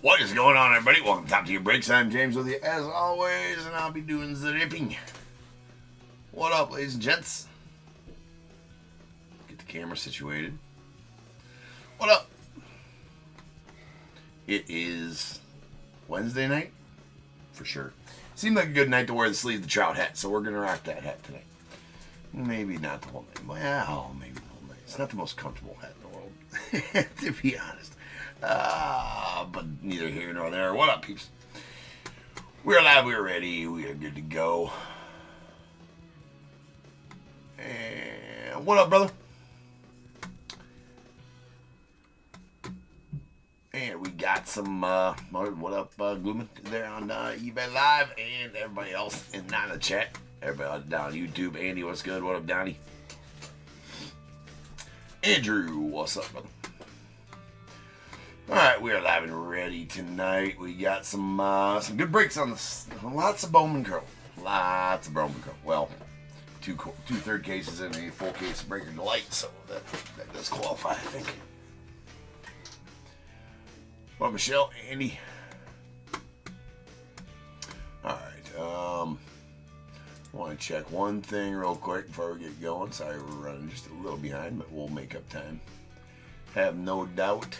What is going on, everybody? Welcome to Top Tier Breaks. I'm James with you as always, and I'll be doing the ripping. What up, ladies and gents? Get the camera situated. What up? It is Wednesday night, for sure. Seemed like a good night to wear the sleeve of the trout hat, so we're going to rock that hat tonight. Maybe not the whole night. Well, maybe the whole night. It's not the most comfortable hat in the world, to be honest. But neither here nor there. What up, peeps? We're live, we're ready, we are good to go. And what up, brother? And we got some, what up, Gloomin there on eBay Live, and everybody else in the chat. Everybody down on YouTube. Andy, what's good? What up, Donnie? Andrew, what's up, brother? Alright, we are live and ready tonight. We got some good breaks on this. Lots of Bowman Curl. Lots of Bowman Curl. Well, two third cases and a full case of Breaker Delight, so that does qualify, I think. Well, Michelle, Andy. Alright, want to check one thing real quick before we get going. Sorry, we're running just a little behind, but we'll make up time. Have no doubt.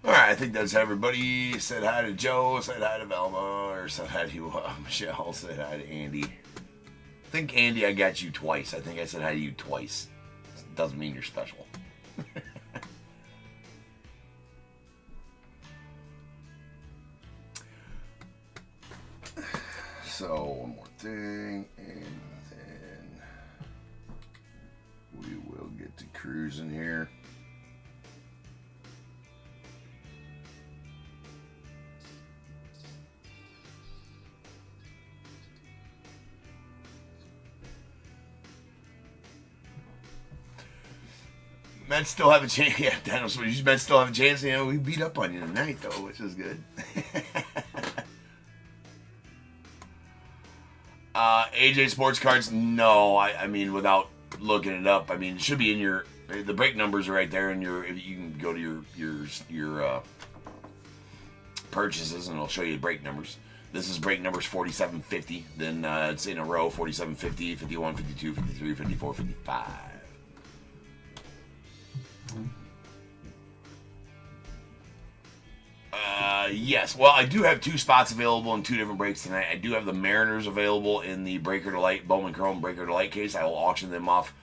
I think that's everybody. Said hi to Joe, said hi to Velma, or said hi to Michelle, said hi to Andy. I think, Andy, I got you twice. I think I said hi to you twice. Doesn't mean you're special. So, one more thing, and then we will get to cruising here. Mets still have a chance. Yeah, Dennis, Mets still have a chance. You know, we beat up on you tonight, though, which is good. AJ Sports Cards, no. I mean, without looking it up, I mean, it should be in your. The break numbers are right there, and you can go to your purchases, and it'll show you the break numbers. This is break numbers 4750. Then it's in a row: 4750, 51, 52, 53, 54, 55. Yes. Well, I do have two spots available in two different breaks tonight. I do have the Mariners available in the Breaker Delight, Bowman Chrome Breaker Delight case. I will auction them off.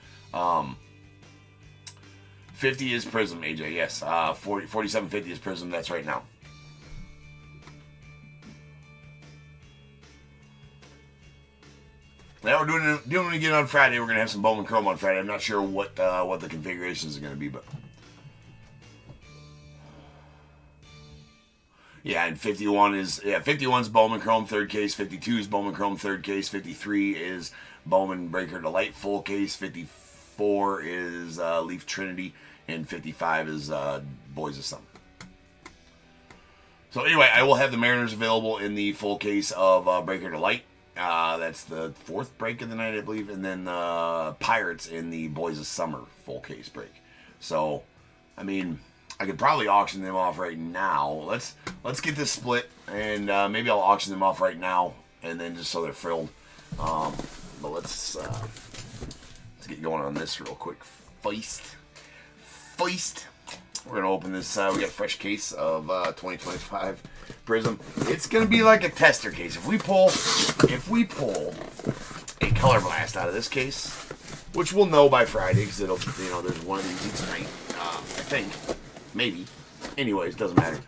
50 is PRIZM, AJ. Yes. 4750 is PRIZM. That's right now. Now we're doing it again on Friday. We're gonna have some Bowman Chrome on Friday. I'm not sure what the configurations are gonna be, but. Yeah, and 51 is 51's Bowman Chrome third case, 52 is Bowman Chrome third case, 53 is Bowman Breaker Delight full case, 54 is Leaf Trinity, and 55 is Boys of Summer. So anyway, I will have the Mariners available in the full case of Breaker Delight. That's the fourth break of the night, I believe, and then Pirates in the Boys of Summer full case break. So, I mean, I could probably auction them off right now. Let's get this split, and maybe I'll auction them off right now, and then just so they're filled. But let's get going on this real quick. Feist. We're gonna open this. We got a fresh case of 2025 PRIZM. It's gonna be like a tester case. If we pull a color blast out of this case, which we'll know by Friday, because it'll, there's one of these each night. I think. Maybe. Anyways, doesn't matter.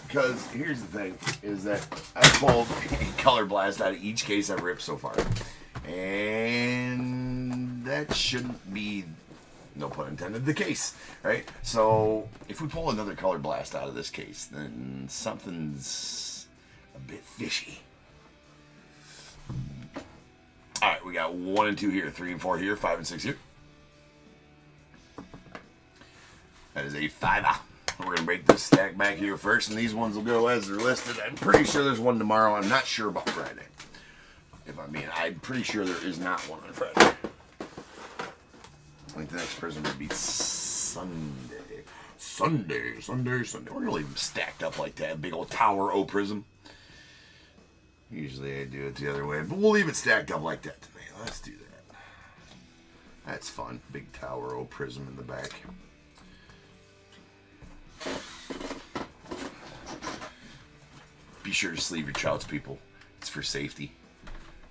Because here's the thing, is that I pulled a color blast out of each case I've ripped so far. And that shouldn't be, no pun intended, the case, right? So if we pull another color blast out of this case, then something's a bit fishy. All right, we got 1 and 2 here, 3 and 4 here, 5 and 6 here. That is a 5. We're going to break this stack back here first, and these ones will go as they're listed. I'm pretty sure there's one tomorrow. I'm not sure about Friday. I'm pretty sure there is not one on Friday. I think the next PRIZM would be Sunday. Sunday. We're going to leave them stacked up like that. Big old Tower O PRIZM. Usually I do it the other way, but we'll leave it stacked up like that today. Let's do that. That's fun. Big Tower O PRIZM in the back. Be sure to sleeve your trouts, people. It's for safety.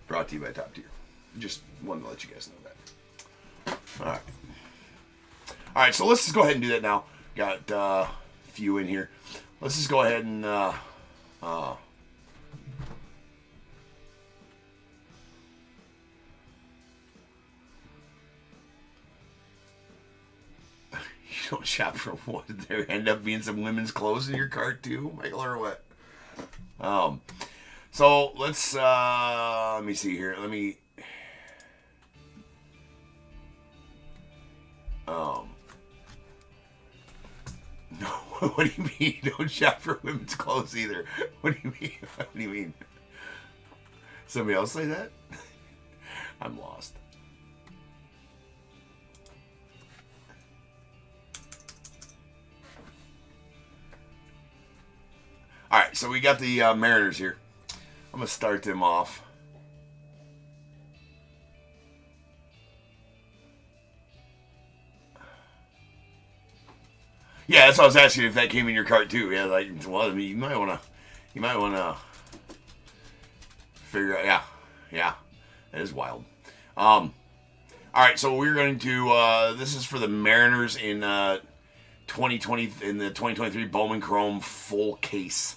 Brought to you by Top Tier. Just wanted to let you guys know that. Alright. Alright, so let's just go ahead and do that now. Got a few in here. Let's just go ahead and you don't shop for what? There end up being some women's clothes in your cart too, Michael, or what? So let's let me see here. Let me no, what do you mean? You don't shop for women's clothes either. What do you mean? What do you mean? Somebody else say that? I'm lost. Alright, so we got the Mariners here. I'm going to start them off. Yeah, that's what I was asking if that came in your cart too. Yeah, like, well, I mean, you might want to figure out. Yeah, that is wild. All right, so we're going to. This is for the Mariners in 2020 in the 2023 Bowman Chrome full case.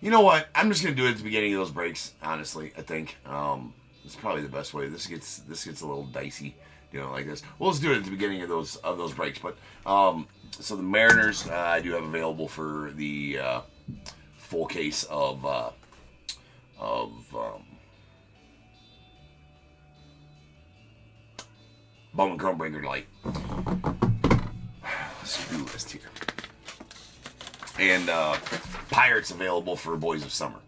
You know what? I'm just going to do it at the beginning of those breaks. Honestly, I think it's probably the best way. This gets a little dicey. Like this. We'll just do it at the beginning of those breaks. But so the Mariners, I do have available for the full case of Bowman Chrome Breaker Light. Let's do list here. And Pirates available for Boys of Summer.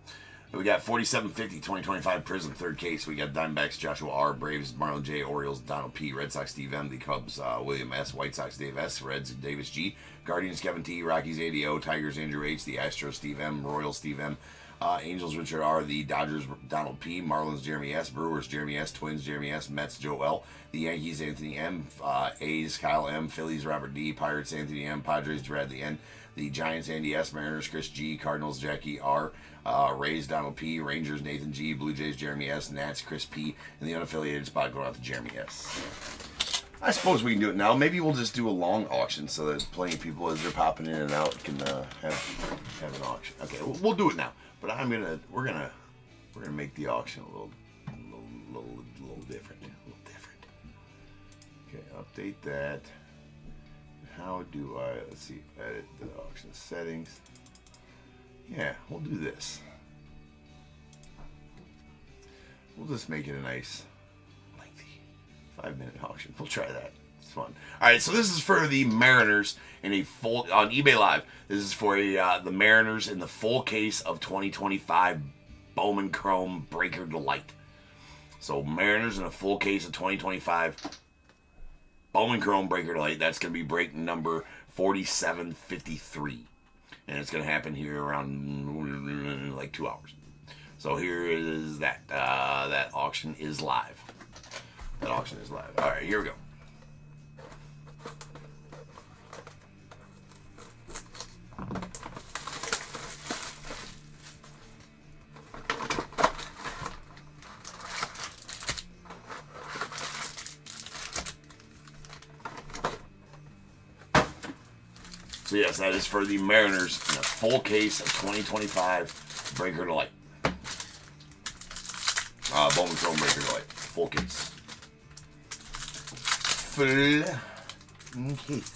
We got 4750 2025 PRIZM third case. We got Diamondbacks Joshua R, Braves Marlon J, Orioles Donald P, Red Sox Steve M, the Cubs William S, White Sox Dave S, Reds Davis G, Guardians Kevin T, Rockies ADO, Tigers Andrew H, the Astros Steve M, Royals Steve M, Angels Richard R, the Dodgers Donald P, Marlins Jeremy S, Brewers Jeremy S, Twins Jeremy S, Mets Joe L, the Yankees Anthony M, A's Kyle M, Phillies Robert D, Pirates Anthony M, Padres Bradley N, the Giants Andy S, Mariners Chris G, Cardinals Jackie R, Rays Donald P, Rangers Nathan G, Blue Jays Jeremy S, Nats Chris P, and the unaffiliated spot going out to Jeremy S. I suppose we can do it now. Maybe we'll just do a long auction so that plenty of people as they're popping in and out can have an auction. Okay, we'll do it now. But we're gonna make the auction a little different. Okay, update that. How do I, let's see, edit the auction settings. Yeah, we'll do this. We'll just make it a nice, lengthy 5-minute auction. We'll try that. It's fun. All right, so this is for the Mariners in a full, on eBay Live. This is for the Mariners in the full case of 2025 Bowman Chrome Breaker Delight. So Mariners in a full case of 2025 Bowman Chrome Breaker Delight. That's going to be break number 4753. And it's going to happen here around like 2 hours. So here is that. That auction is live. That auction is live. All right, here we go. So yes, that is for the Mariners in a full case of 2025 Breaker Delight. Bowman Chrome Breaker Delight. Full case. Full case.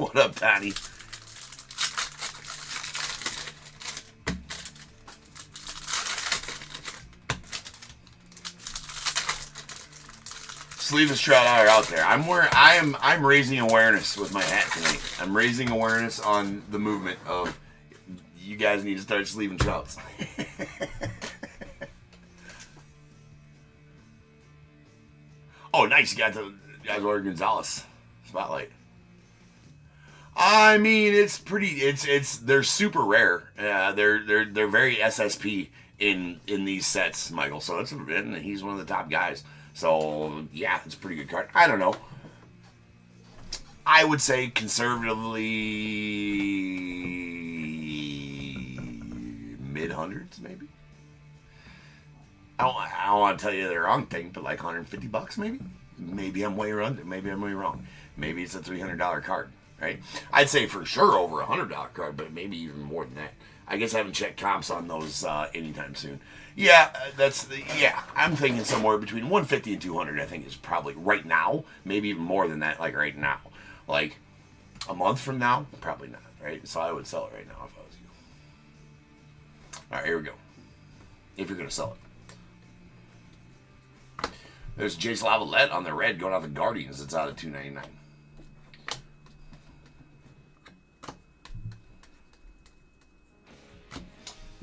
What up, Tony? Sleeveless trout are out there. I'm raising awareness with my hat tonight. I'm raising awareness on the movement of you guys need to start sleeving trouts. Oh, nice! You got the Eduardo Gonzalez spotlight. I mean, it's pretty. They're super rare. They're very SSP in these sets, Michael. So and he's one of the top guys. So yeah, it's a pretty good card. I don't know. I would say conservatively mid-hundreds, maybe. I don't want to tell you the wrong thing, but like $150 maybe. Maybe I'm way wrong. Maybe I'm way wrong. Maybe it's a $300 card, right? I'd say for sure over a $100 card, but maybe even more than that. I guess I haven't checked comps on those anytime soon. Yeah, I'm thinking somewhere between 150 and 200. I think is probably right now. Maybe even more than that. Like right now, like a month from now, probably not. Right. So I would sell it right now if I was you. All right, here we go. If you're gonna sell it, there's Jace Lavalette on the red going out the Guardians. It's out of $2.99.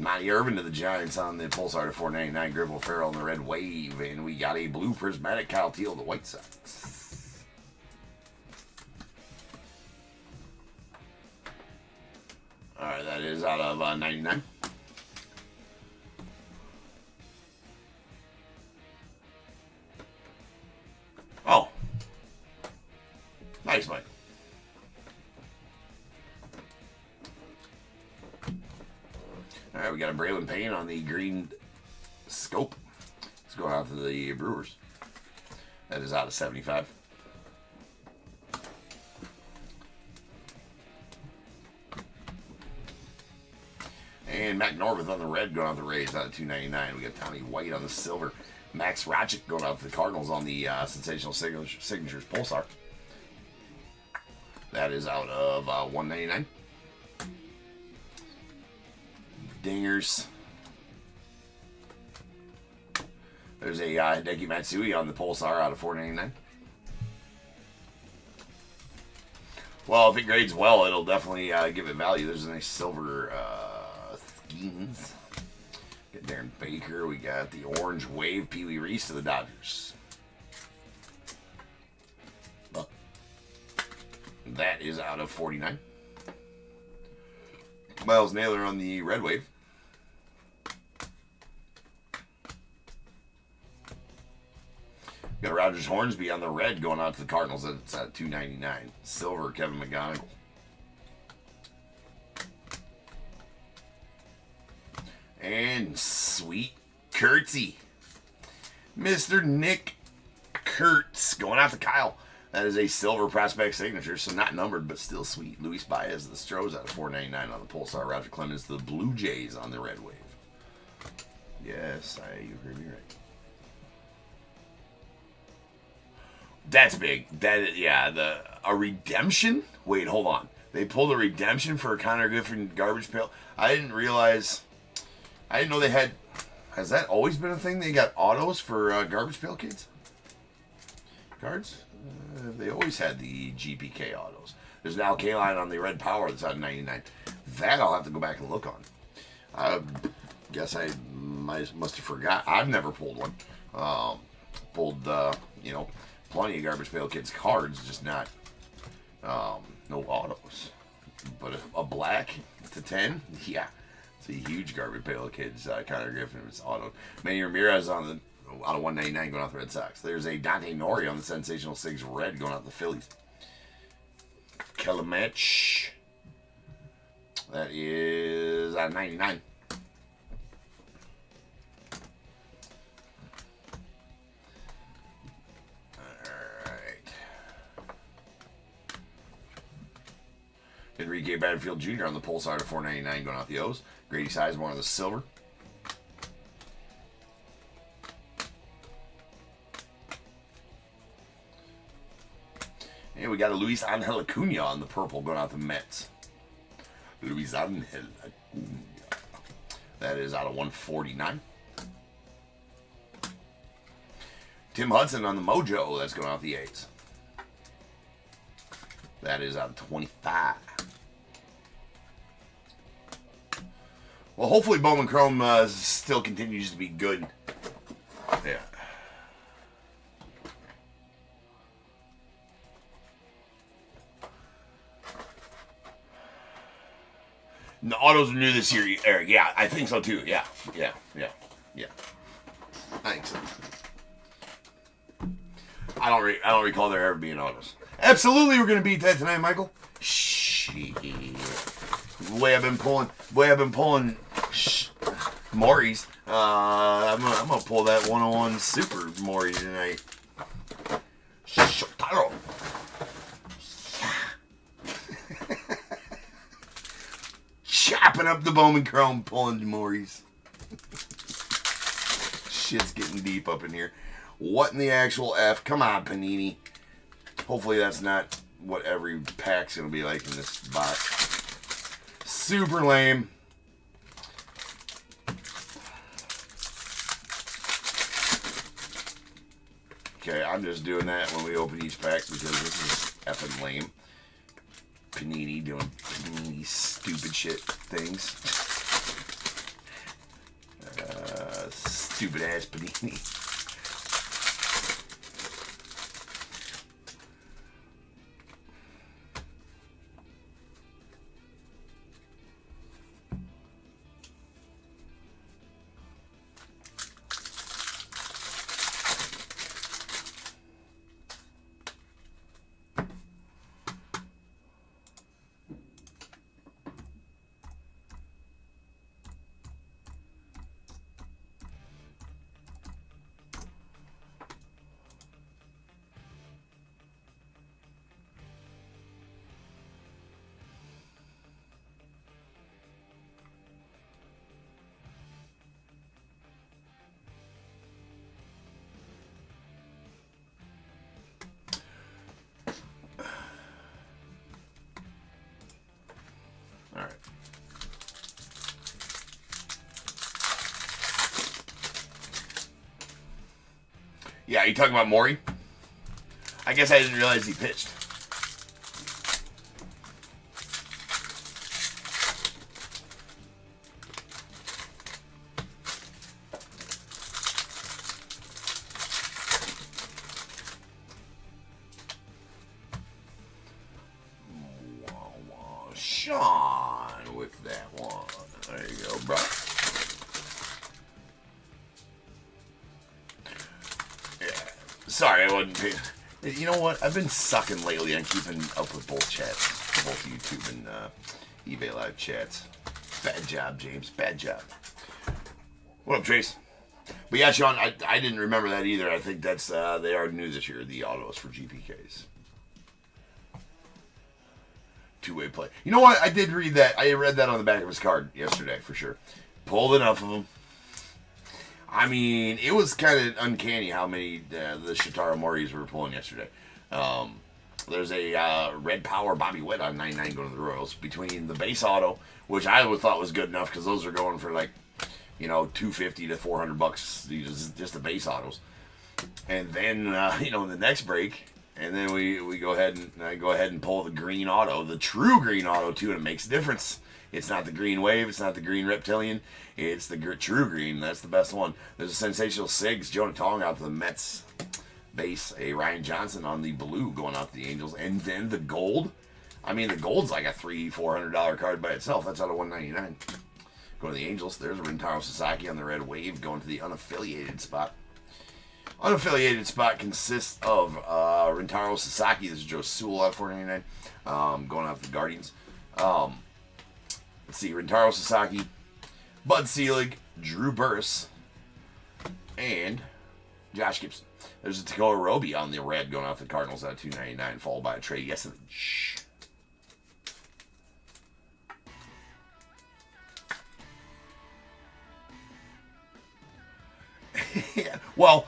Monty Irvin to the Giants on the Pulsar to $4.99. Gribble Farrell on the red wave. And we got a blue prismatic Kyle Teal, the White Sox. Alright, that is out of 99. Oh. Nice, Mike. All right, we got a Braylon Payne on the green scope. Let's go out to the Brewers. That is out of 75. And Mac Norvith on the red going out the Rays out of $2.99. We got Tommy White on the silver. Max Rotchick going out to the Cardinals on the Sensational Signatures Pulsar. That is out of $1.99. Dingers. There's a Hideki Matsui on the Pulsar out of $4.99. Well, if it grades well, it'll definitely give it value. There's a nice silver Skeens. Got Darren Baker. We got the orange wave Pee Wee Reese to the Dodgers. That is out of 49. Miles Naylor on the red wave. Got Rogers Hornsby on the red going out to the Cardinals. It's at $2.99. Silver Kevin McGonigal. And sweet Kurtzy. Mr. Nick Kurtz going out to Kyle. That is a silver prospect signature, so not numbered, but still sweet. Luis Baez, the Stros out of $4.99 on the Pulsar. Roger Clemens, the Blue Jays on the red wave. Yes, you heard me right. That's big. A redemption? Wait, hold on. They pulled a redemption for a Connor Griffin garbage pail. I didn't know they had. Has that always been a thing? They got autos for garbage pail kids? Cards? They always had the GPK autos. There's now K-Line on the red power that's out of 99. That I'll have to go back and look on. I guess I must have forgot. I've never pulled one. Pulled, plenty of garbage pail kids cards, just not no autos. But a black to 10, yeah. It's a huge garbage pail kids. Connor Griffin was auto. Manny Ramirez on the out of 199 going out the Red Sox. There's a Dante Nori on the Sensational Sigs red going out the Phillies. Kelamech. That is out of 99. Alright. Enrique Bradfield Jr. on the Pulsar to $4.99 going out the O's. Grady Sizemore on the silver. And we got a Luis Angel Acuna on the purple going out the Mets. Luis Angel Acuna. That is out of 149. Tim Hudson on the Mojo. That's going out the A's. That is out of 25. Well, hopefully Bowman Chrome still continues to be good. Yeah. The autos are new this year, Eric. Yeah, I think so too. Yeah. I think so. I don't recall there ever being autos. Absolutely, we're gonna beat that tonight, Michael. Shit. The way I've been pulling Maury's. I'm gonna pull that 101 Super Maury tonight. Shotaro. Chopping up the Bowman Chrome, pulling Maury's. Shit's getting deep up in here. What in the actual F? Come on, Panini. Hopefully that's not what every pack's gonna be like in this box. Super lame. Okay, I'm just doing that when we open each pack because this is effing lame. Panini doing Panini stupid shit things. Stupid ass Panini. Yeah, you talking about Maury? I guess I didn't realize he pitched. Sean with that one. There you go, bro. Sorry, I wasn't paying. You know what? I've been sucking lately on keeping up with both chats. Both YouTube and eBay Live chats. Bad job, James. Bad job. What up, Trace? But yeah, Sean, I didn't remember that either. I think that's they are new this year, the autos for GPKs. Two-way play. You know what? I did read that. I read that on the back of his card yesterday, for sure. Pulled enough of them. I mean, it was kind of uncanny how many the Shotaro Moris were pulling yesterday. There's a Red Power Bobby Witt on 99 going to the Royals. Between the base auto, which I always thought was good enough because those are going for like, $250 to $400, just the base autos. And then, the next break, and then we go ahead and I go ahead and pull the green auto, the true green auto too, and it makes a difference. It's not the green wave. It's not the green reptilian. It's the true green. That's the best one. There's a sensational Sigs. Jonah Tong out to the Mets base. A Ryan Johnson on the blue going out to the Angels. And then the gold. I mean, the gold's like a $300-$400 card by itself. That's out of $199. Going to the Angels. There's a Rintaro Sasaki on the red wave going to the unaffiliated spot. Unaffiliated spot consists of Rintaro Sasaki. This is Joe Sewell out of $499. Going out to the Guardians. Let's see, Rintaro Sasaki, Bud Selig, Drew Burris, and Josh Gibson. There's a Takao Roby on the red going out to the Cardinals at $299, followed by a Trey Yesenich. Yeah, well,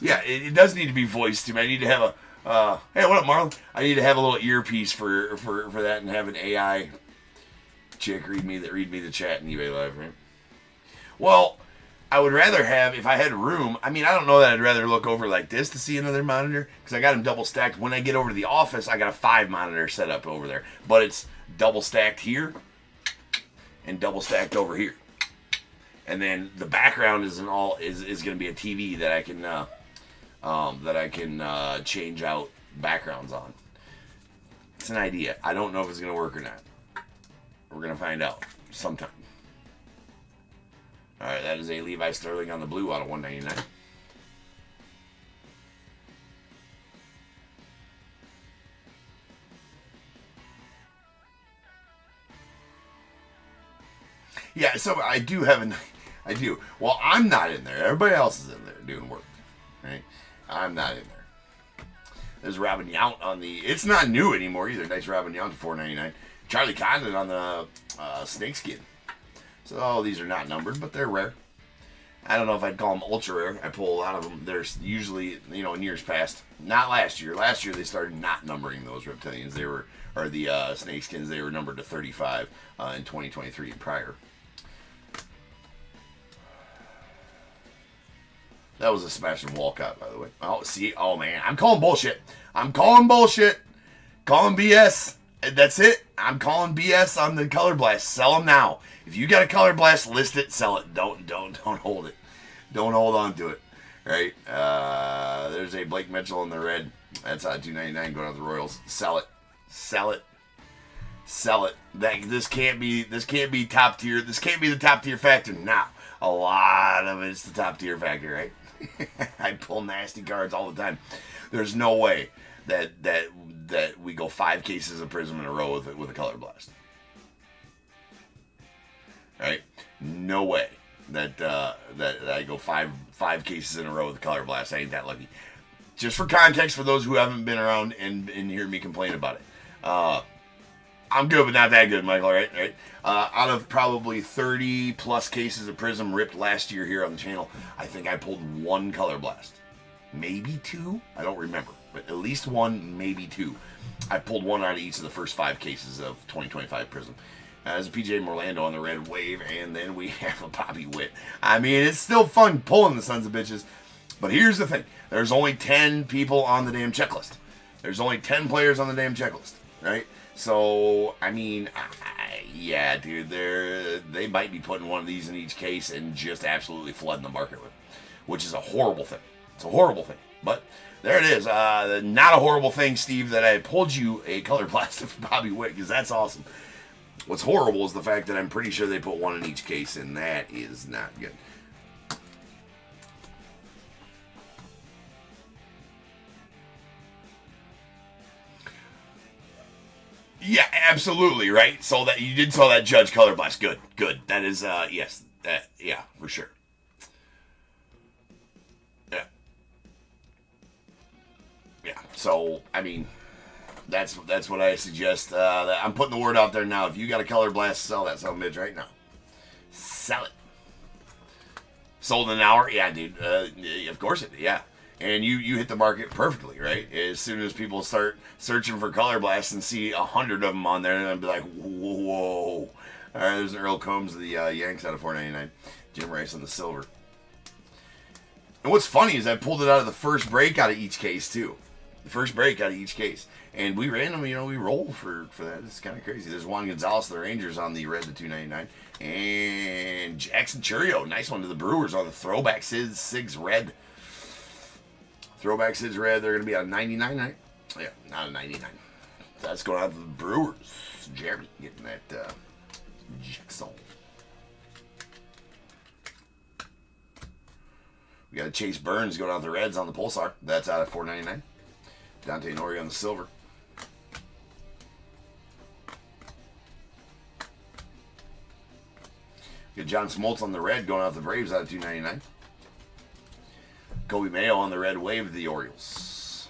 it does need to be voiced to me. I need to have Hey, what up, Marlon? I need to have a little earpiece for that and have an AI chick read me the chat in eBay Live, right? Well, I would rather have, if I had room, I mean, I don't know that I'd rather look over like this to see another monitor, because I got them double stacked. When I get over to the office, I got a 5 monitor set up over there. But it's double stacked here and double stacked over here. And then the background is going to be a TV that I can change out backgrounds on. It's an idea. I don't know if it's going to work or not. We're going to find out sometime. All right, that is a Levi Sterling on the blue out of 199. Yeah, so I do. Well, I'm not in there. Everybody else is in there doing work. Right? I'm not in there. There's Robin Yount on the... It's not new anymore either. Nice Robin Yount to $4.99. Charlie Condon on the snakeskin. So all these are not numbered, but they're rare. I don't know if I'd call them ultra rare. I pull a lot of them. There's usually, in years past. Not last year. Last year they started not numbering those reptilians. Or the snakeskins. They were numbered to 35 in 2023 and prior. That was a smash and walkout, by the way. Oh, see? Oh, man. I'm calling bullshit. Calling BS. That's it. I'm calling BS on the Color Blast. Sell them now. If you got a Color Blast, list it, sell it. Don't hold it. Don't hold on to it. Right? There's a Blake Mitchell in the red. That's $2.99 going out the Royals. Sell it. Sell it. Sell it. This can't be top tier. This can't be the top tier factor. Now, a lot of it's the top tier factor, right? I pull nasty cards all the time. There's no way that we go 5 cases of Prism in a row with a Color Blast. Right? No way that I go five cases in a row with a Color Blast. I ain't that lucky. Just for context, for those who haven't been around and hear me complain about it. I'm good, but not that good, Michael, right? Out of probably 30 plus cases of Prism ripped last year here on the channel, I think I pulled 1 Color Blast. Maybe 2? I don't remember. But at least 1, maybe 2. I pulled 1 out of each of the first 5 cases of 2025 Prism. There's a PJ Morlando on the red wave, and then we have a Bobby Witt. I mean, it's still fun pulling the sons of bitches. But here's the thing. There's only 10 people on the damn checklist. There's only 10 players on the damn checklist, right? So, I mean, yeah, dude, they might be putting one of these in each case and just absolutely flooding the market with it, which is a horrible thing. It's a horrible thing. But there it is. Not a horrible thing, Steve, that I pulled you a Color Blast of Bobby Witt, because that's awesome. What's horrible is the fact that I'm pretty sure they put 1 in each case, and that is not good. Yeah, absolutely, right? So that you did saw that Judge Color Blast. Good. That is, yes, yeah, for sure. Yeah. So, I mean, that's what I suggest. I'm putting the word out there now. If you got a Color Blast, sell that son of a bitch right now. Sell it. Sold in an hour? Yeah, dude. Of course it did, yeah. And you hit the market perfectly, right? As soon as people start searching for Color Blasts and see 100 of them on there, and they'll be like, whoa. All right, there's an Earl Combs of the Yanks out of $4.99. Jim Rice on the silver. And what's funny is I pulled it out of the first break out of each case, too. The first break out of each case. And we randomly, we roll for that. It's kind of crazy. There's Juan Gonzalez of the Rangers on the red to $2.99. And Jackson Churio, nice one to the Brewers on the throwback Sigs red. Throwback Sid's red, they're going to be on 99, right? Yeah, not a 99. That's going out to the Brewers. Jeremy getting that Jackson. We got a Chase Burns going out the Reds on the Pulsar. That's out of $4.99. Dante Nori on the silver. We got John Smoltz on the red going out the Braves out of $2.99. Kobe Mayo on the red wave of the Orioles.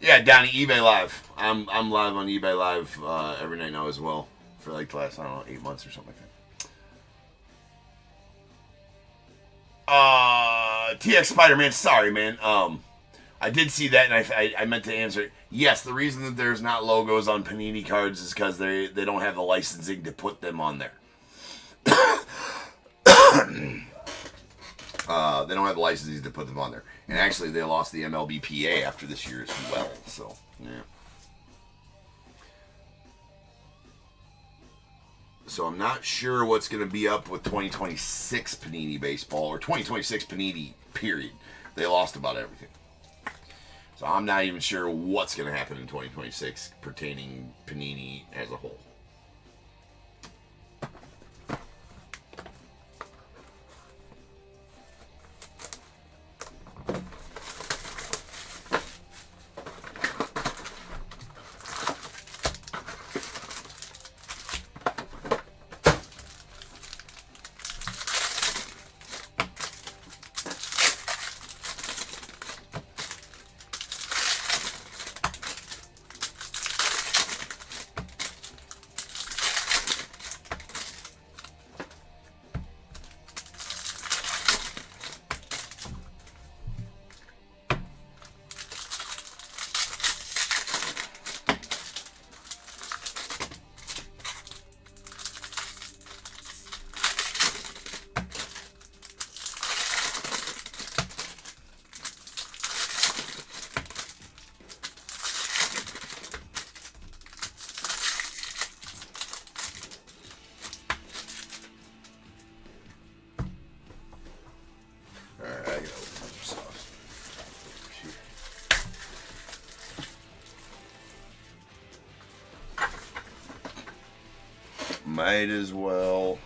Yeah, Donnie, eBay Live. I'm live on eBay Live every night now as well for like the last, I don't know, 8 months or something like that. TX Spider-Man, sorry, man. I did see that, and I meant to answer it. Yes, the reason that there's not logos on Panini cards is because they don't have the licensing to put them on there. They don't have the licensing to put them on there. And actually, they lost the MLBPA after this year as well. So, yeah. So I'm not sure what's going to be up with 2026 Panini baseball or 2026 Panini period. They lost about everything. So I'm not even sure what's going to happen in 2026 pertaining Panini as a whole. Might as well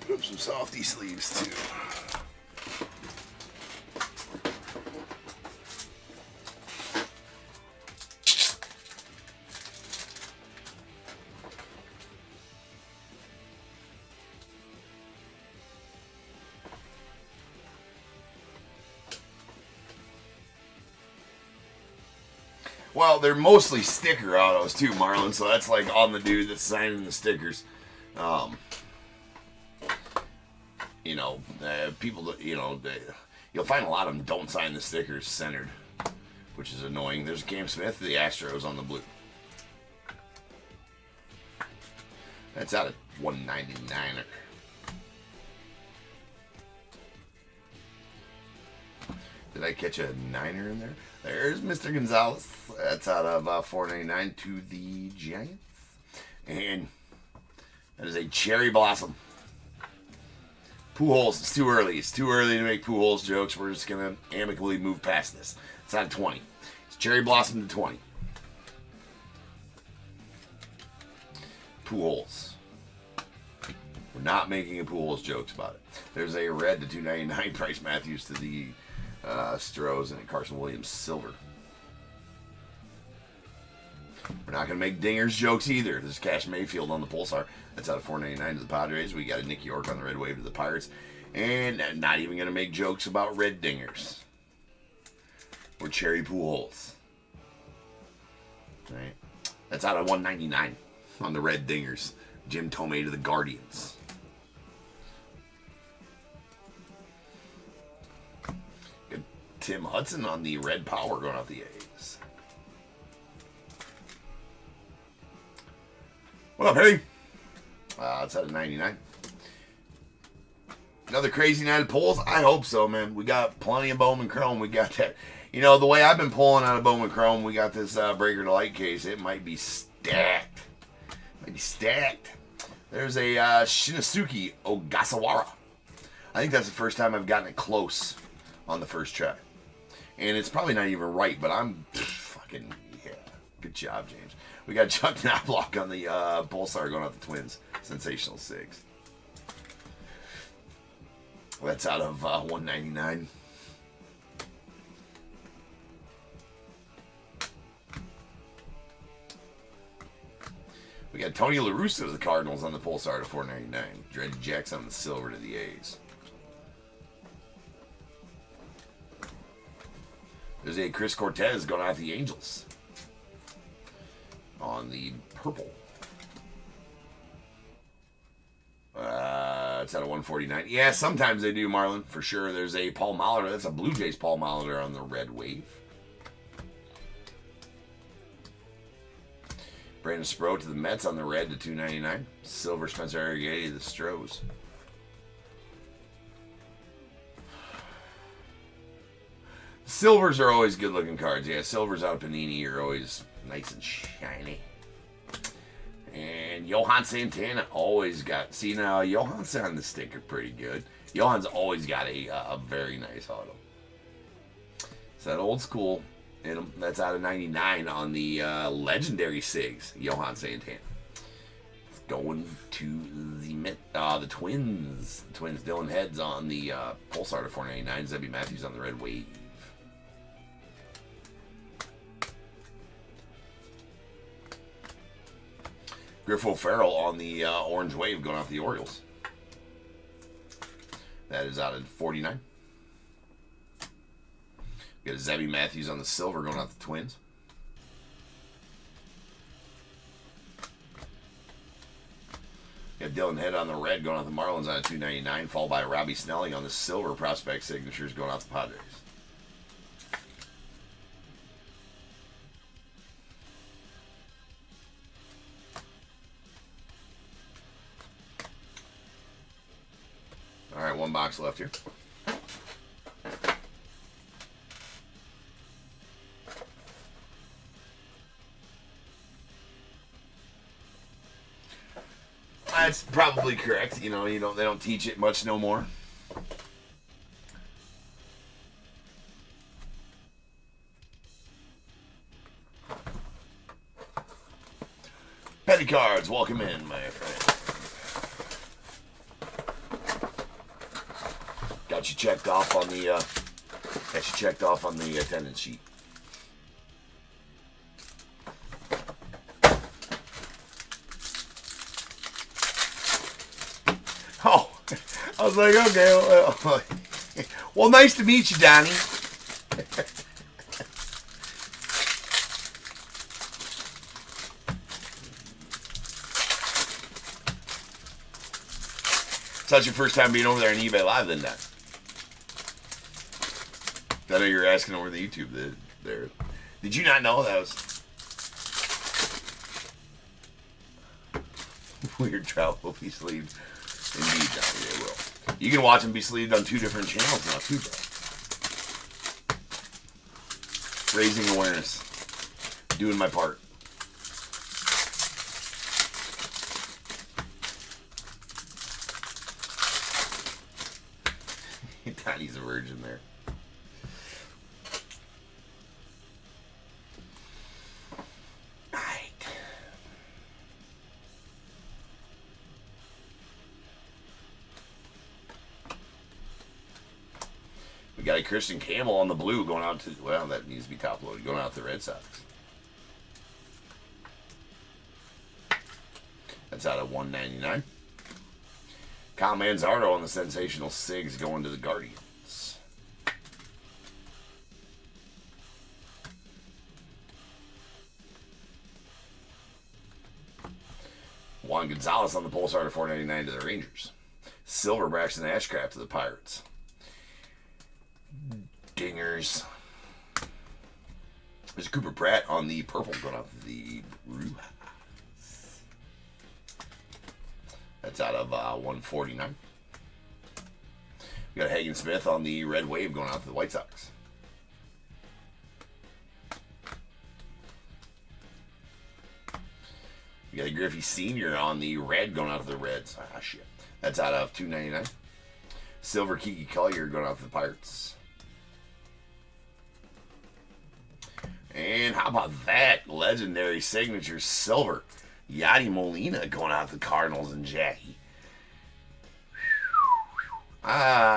put up some softy sleeves too. Well, they're mostly sticker autos too, Marlon. So that's like on the dude that's signing the stickers. People, you'll find a lot of them don't sign the stickers centered, which is annoying. There's Cam Smith, the Astros on the blue. That's out of 199er. Did I catch a niner in there? There's Mr. Gonzalez. That's out of 499 to the Giants. And that is a cherry blossom. Pujols, it's too early. It's too early to make Pujols jokes. We're just going to amicably move past this. It's out of 20. It's cherry blossom to 20. Pujols. We're not making a Pujols jokes about it. There's a red to 299 Price Matthews to the Stros and Carson Williams silver. We're not going to make Dingers jokes either. There's Cash Mayfield on the Pulsar. That's out of 499 to the Padres. We got a Nick York on the Red Wave to the Pirates. And not even going to make jokes about red Dingers. Or cherry Pujols. Right? That's out of 199 on the red Dingers. Jim Tomei to the Guardians. Good Tim Hudson on the red power going out the A's. What up, Harry? It's out of 99. Another crazy night of pulls? I hope so, man. We got plenty of Bowman Chrome. We got that. You know, the way I've been pulling out of Bowman Chrome, we got this Breaker to Light case. It might be stacked. There's a Shinosuke Ogasawara. I think that's the first time I've gotten it close on the first try. And it's probably not even right, but I'm fucking, yeah. Good job, James. We got Chuck Knobloch on the Pulsar going out the Twins. Sensational 6. That's out of 199. We got Tony La Russa of the Cardinals on the Pulsar to 499. Dreddy Jackson on the silver to the A's. There's a Chris Cortez going out the Angels on the purple. It's at a 149. Yeah, sometimes they do, Marlon, for sure. There's a Paul Molitor. That's a Blue Jays Paul Molitor on the red wave. Brandon Sproat to the Mets on the red to 299. Silver Spencer Arrighetti to the Stros. Silvers are always good looking cards. Yeah, silvers out of Panini are always nice and shiny. And Johan Santana always got... See, now, Johan's on the sticker pretty good. Johan's always got a very nice auto. It's that old school. That's out of 99 on the legendary SIGs, Johan Santana. It's going to the Twins. The Twins, Dylan Heads on the Pulsar to 499. Zebby Matthews on the red wave. Griffo Farrell on the orange wave going off the Orioles. That is out at 49. Got a Zebby Matthews on the silver going off the Twins. Got Dylan Head on the red going off the Marlins on a 299, followed by Robbie Snelling on the silver prospect signatures going off the Padres. All right, one box left here. That's probably correct. You know, they don't teach it much no more. Petty cards, welcome in, my friend. Got you checked off on the attendance sheet. Oh, I was like, okay. Well, nice to meet you, Donnie. So that's your first time being over there on eBay Live, then, Don? I know you were asking over the YouTube there. Did you not know that was weird travel be sleeved? Indeed, Johnny, they will. You can watch them be sleeved on 2 different channels now, too, bro. Raising awareness. Doing my part. Donnie's a virgin there. We got a Christian Campbell on the blue going out to, well, that needs to be top loaded, going out to the Red Sox. That's out of 199. Kyle Manzardo on the sensational SIGs going to the Guardians. Juan Gonzalez on the Pulsar to 499 to the Rangers. Silver Braxton Ashcraft to the Pirates. Dingers. There's Cooper Pratt on the purple going off the Brewers. That's out of 149. We got Hagen Smith on the red wave going out to the White Sox. We got a Griffey Sr. on the red going out to the Reds. Ah, shit. That's out of 299. Silver Kiki Collier going out to the Pirates. And how about that? Legendary signature silver. Yadi Molina going out to the Cardinals and Jackie.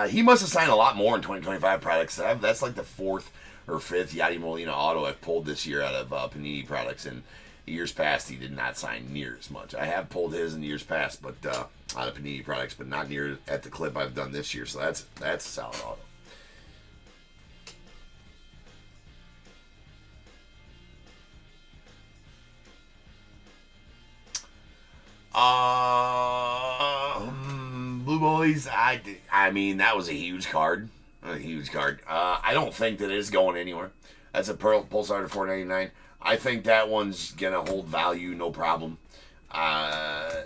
He must have signed a lot more in 2025 products. That's like the 4th or 5th Yadi Molina auto I've pulled this year out of Panini products. And years past, he did not sign near as much. I have pulled his in years past, but out of Panini products, but not near at the clip I've done this year. So that's a solid auto. Phillies, I mean, that was a huge card. A huge card. I don't think that it's going anywhere. That's a Pulsar to $4.99. I think that one's going to hold value, no problem. I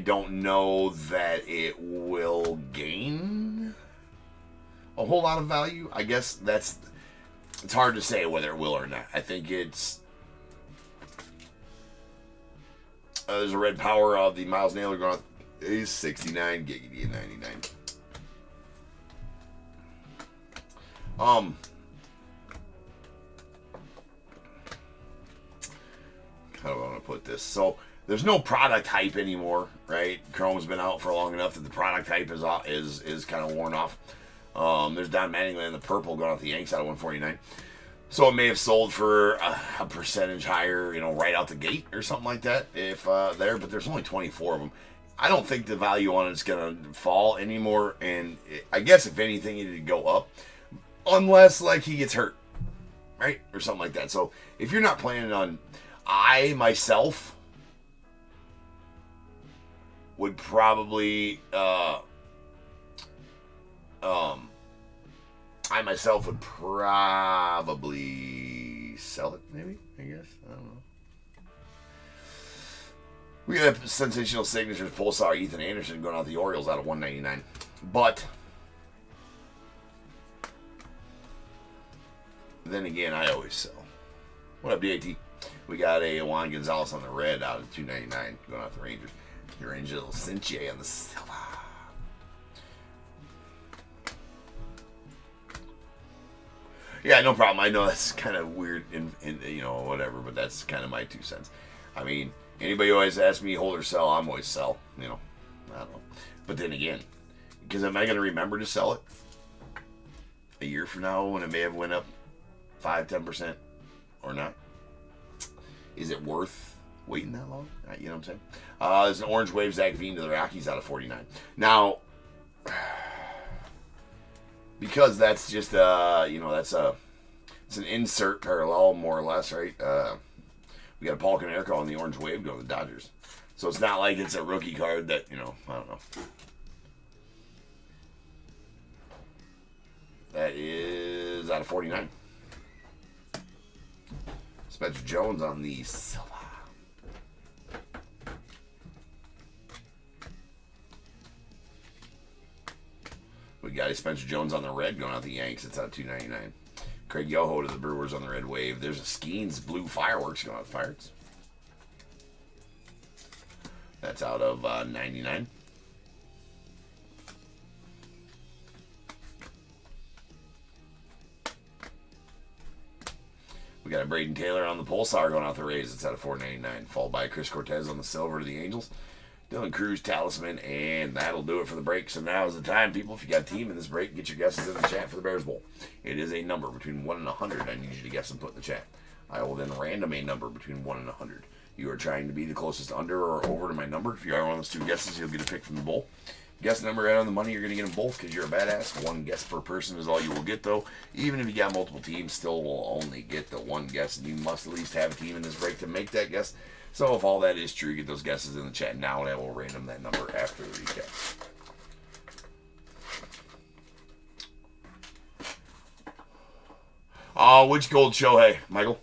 don't know that it will gain a whole lot of value. I guess it's hard to say whether it will or not. I think it's... there's a red power of the Miles Naylor going on. Is 69, Giggity at 99. How do I want to put this? So there's no product hype anymore, right? Chrome's been out for long enough that the product hype is kind of worn off. There's Don Mattingly in the purple going off the Yanks out of 149. So it may have sold for a percentage higher, right out the gate or something like that, if there. But there's only 24 of them. I don't think the value on it's going to fall anymore, and I guess if anything, it'd go up, unless like he gets hurt, right, or something like that. So if you're not planning on, I myself would probably, sell it, maybe, I guess. I don't know. We got a sensational signatures Pulsar Ethan Anderson going out the Orioles out of 199. But then again, I always sell. What up, DAT? We got a Juan Gonzalez on the red out of 299 going out the Rangers. Your Angel Cinche on the silver. Yeah, no problem. I know that's kind of weird and whatever, but that's kind of my 2 cents. I mean, anybody always asks me hold or sell, I'm always sell. I don't know. But then again, because am I going to remember to sell it a year from now when it may have went up 5-10% or not? Is it worth waiting that long? You know what I'm saying? There's an orange wave Zach Veen to the Rockies out of 49. Now, because that's just it's an insert parallel more or less, right? We got a Paul Konerko on the orange wave going to the Dodgers. So it's not like it's a rookie card that, I don't know. That is out of 49. Spencer Jones on the silver. We got a Spencer Jones on the red going out the Yanks. It's out of 299. Craig Yoho to the Brewers on the red wave. There's a Skeens blue fireworks going out the Pirates. That's out of 99. We got a Braden Taylor on the Pulsar going out the Rays. It's out of 499. Followed by Chris Cortez on the silver to the Angels. Dylan Cruz, Talisman, and that'll do it for the break. So now is the time, people. If you got a team in this break, get your guesses in the chat for the Bears Bowl. It is a number between 1 and 100. I need you to guess and put in the chat. I will then random a number between 1 and 100. You are trying to be the closest under or over to my number. If you are one of those two guesses, you'll get a pick from the bowl. Guess number right on the money, you're going to get them both because you're a badass. One guess per person is all you will get, though. Even if you got multiple teams, still will only get the one guess, and you must at least have a team in this break to make that guess. So if all that is true, get those guesses in the chat now, and I will random that number after the recap. Which gold Shohei, Michael?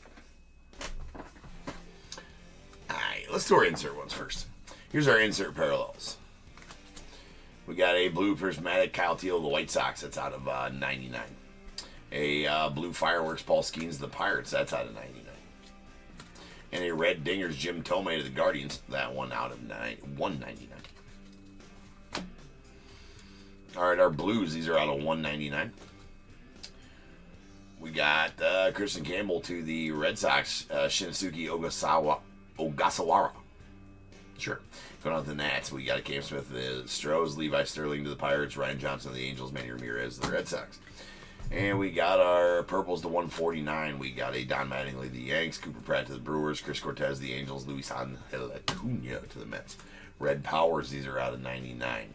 Alright, let's do our insert ones first. Here's our insert parallels. We got a blue prismatic Kyle Teal of the White Sox. That's out of 99. A blue fireworks Paul Skeens of the Pirates. That's out of 99. And a red dingers Jim Tomei to the Guardians. That one out of 199. All right, our blues. These are out of 199. We got Kristen Campbell to the Red Sox. Shinsuke Ogasawara. Sure. Going on to the Nats, we got a Cam Smith to the Stros, Levi Sterling to the Pirates, Ryan Johnson to the Angels, Manny Ramirez to the Red Sox. And we got our purples to 149. We got a Don Mattingly to the Yanks, Cooper Pratt to the Brewers, Chris Cortez to the Angels, Luis Angel Acuna to the Mets. Red Powers, these are out of 99.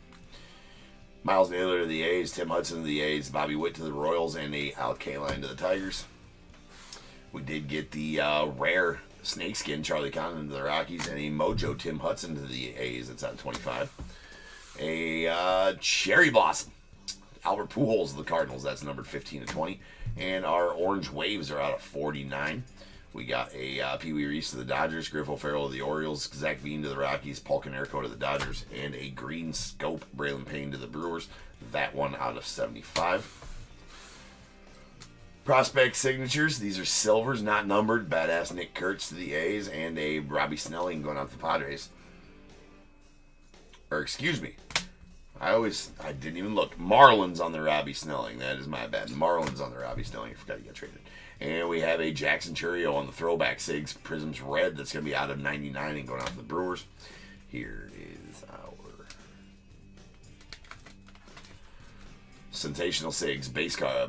Miles Naylor to the A's, Tim Hudson to the A's, Bobby Witt to the Royals, and a Al Kaline to the Tigers. We did get the rare Snakeskin Charlie Condon to the Rockies, and a Mojo Tim Hudson to the A's. That's out of 25. A Cherry Blossom. Albert Pujols of the Cardinals. That's numbered 15 to 20. And our Orange Waves are out of 49. We got a Pee Wee Reese to the Dodgers, Griff O'Farrell to the Orioles, Zach Veen to the Rockies, Paul Konerko to the Dodgers, and a Green Scope, Braylon Payne to the Brewers. That one out of 75. Prospect signatures. These are silvers, not numbered. Badass Nick Kurtz to the A's, and a Robbie Snelling going out to the Padres. Or excuse me. I didn't even look. Marlins on the Robbie Snelling. That is my bad. Marlins on the Robbie Snelling. I forgot he got traded. And we have a Jackson Churio on the throwback SIGs. Prism's red. That's going to be out of 99 and going out to the Brewers. Here is our sensational SIGs.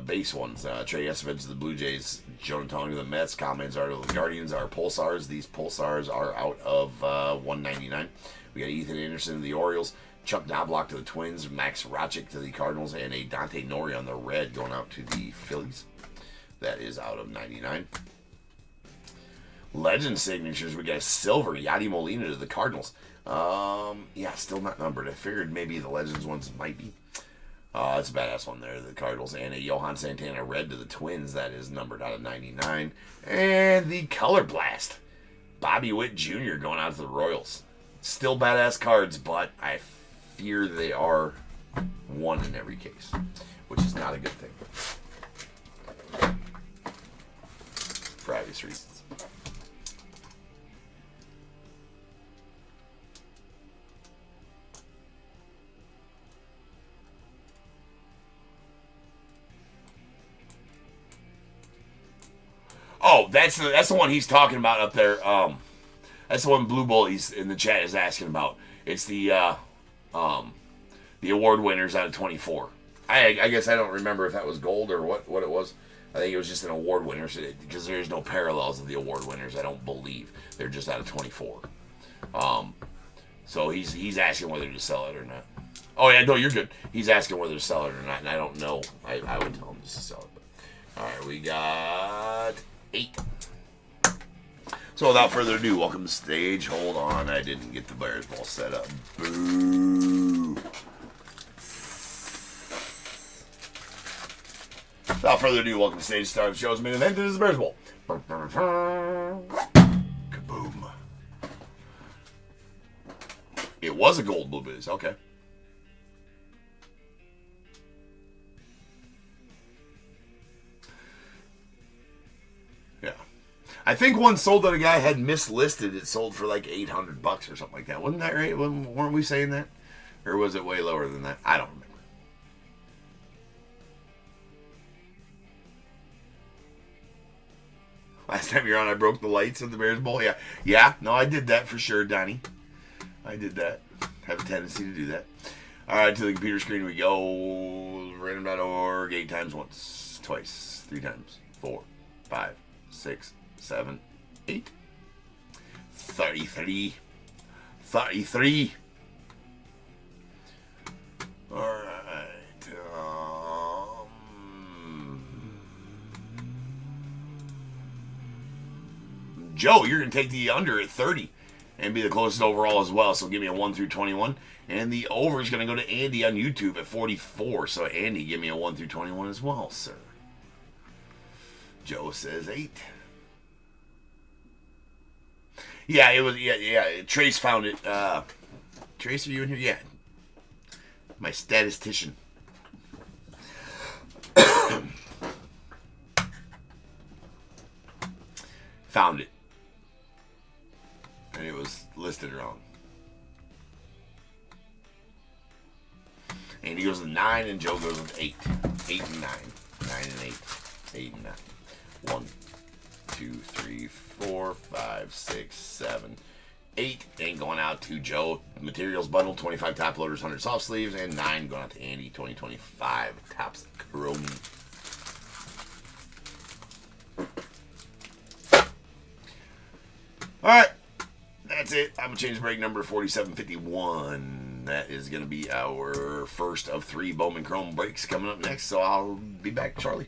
Base ones. Trey Estevez to the Blue Jays. Jonah Tong to the Mets. Comments are to the Guardians. Our Pulsars. These Pulsars are out of 199. We got Ethan Anderson to the Orioles. Chuck Knobloch to the Twins, Max Rochick to the Cardinals, and a Dante Nori on the red going out to the Phillies. That is out of 99. Legend signatures, we got a silver Yadi Molina to the Cardinals. Yeah, still not numbered. I figured maybe the Legends ones might be. It's a badass one there, the Cardinals. And a Johan Santana red to the Twins. That is numbered out of 99. And the Color Blast, Bobby Witt Jr. going out to the Royals. Still badass cards, but I fear they are one in every case, which is not a good thing for obvious reasons. Oh, that's the one he's talking about up there. That's the one Blue Bull he's in the chat is asking about. It's the award winners out of 24. I guess I don't remember if that was gold or what it was. I think it was just an award winner because there's no parallels of the award winners. I don't believe they're just out of 24. So he's asking whether to sell it or not. Oh yeah, no, you're good. He's asking whether to sell it or not, and I don't know. I would tell him just to sell it. But. All right, we got 8. So without further ado, welcome to the stage. Hold on, I didn't get the Bears ball set up. Boo. Without further ado, welcome to the stage. Star of the show's main event. It is the Bears Bowl. Kaboom. It was a gold Blue Biz. Okay. Yeah. I think one sold that a guy had mislisted. It sold for like $800 or something like that. Wasn't that right? Weren't we saying that? Or was it way lower than that? I don't remember. Last time you were on, I broke the lights of the Bears Bowl. Yeah. Yeah. No, I did that for sure, Donnie. I did that. Have a tendency to do that. All right, to the computer screen we go. Random.org. 8 times once, twice, 3 times, 4, 5, 6, 7, 8. 33. 33. All right. Joe, you're going to take the under at 30 and be the closest overall as well. So give me a 1 through 21. And the over is going to go to Andy on YouTube at 44. So Andy, give me a 1 through 21 as well, sir. Joe says 8. Yeah, it was. Yeah. Trace found it. Trace, are you in here? Yeah. My statistician. Found it. And it was listed wrong. Andy goes with 9 and Joe goes with 8. 8 and 9. 9 and 8. 8 and 9. 1, 2, 3, 4, 5, 6, 7, 8. And going out to Joe, materials bundle, 25 top loaders, 100 soft sleeves, and 9 going out to Andy, 2025 tops chrome. Alright. That's it. I'm going to change break number 4751. That is going to be our first of 3 Bowman Chrome breaks coming up next. So I'll be back, Charlie.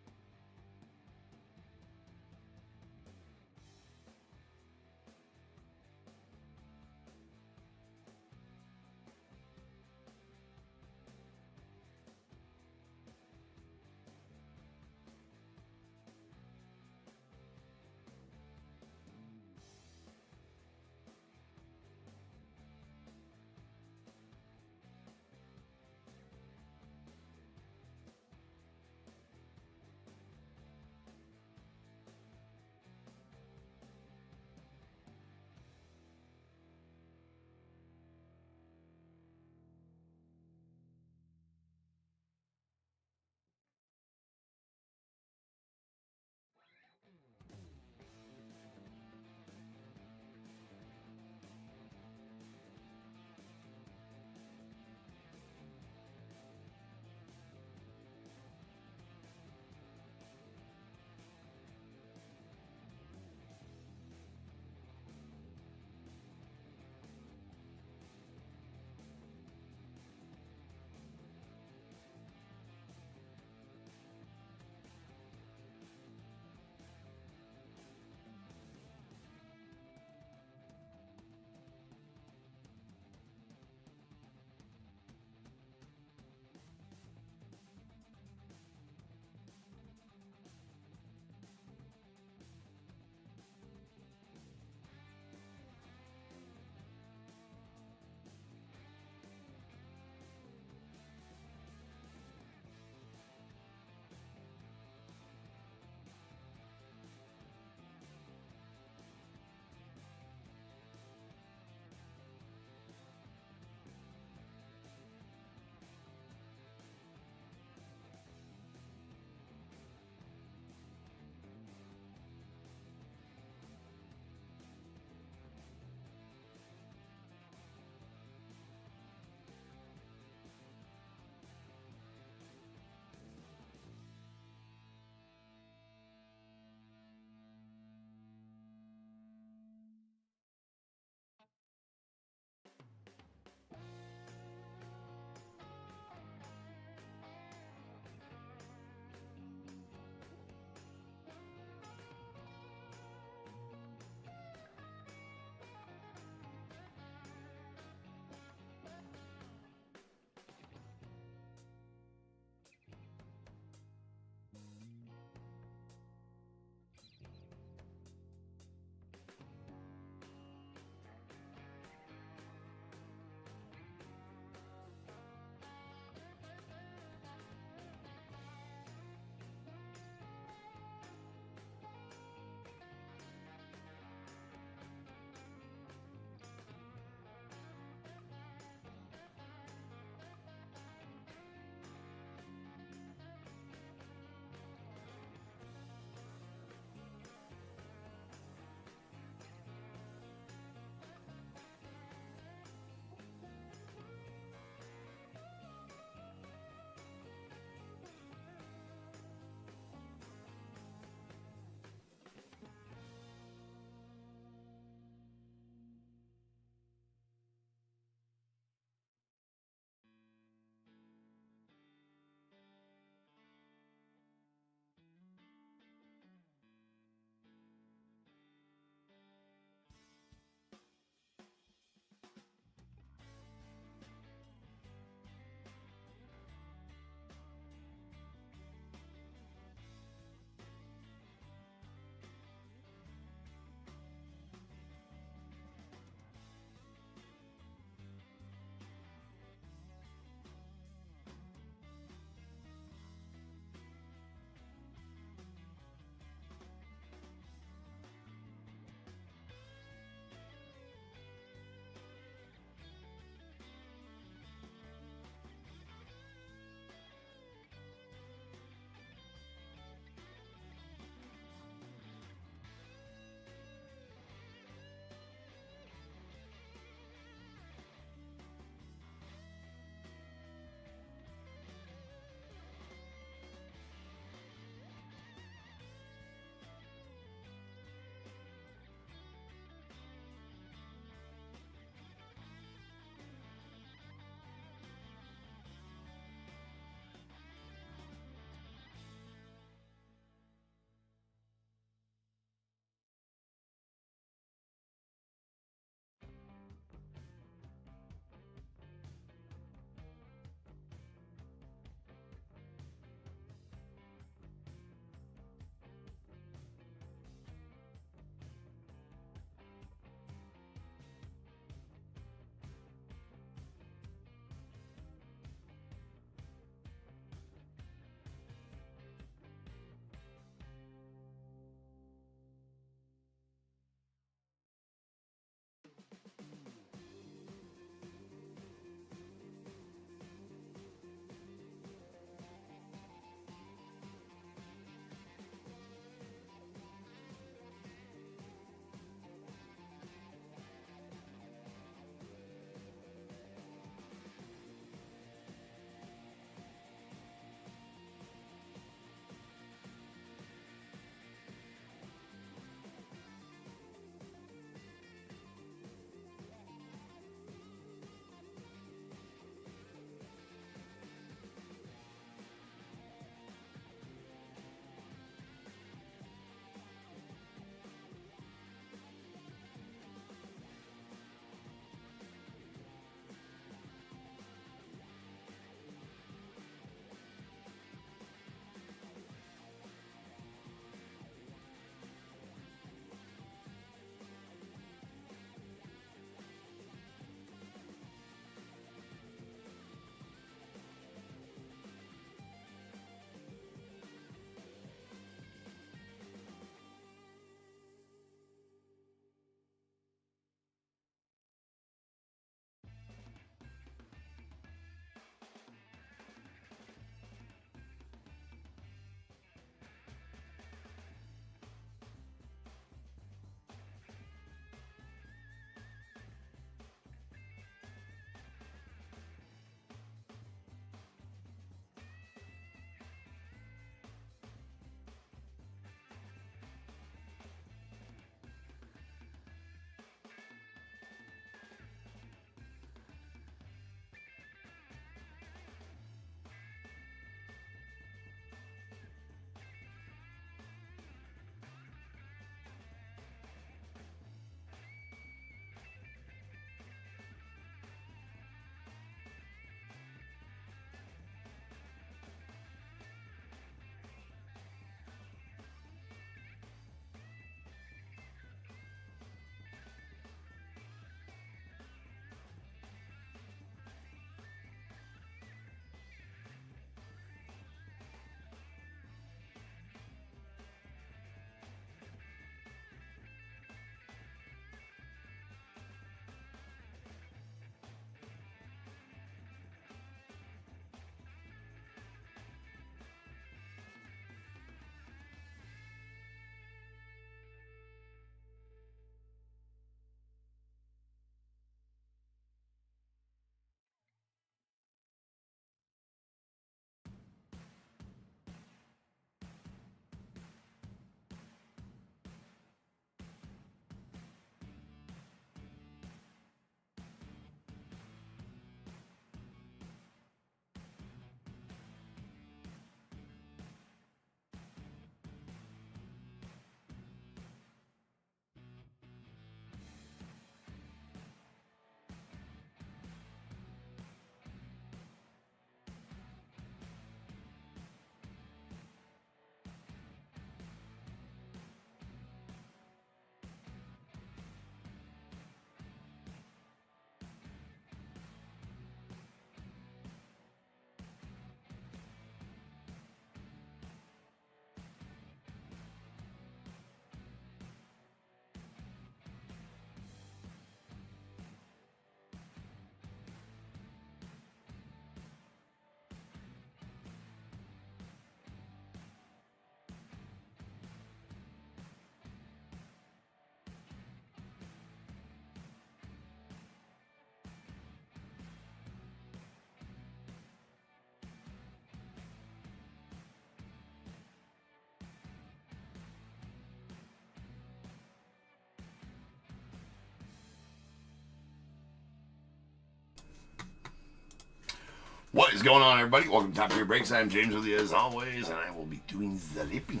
What is going on, everybody? Welcome to Top Tier Breaks. I'm James with you as always, and I will be doing the lipping.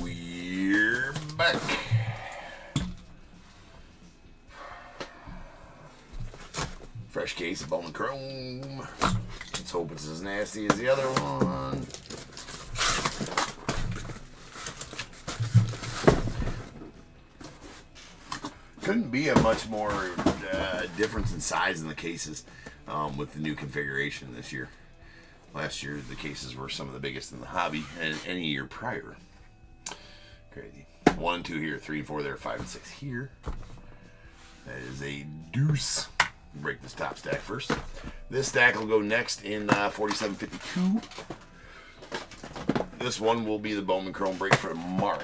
We're back. Fresh case of Bowman Chrome. Let's hope it's as nasty as the other one. Couldn't be a much more difference in size in the cases with the new configuration this year. Last year, the cases were some of the biggest in the hobby, and any year prior. Crazy. 1, 2 here, 3 and 4 there, 5 and 6 here. That is a deuce. Break this top stack first. This stack will go next in 4752. This one will be the Bowman Chrome break for tomorrow.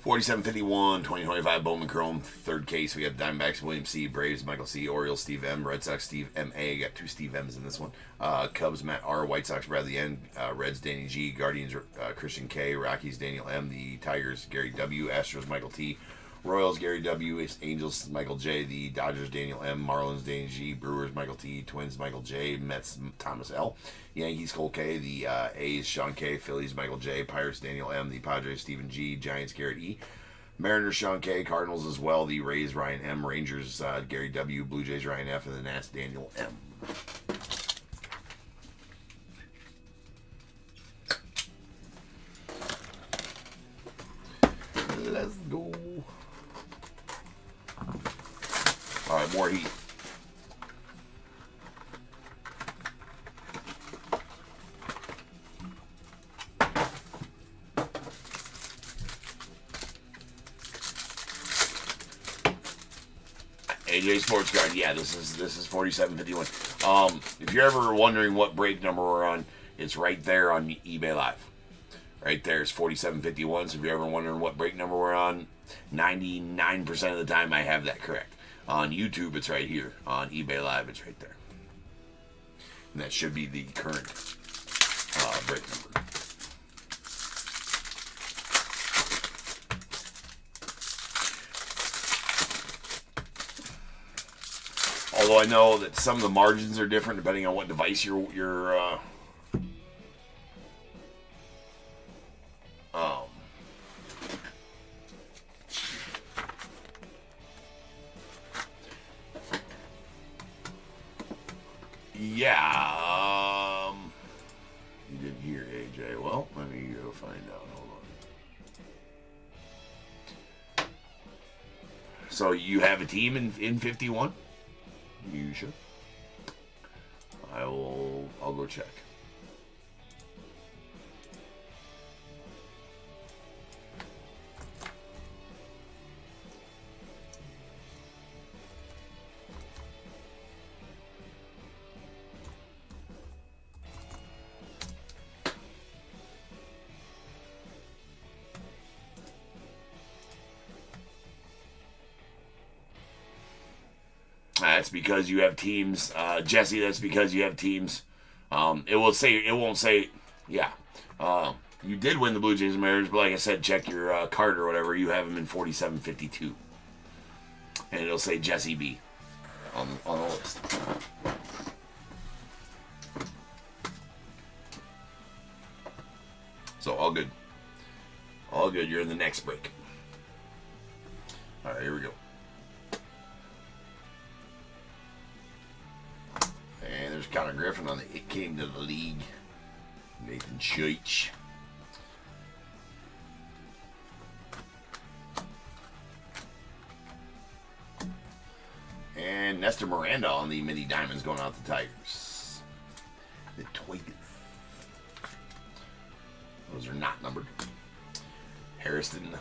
4751, 2025 Bowman Chrome, third case. We got Diamondbacks, William C., Braves, Michael C., Orioles, Steve M., Red Sox, Steve M.A. Got 2 Steve M's in this one. Cubs, Matt R., White Sox, Bradley N., Reds, Danny G., Guardians, Christian K., Rockies, Daniel M., the Tigers, Gary W., Astros, Michael T., Royals, Gary W., Angels, Michael J., the Dodgers, Daniel M., Marlins, Danny G., Brewers, Michael T., Twins, Michael J., Mets, Thomas L., Yankees, Cole K., the A's, Sean K., Phillies, Michael J., Pirates, Daniel M., the Padres, Stephen G., Giants, Garrett E., Mariners, Sean K., Cardinals as well, the Rays, Ryan M., Rangers, Gary W., Blue Jays, Ryan F., and the Nats, Daniel M. Let's go. All right, more heat. AJ Sports Card, yeah, this is 4751. If you're ever wondering what break number we're on, it's right there on eBay Live. Right there is 4751. So if you're ever wondering what break number we're on, 99% of the time I have that correct. On YouTube, it's right here. On eBay Live, it's right there. And that should be the current break number. Although I know that some of the margins are different depending on what device you're yeah, you didn't hear AJ. Well, let me go find out. Hold on. So you have a team in 51? You should. I'll go check. That's because you have teams, Jesse. That's because you have teams. It won't say, yeah. You did win the Blue Jays and Mariners, but like I said, check your card or whatever. You have them in 4752, and it'll say Jesse B on the list. So all good, all good. You're in the next break. All right, here we go. And there's Connor Griffin on the It Came to the League. Nathan Church. And Nestor Miranda on the Mini Diamonds going out the Tigers. The Tigers. Those are not numbered. Harrison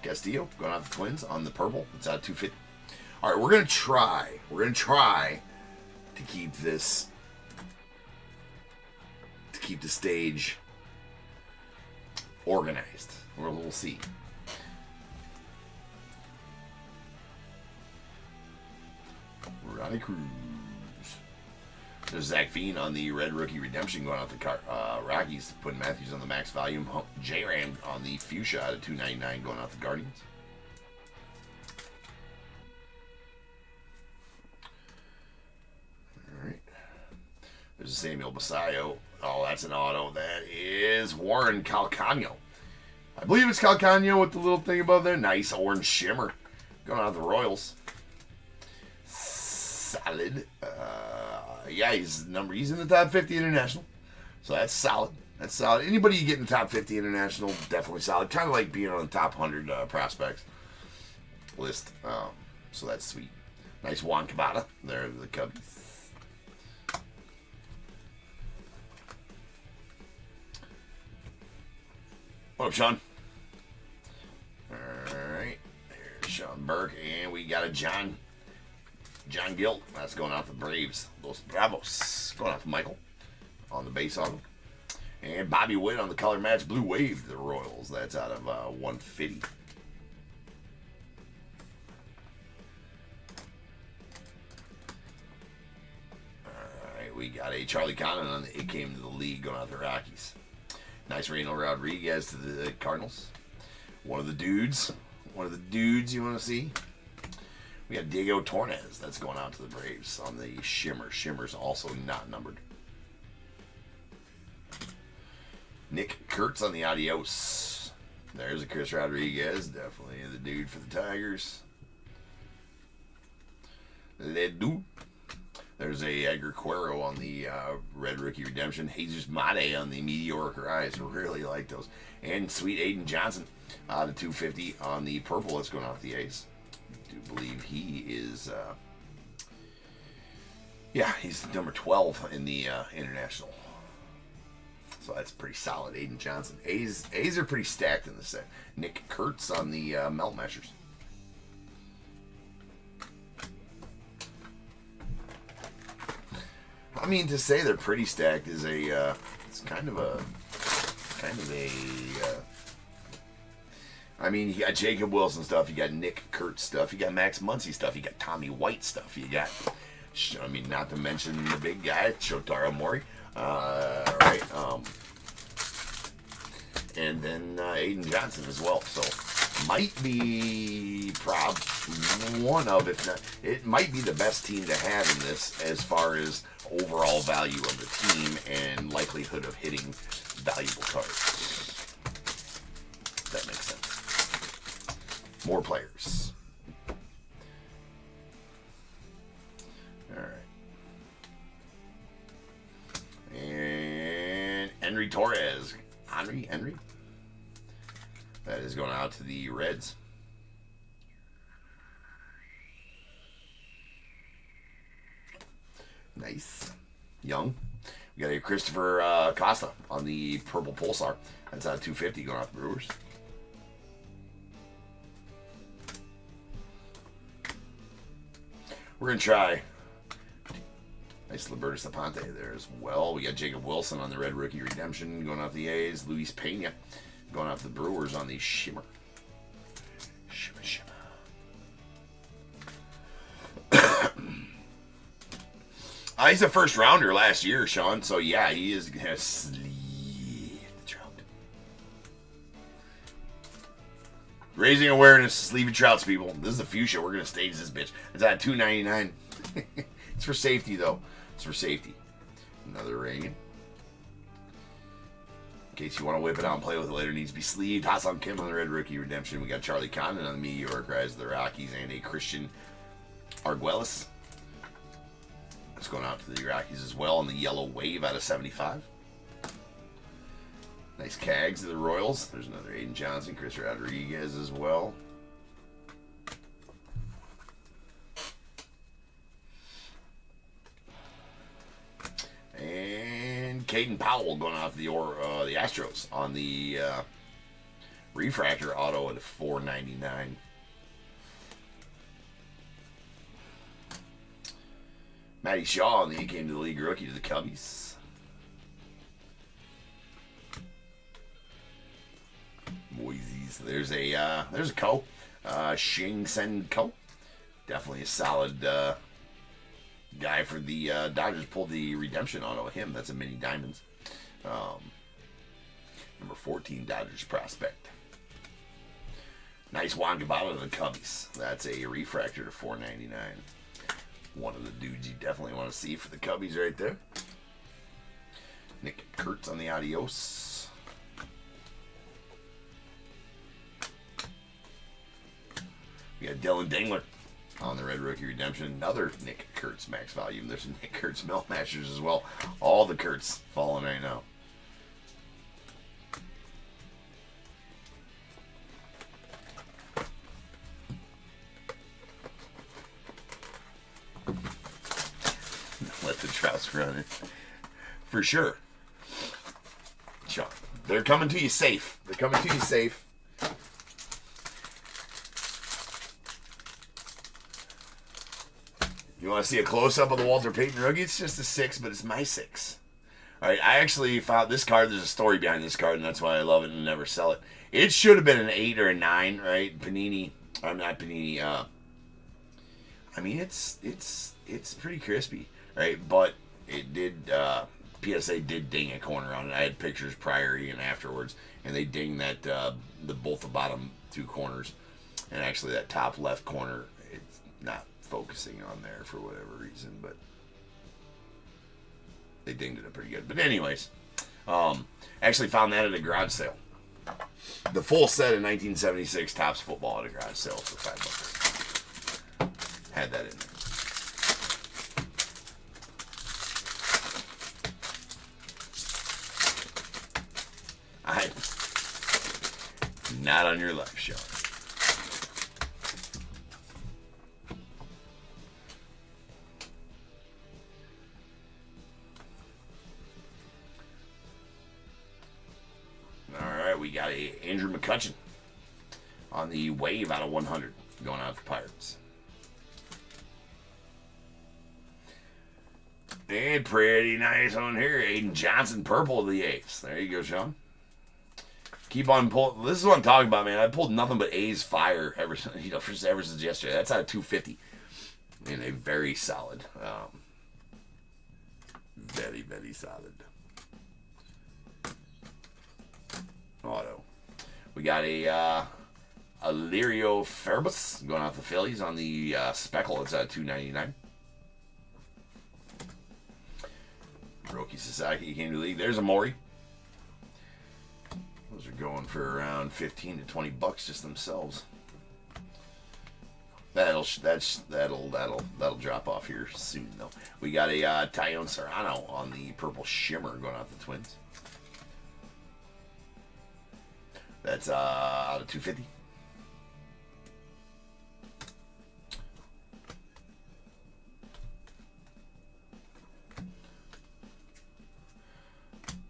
Castillo going out the Twins on the purple. It's out 250. All right, we're gonna try to keep this keep the stage organized. We'll see. Ronnie Cruz. There's Zach Fiend on the Red Rookie Redemption going out the Rockies. Putting Matthews on the max volume. J-Ram on the Fuchsia out of 299 going out the Guardians. Alright. There's a Samuel Basayo. Oh, that's an auto. That is Warren Calcano. I believe it's Calcano with the little thing above there. Nice orange shimmer. Going out the Royals. Solid. Yeah, he's in the top 50 international. So that's solid. That's solid. Anybody you get in the top 50 international, definitely solid. Kind of like being on the top 100 prospects list. So that's sweet. Nice Juan Cabada. There, the Cubbies. What up, Sean? Alright. There's Sean Burke. And we got a John Gilt. That's going out the Braves. Los Bravos. Going out to Michael on the base auto. And Bobby Witt on the color match Blue Wave, the Royals. That's out of 150. Alright, we got a Charlie Connon on the It Came to the League going out the Rockies. Nice Reno Rodriguez to the Cardinals. One of the dudes you want to see. We got Diego Torres. That's going out to the Braves on the Shimmer. Shimmer's also not numbered. Nick Kurtz on the Adios. There's a Chris Rodriguez. Definitely the dude for the Tigers. Ledoux. There's a Edgar Cuero on the Red Rookie Redemption. Jesus Mate on the Meteoric Rise. Really like those. And sweet Aiden Johnson. The 250 on the purple. That's going out the A's. I do believe he is... yeah, he's number 12 in the international. So that's pretty solid. Aiden Johnson. A's are pretty stacked in the set. Nick Kurtz on the melt measures. I mean, to say they're pretty stacked is a, it's kind of a, I mean, you got Jacob Wilson stuff, you got Nick Kurtz stuff, you got Max Muncy stuff, you got Tommy White stuff, you got, I mean, not to mention the big guy, Shotaro Mori, right, and then Aiden Johnson as well, so might be one of, if not, it might be the best team to have in this as far as overall value of the team and likelihood of hitting valuable cards. That makes sense. More players. Alright. And Henry Torres. Henry? That is going out to the Reds. Nice. Young. We got a Christopher Costa on the purple Pulsar. That's out of 250 going off the Brewers. We're going to try. Nice Libertus Aponte there as well. We got Jacob Wilson on the Red Rookie Redemption going off the A's. Luis Pena going off the Brewers on the Shimmer. Shimmer. He's a first rounder last year, Sean. So yeah, he is gonna sleeve the trout. Raising awareness, sleeve trouts, people. This is the fuchsia. We're gonna stage this bitch. It's at $2.99. It's for safety though. It's for safety. Another Reagan. In case you want to whip it out and play with it later, needs to be sleeved. Hassan Kim on the Red Rookie Redemption. We got Charlie Condon on the Meteoric Rise of the Rockies and a Christian Arguelles. It's going out to the Rockies as well on the Yellow Wave out of 75. Nice Cags to the Royals. There's another Aiden Johnson, Chris Rodriguez as well. And Caden Powell going out to the Astros on the refractor auto at $4.99. Matty Shaw on the He Came to the League rookie to the Cubbies. Cubbies. There's a Ko. Shing Sen Ko. Definitely a solid guy for the Dodgers. Pulled the redemption auto of him. That's a mini diamonds. Number 14 Dodgers prospect. Nice Juan Gabata to the Cubbies. That's a refractor to $4.99. One of the dudes you definitely want to see for the Cubbies right there. Nick Kurtz on the Adios. We got Dylan Dingler on the Red Rookie Redemption. Another Nick Kurtz max volume. There's Nick Kurtz Melt Masters as well. All the Kurtz falling right now. Let the Trouts run it. For sure. They're coming to you safe. They're coming to you safe. You want to see a close-up of the Walter Payton rookie? It's just a 6, but it's my 6. All right, I actually found this card. There's a story behind this card, and that's why I love it and never sell it. It should have been an 8 or a 9, right? Panini. I'm not Panini. I mean, it's pretty crispy, right? But it did. PSA did ding a corner on it. I had pictures prior and afterwards, and they dinged that both the bottom 2 corners, and actually that top left corner, it's not focusing on there for whatever reason, but they dinged it pretty good. But anyways, actually found that at a garage sale. The full set of 1976 Topps football at a garage sale for $5. Had that in there. Not on your life, Sean. All right, we got a Andrew McCutchen on the wave out of 100 going out for Pirates. And pretty nice on here, Aiden Johnson, purple of the A's. There you go, Sean. Keep on pulling. This is what I'm talking about, man. I pulled nothing but A's fire ever since yesterday. That's out of 250. And a very solid, very, very solid auto. We got a Alirio Ferbus going out the Phillies on the Speckle. It's at $2.99. Roki Sasaki came to the league. There's a Maury. Those are going for around 15 to 20 bucks just themselves. That'll drop off here soon though. We got a Tyone Serrano on the purple shimmer going out the Twins. That's out of 250.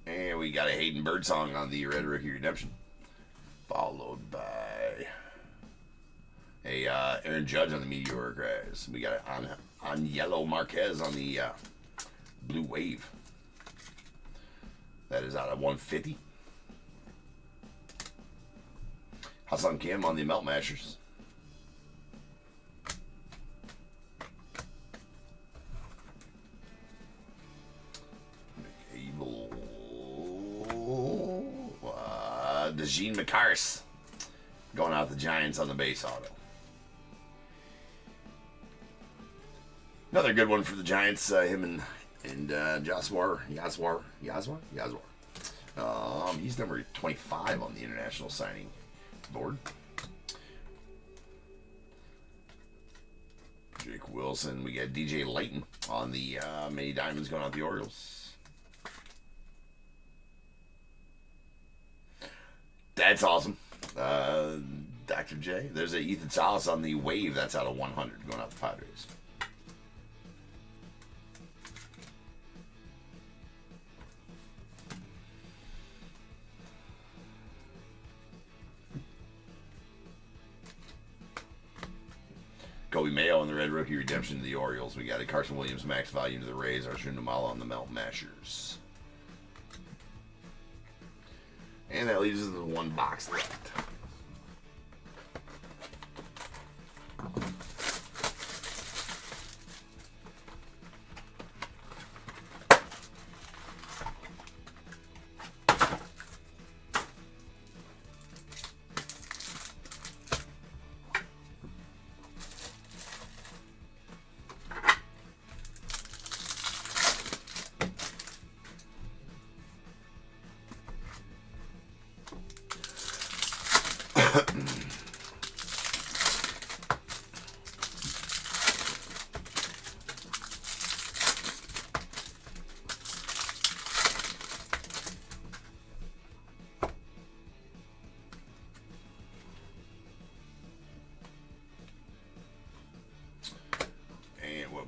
And we got a Hayden Birdsong on the Red Rookie Redemption. Followed by a Aaron Judge on the Meteoric Rise. We got on Yellow Marquez on the Blue Wave. That is out of 150. Hassan Kim on the Melt Mashers. Dejean McCarse going out the Giants on the base auto. Another good one for the Giants. Him and Yaswar. He's number 25 on the international signing board. Jake Wilson. We got DJ Layton on the mini diamonds going out the Orioles. That's awesome. Dr. J. There's a Ethan Salas on the wave. That's out of 100 going out the Padres. Kobe Mayo on the Red Rookie Redemption to the Orioles. We got a Carson Williams max volume to the Rays. Arjun Namala on the Melt Mashers. And that leaves us with one box left.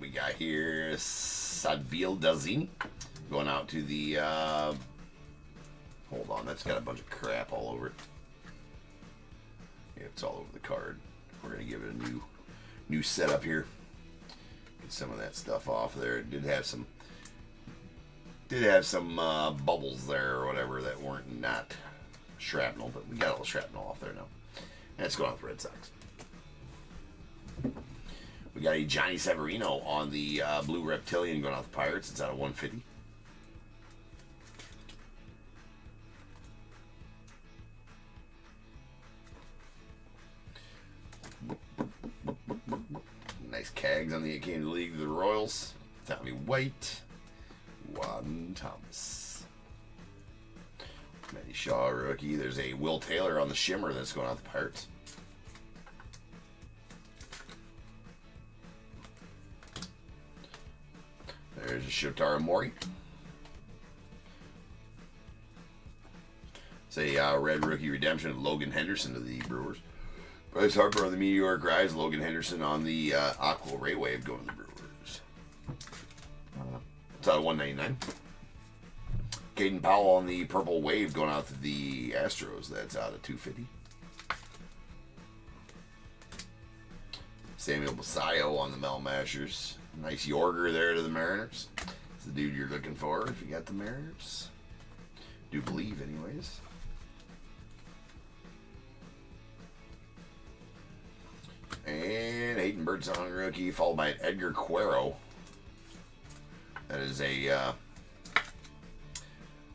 We got here Sadville Dazini going out to the hold on, that's got a bunch of crap all over it. Yeah, it's all over the card. We're gonna give it a new setup here. Get some of that stuff off there. It did have some bubbles there or whatever that weren't not shrapnel, but we got all the shrapnel off there now. And it's going on with the Red Sox. We got a Johnny Severino on the Blue Reptilian going off the Pirates. It's out of 150. Nice Cags on the Academy League of the Royals. Tommy White. Juan Thomas. Matty Shaw, rookie. There's a Will Taylor on the Shimmer that's going off the Pirates. There's a Shotaro Mori. It's a red rookie redemption of Logan Henderson to the Brewers. Bryce Harper on the Meteoric Rise. Logan Henderson on the Aqua Ray Wave going to the Brewers. It's out of 199. Caden Powell on the Purple Wave going out to the Astros. That's out of 250. Samuel Basayo on the Mel Mashers. Nice Yorger there to the Mariners. It's the dude you're looking for if you got the Mariners. Do believe, anyways. And Hayden Birdsong rookie, followed by an Edgar Cuero. That is a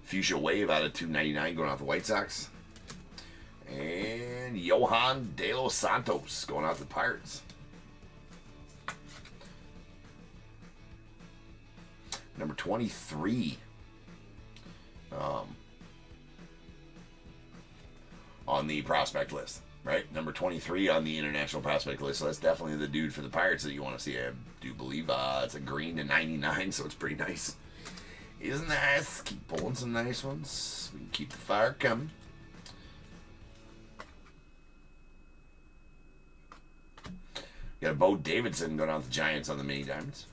Fuchsia Wave out of 299 going out the White Sox. And Johan De Los Santos going out the Pirates. Number 23 on the prospect list, right? Number 23 on the international prospect list. So that's definitely the dude for the Pirates that you want to see. I do believe it's a green to 99, so it's pretty nice. Isn't nice? Keep pulling some nice ones. We can keep the fire coming. Got a Bo Davidson going out the Giants on the mini diamonds.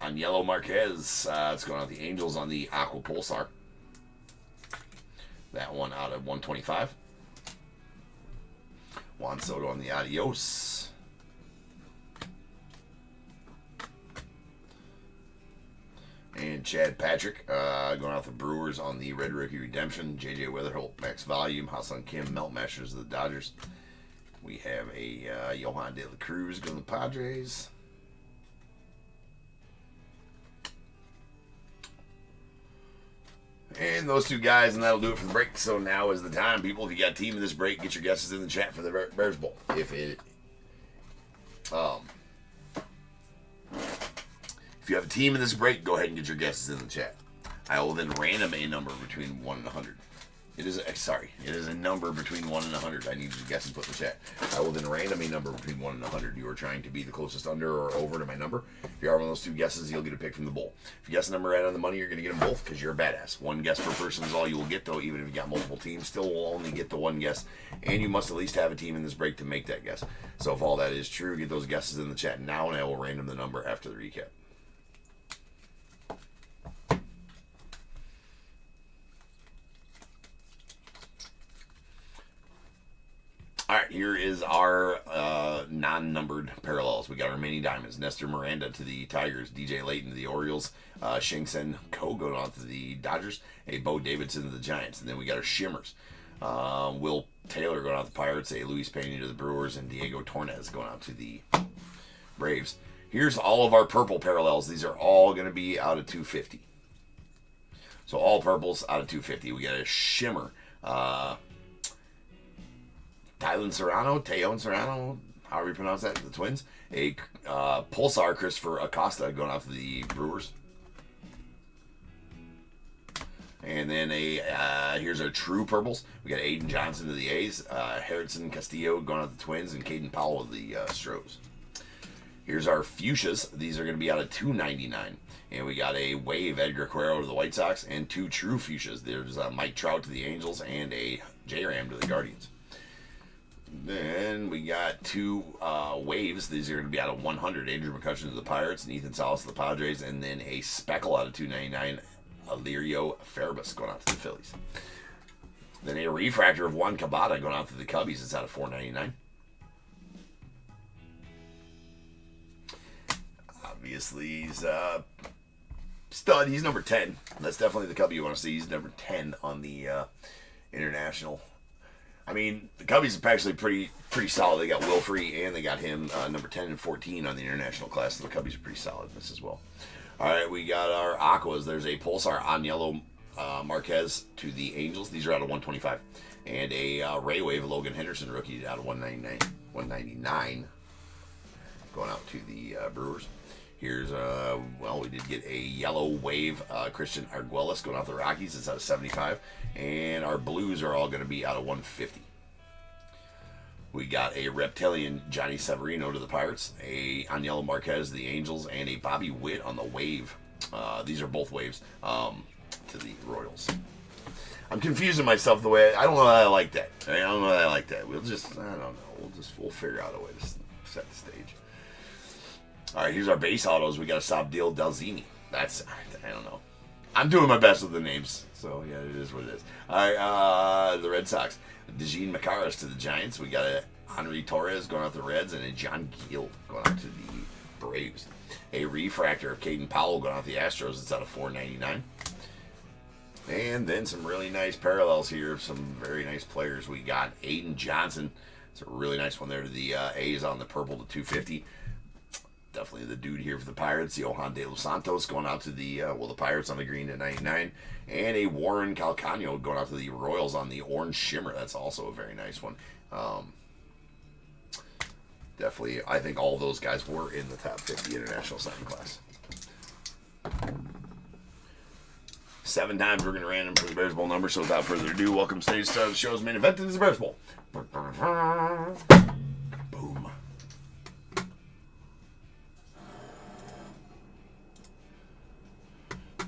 On Yellow Marquez, it's going out the Angels on the Aqua Pulsar. That one out of 125. Juan Soto on the Adios. And Chad Patrick going out the Brewers on the Red Rookie Redemption. J.J. Weatherholt, Max Volume. Ha-Sung Kim, Melt Mashers of the Dodgers. We have a Johan De La Cruz going to the Padres. And those two guys, and that'll do it for the break. So now is the time, people. If you got a team in this break, get your guesses in the chat for the Bears Bowl. If you have a team in this break, go ahead and get your guesses in the chat. I will then random a number between 1 and 100. It is a number between 1 and 100. I need you to guess and put in the chat. I will then random a number between 1 and 100. You are trying to be the closest under or over to my number. If you are one of those two guesses, you'll get a pick from the bowl. If you guess a number right on the money, you're going to get them both because you're a badass. One guess per person is all you will get, though. Even if you got multiple teams, still will only get the one guess. And you must at least have a team in this break to make that guess. So if all that is true, get those guesses in the chat now, and I will random the number after the recap. All right, here is our non-numbered parallels. We got our mini diamonds. Nestor Miranda to the Tigers. DJ Layton to the Orioles. Shingsen Ko going on to the Dodgers. A Bo Davidson to the Giants. And then we got our shimmers. Will Taylor going out to the Pirates, a Luis Pena to the Brewers, and Diego Torres going out to the Braves. Here's all of our purple parallels. These are all going to be out of 250. So all purples out of 250. We got a shimmer. Tejon Serrano, however you pronounce that, the Twins. A Pulsar Christopher Acosta going out to the Brewers. And then here's our true purples. We got Aiden Johnson to the A's, Harrison Castillo going out to the Twins, and Caden Powell to the Stros. Here's our fuchsias. These are going to be out of 299. And we got a wave Edgar Quero to the White Sox, and two true fuchsias. There's Mike Trout to the Angels, and a J-Ram to the Guardians. Then we got two waves. These are going to be out of 100. Andrew McCutcheon to the Pirates, and Ethan Salas to the Padres, and then a speckle out of 299. Alirio Farabus going out to the Phillies. Then a refractor of Juan Cabada going out to the Cubbies. It's out of 499. Obviously, he's stud. He's number 10. That's definitely the Cubby you want to see. He's number 10 on the international. I mean, the Cubbies are actually pretty solid. They got Wilfrey and they got him number 10 and 14 on the international class. So the Cubbies are pretty solid in this as well. All right, we got our Aquas. There's a Pulsar Aniello Marquez to the Angels. These are out of 125. And a Ray Wave Logan Henderson rookie out of 199 going out to the Brewers. Here's, well, we did get a yellow wave Christian Arguelles going out to the Rockies. It's out of 75. And our blues are all going to be out of 150. We got a reptilian Johnny Severino to the Pirates, a Aniello Marquez to the Angels, and a Bobby Witt on the wave. These are both waves to the Royals. I'm confusing myself the way I don't know that I like that. I don't know that I like that. We'll figure out a way to set the stage. All right, here's our base autos. We got a Sabdil Delzini. I don't know. I'm doing my best with the names, so yeah, it is what it is. All right, the Red Sox. Dejean Macaras to the Giants. We got a Henry Torres going out to the Reds, and a John Gill going out to the Braves. A refractor of Caden Powell going out to the Astros. It's out of 499. And then some really nice parallels here of some very nice players. We got Aiden Johnson. It's a really nice one there to the A's on the purple to 250. Definitely the dude here for the Pirates. Johan De Los Santos going out to the the Pirates on the green at 99. And a Warren Calcano going out to the Royals on the orange shimmer. That's also a very nice one. Definitely, I think all those guys were in the top 50 international signing class. 7 times we're going to random for the Bears Bowl number. So without further ado, welcome stage start of the show's main event. It is the Bears Bowl. Boom.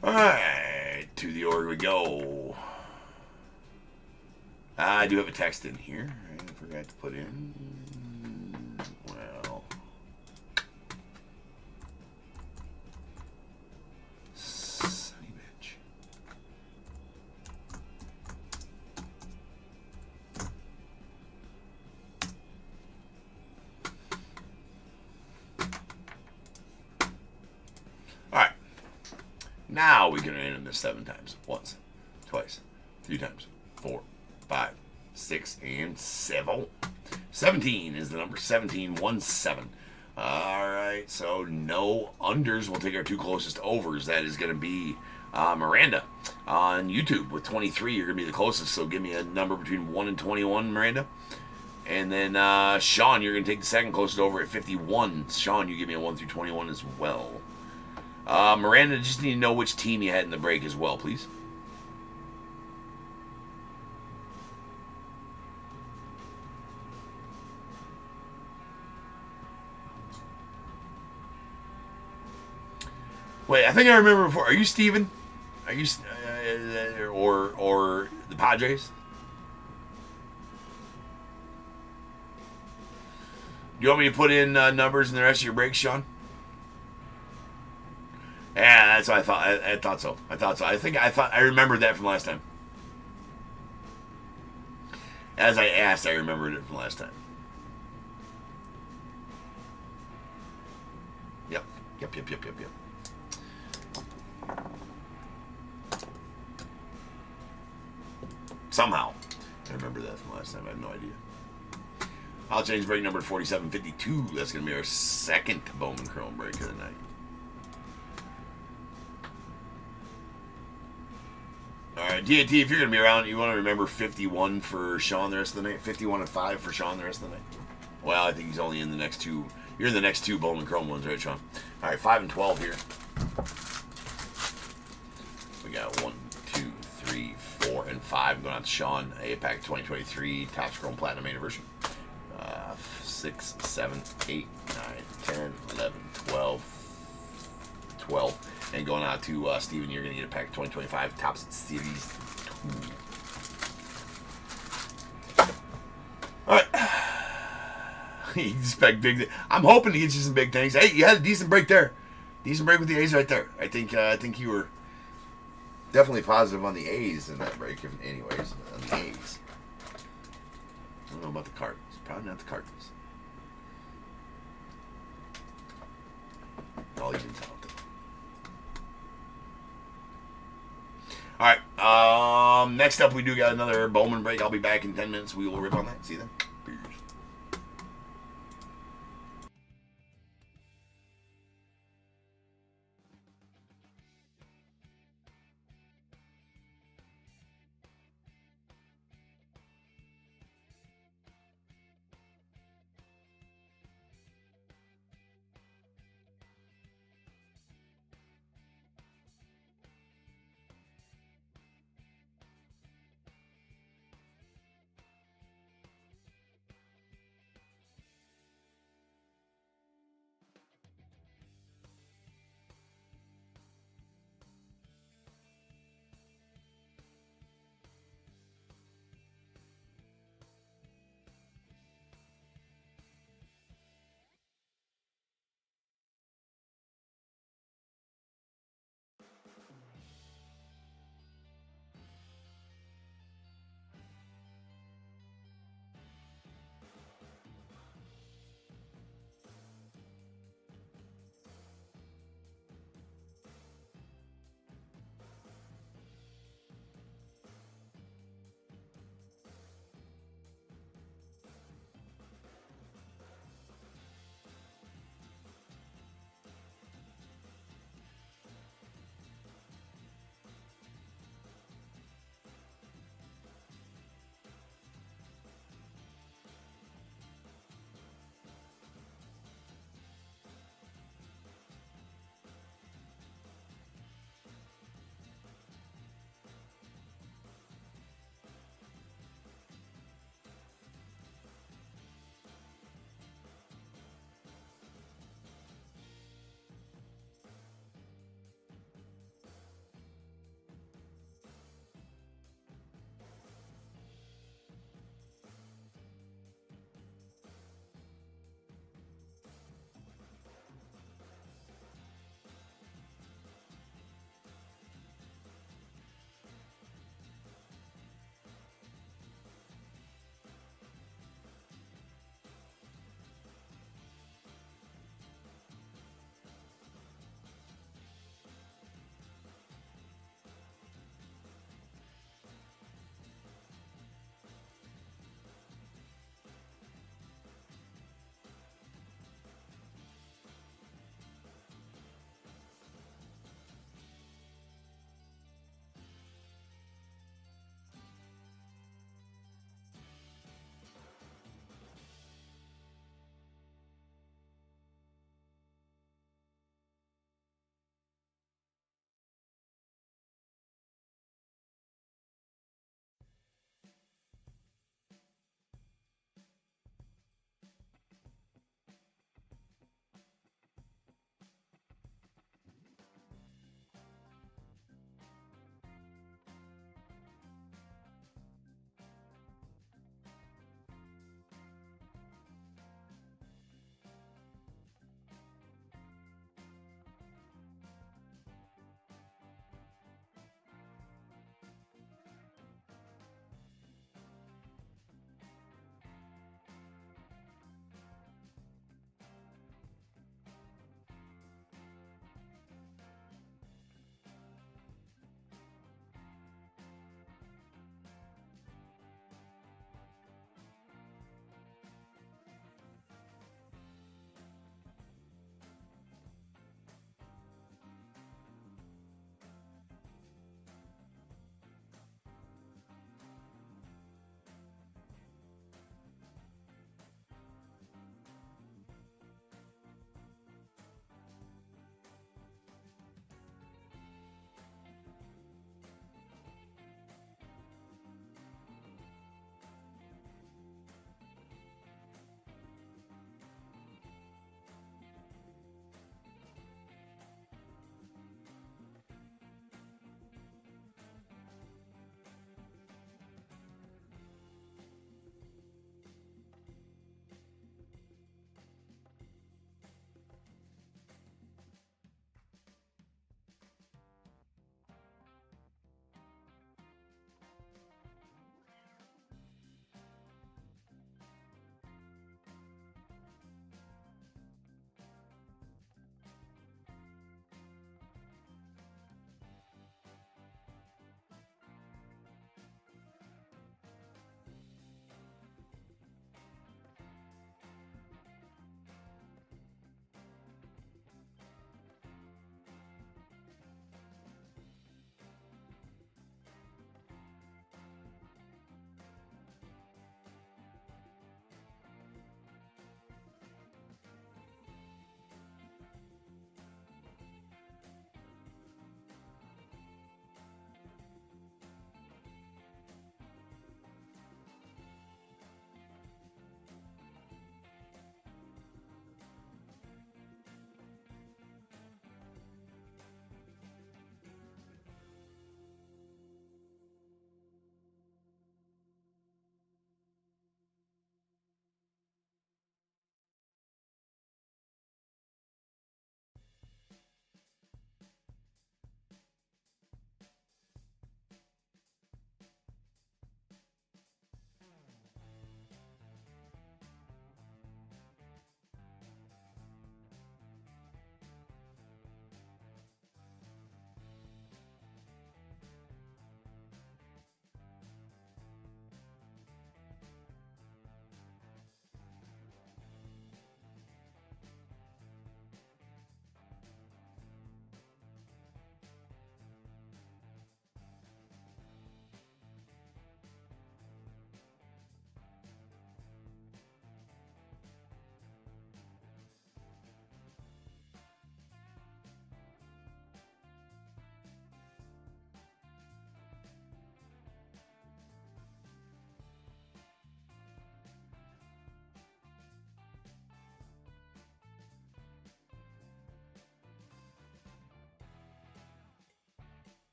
Alright, to the org we go. I do have a text in here. I forgot to put in. Well, sonny bitch. Alright. Now we can random this 7 times. Once, twice, 3 times, 4, 5, 6, and 7. 17 is the number. 1717. Alright, so no unders. We'll take our 2 closest overs. That is going to be Miranda on YouTube with 23. You're going to be the closest, so give me a number between 1 and 21, Miranda. And then Sean, you're going to take the second closest over at 51. Sean, you give me a 1 through 21 as well. Miranda, just need to know which team you had in the break as well, please. Wait, I think I remember before. Are you Steven? Are you or the Padres? Do you want me to put in numbers in the rest of your breaks, Sean? Yeah, that's what I thought. I thought so. I remembered that from last time. As I asked, I remembered it from last time. Yep. Somehow, I remember last time. I have no idea. I'll change break number 4752. That's going to be our second Bowman Chrome break of the night. Alright, DAT, if you're going to be around, you want to remember 51 for Sean the rest of the night? 51 and 5 for Sean the rest of the night? Well, I think he's only in the next two. You're in the next two Bowman Chrome ones, right, Sean? Alright, 5 and 12 here. We got 1, 2, 3, 4, and 5 going out to Sean. APAC 2023 Topps Chrome Platinum Anniversary. 6, 7, 8, 9, 10, 11, 12. And going out to Steven, you're going to get a pack of 2025 Topps Series 2. Alright. You expect big. I'm hoping to get you some big things. Hey, you had a decent break there. Decent break with the A's right there. I think you were definitely positive on the A's in that break, anyways. On the A's. I don't know about the Cardinals. Probably not the Cardinals. All you can tell. Alright, next up we do got another Bowman break. I'll be back in 10 minutes. We will rip on that. See you then. Peace.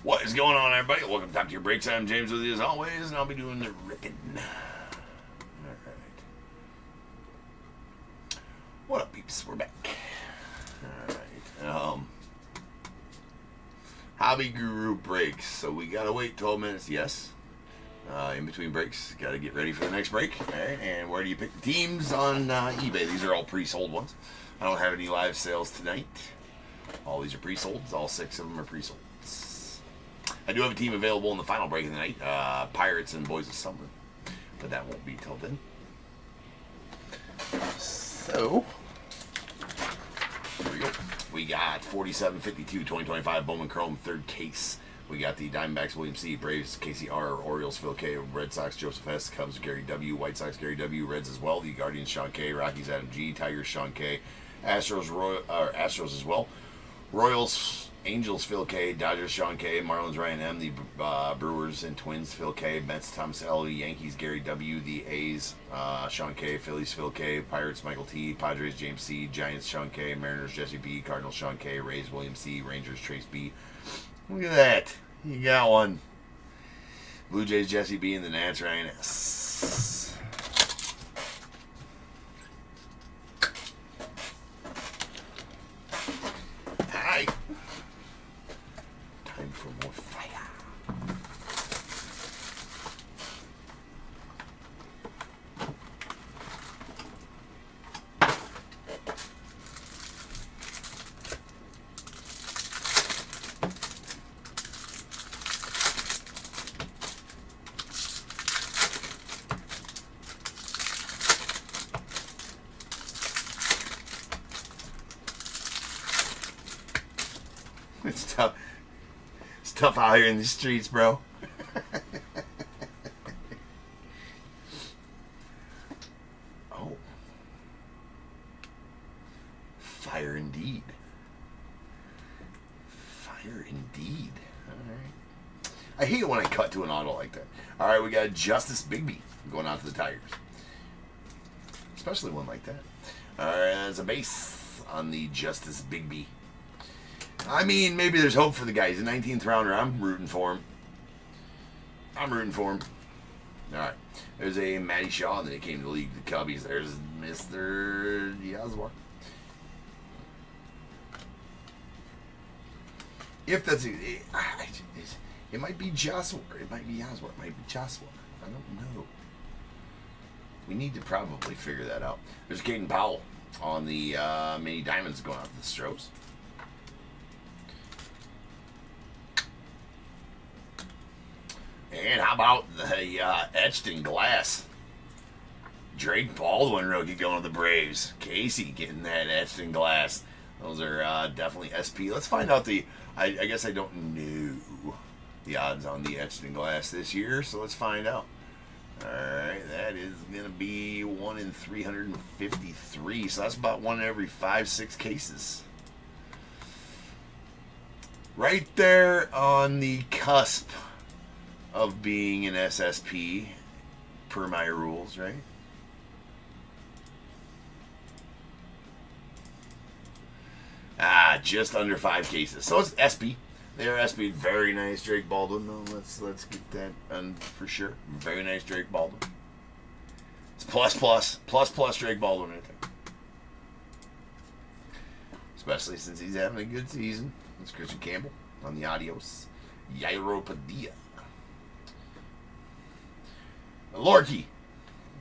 What is going on, everybody? Welcome to Top Tier Breaks. I'm James with you as always, and I'll be doing the ripping. Alright. What up, peeps? We're back. Alright. Hobby Guru breaks. So we gotta wait 12 minutes, yes. In between breaks, gotta get ready for the next break. Alright, and where do you pick the teams? On eBay. These are all pre-sold ones. I don't have any live sales tonight. All these are pre-solds. All 6 of them are pre-sold. I do have a team available in the final break of the night. Pirates and Boys of Summer. But that won't be till then. So, here we go. We got 4752 2025 Bowman Chrome, third case. We got the Diamondbacks, William C., Braves, KCR, Orioles, Phil K., Red Sox, Joseph S., Cubs, Gary W., White Sox, Gary W., Reds as well, the Guardians, Sean K., Rockies, Adam G., Tigers, Sean K., Astros as well, Royals, Angels, Phil K., Dodgers, Sean K., Marlins, Ryan M., the Brewers and Twins, Phil K., Mets, Thomas L., Yankees, Gary W., the A's, Sean K., Phillies, Phil K., Pirates, Michael T., Padres, James C., Giants, Sean K., Mariners, Jesse B., Cardinals, Sean K., Rays, William C., Rangers, Trace B. Look at that. You got one. Blue Jays, Jesse B., and the Nats, Ryan S. Hi. Time for more fire. It's tough. It's tough out here in the streets, bro. Oh. Fire indeed. Fire indeed. Alright. I hate it when I cut to an auto like that. Alright, we got Justice Bigby going out to the Tigers. Especially one like that. Alright, that's a base on the Justice Bigby. I mean, maybe there's hope for the guy. He's a 19th rounder. I'm rooting for him. Alright. There's a Matty Shaw, and then he came to the league, the Cubbies. There's Mr. Yazwar. If that's... It might be Jaswar. It might be Yazwar. It might be Jaswar. I don't know. We need to probably figure that out. There's Caden Powell on the Mini Diamonds going out to the Stros. And how about the etched in glass Drake Baldwin rookie going to the Braves? Casey getting that etched in glass. Those are definitely SP. Let's find out the... I guess I don't know the odds on the etched in glass this year, so let's find out. Alright, that is going to be 1 in 353, so that's about 1 in every 5-6 cases. Right there on the cusp of being an SSP per my rules, right? Just under 5 cases. So it's SP. They're SP. Very nice Drake Baldwin. No, let's get that done for sure. Very nice Drake Baldwin. It's plus Drake Baldwin right there. Especially since he's having a good season. It's Christian Campbell on the Adios. Yairo Padilla. Lorky,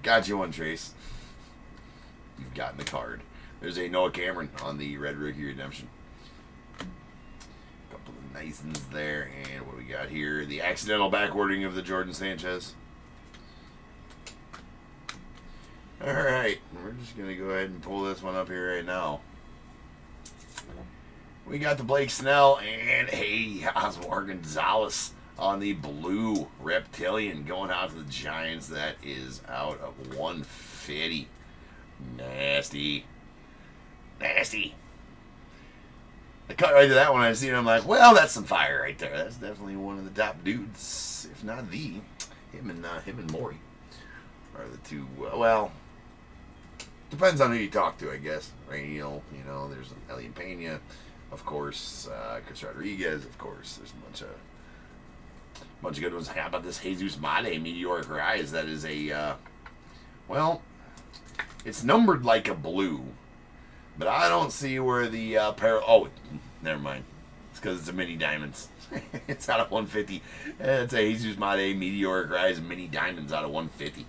got you one, Trace. You've gotten the card. There's a Noah Cameron on the Red Rookie Redemption. A couple of nice ones there. And what do we got here? The accidental backwarding of the Jordan Sanchez. Alright, we're just going to go ahead and pull this one up here right now. We got the Blake Snell and Oswald Gonzalez on the blue Reptilian going out to the Giants. That is out of 150. Nasty. Nasty. I cut right to that one. I seen it. I'm like, well, that's some fire right there. That's definitely one of the top dudes, if not the. Him and Maury are the two. Well, depends on who you talk to, I guess. Rainiel, there's Elian Pena, of course. Chris Rodriguez, of course. There's a bunch of Bunch of good ones. How about this Jesus Made Meteoric Rise? That is a, well, it's numbered like a blue, but I don't see where the oh, never mind. It's because it's a mini diamonds. It's out of 150. It's a Jesus Made Meteoric Rise mini diamonds out of 150.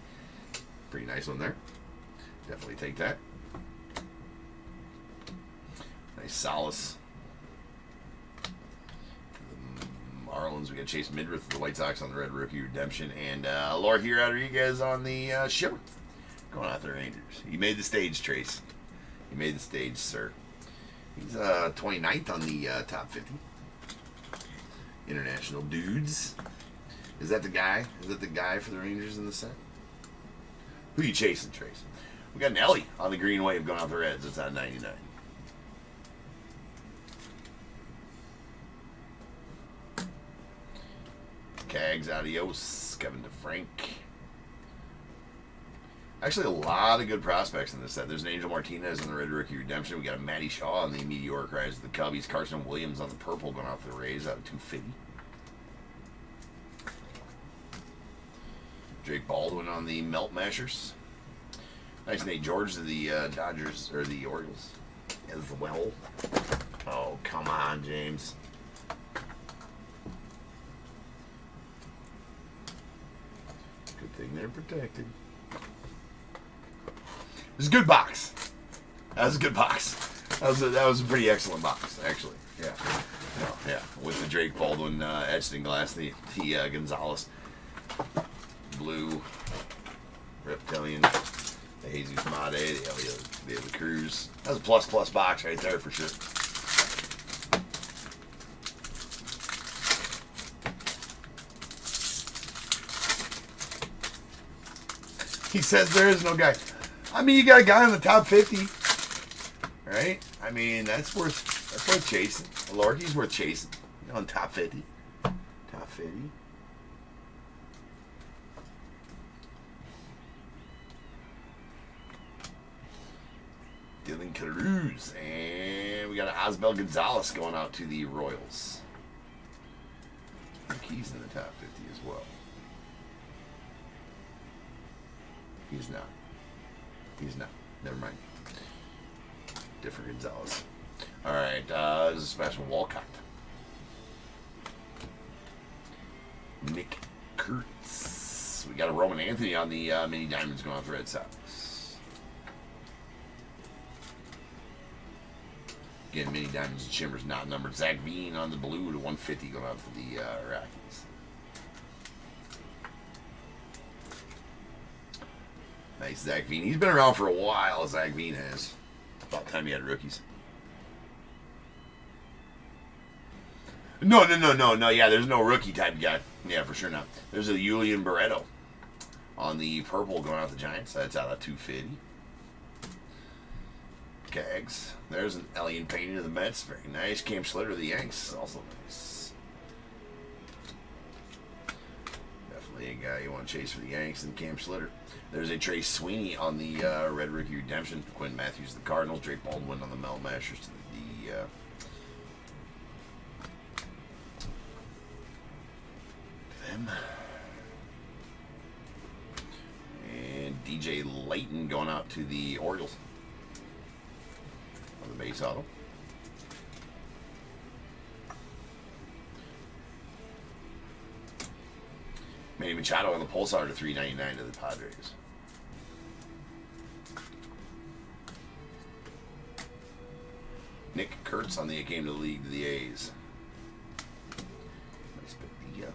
Pretty nice one there. Definitely take that. Nice Solace. Marlins, we got Chase Midrith, the White Sox on the Red Rookie Redemption, and Laura here Rodriguez on the Shimmer. Going out the Rangers. You made the stage, Trace. You made the stage, sir. He's 29th on the top 50. International dudes. Is that the guy? Is that the guy for the Rangers in the set? Who you chasing, Trace? We got an Ellie on the green wave going out the Reds. It's on 99. Cags, adios. Kevin DeFrank. Actually, a lot of good prospects in this set. There's an Angel Martinez on the Red Rookie Redemption. We got a Matty Shaw on the Meteoric Rise of the Cubbies. Carson Williams on the purple going off the Rays out of 250. Drake Baldwin on the Melt Mashers. Nice Nate George to the Dodgers, or the Orioles as well. Oh, come on, James. Good thing they're protected. It was a good box. That was a good box. That was a pretty excellent box, actually. Yeah. Yeah. With the Drake Baldwin etched in glass, the Gonzalez blue Reptilian, the Jesus Made, the Cruz. That was a plus box right there for sure. He says there is no guy. I mean, you got a guy in the top 50, right? I mean, that's worth chasing. Lorky's worth chasing. You know, on top 50. Top 50. Dylan Cruz. And we got an Osbel Gonzalez going out to the Royals. I think he's in the top 50 as well. He's not. He's not. Never mind. Different Gonzalez. Alright, this is Sebastian Walcott. Nick Kurtz. We got a Roman Anthony on the mini diamonds going off the Red Sox. Again, mini diamonds and shimmers not numbered. Zach Veen on the blue to 150 going out for the Rockies. Nice Zach Veen. He's been around for a while, Zach Veen has. About time he had rookies. No. Yeah, there's no rookie type guy. Yeah, for sure not. There's a Julian Barreto on the purple going out the Giants. That's out of 250. Cags. There's an Elian Painting of the Mets. Very nice. Cam Schlitter of the Yanks. Also nice. Definitely a guy you want to chase for the Yanks and Cam Schlitter. There's a Trace Sweeney on the Red Rookie Redemption. Quinn Matthews, the Cardinals. Drake Baldwin on the Mel Mashers to them. And DJ Layton going out to the Orioles on the base auto. Manny Machado on the Pulsar to $3.99 to the Padres. Nick Kurtz on the Came to the League to the A's. Nice Padilla.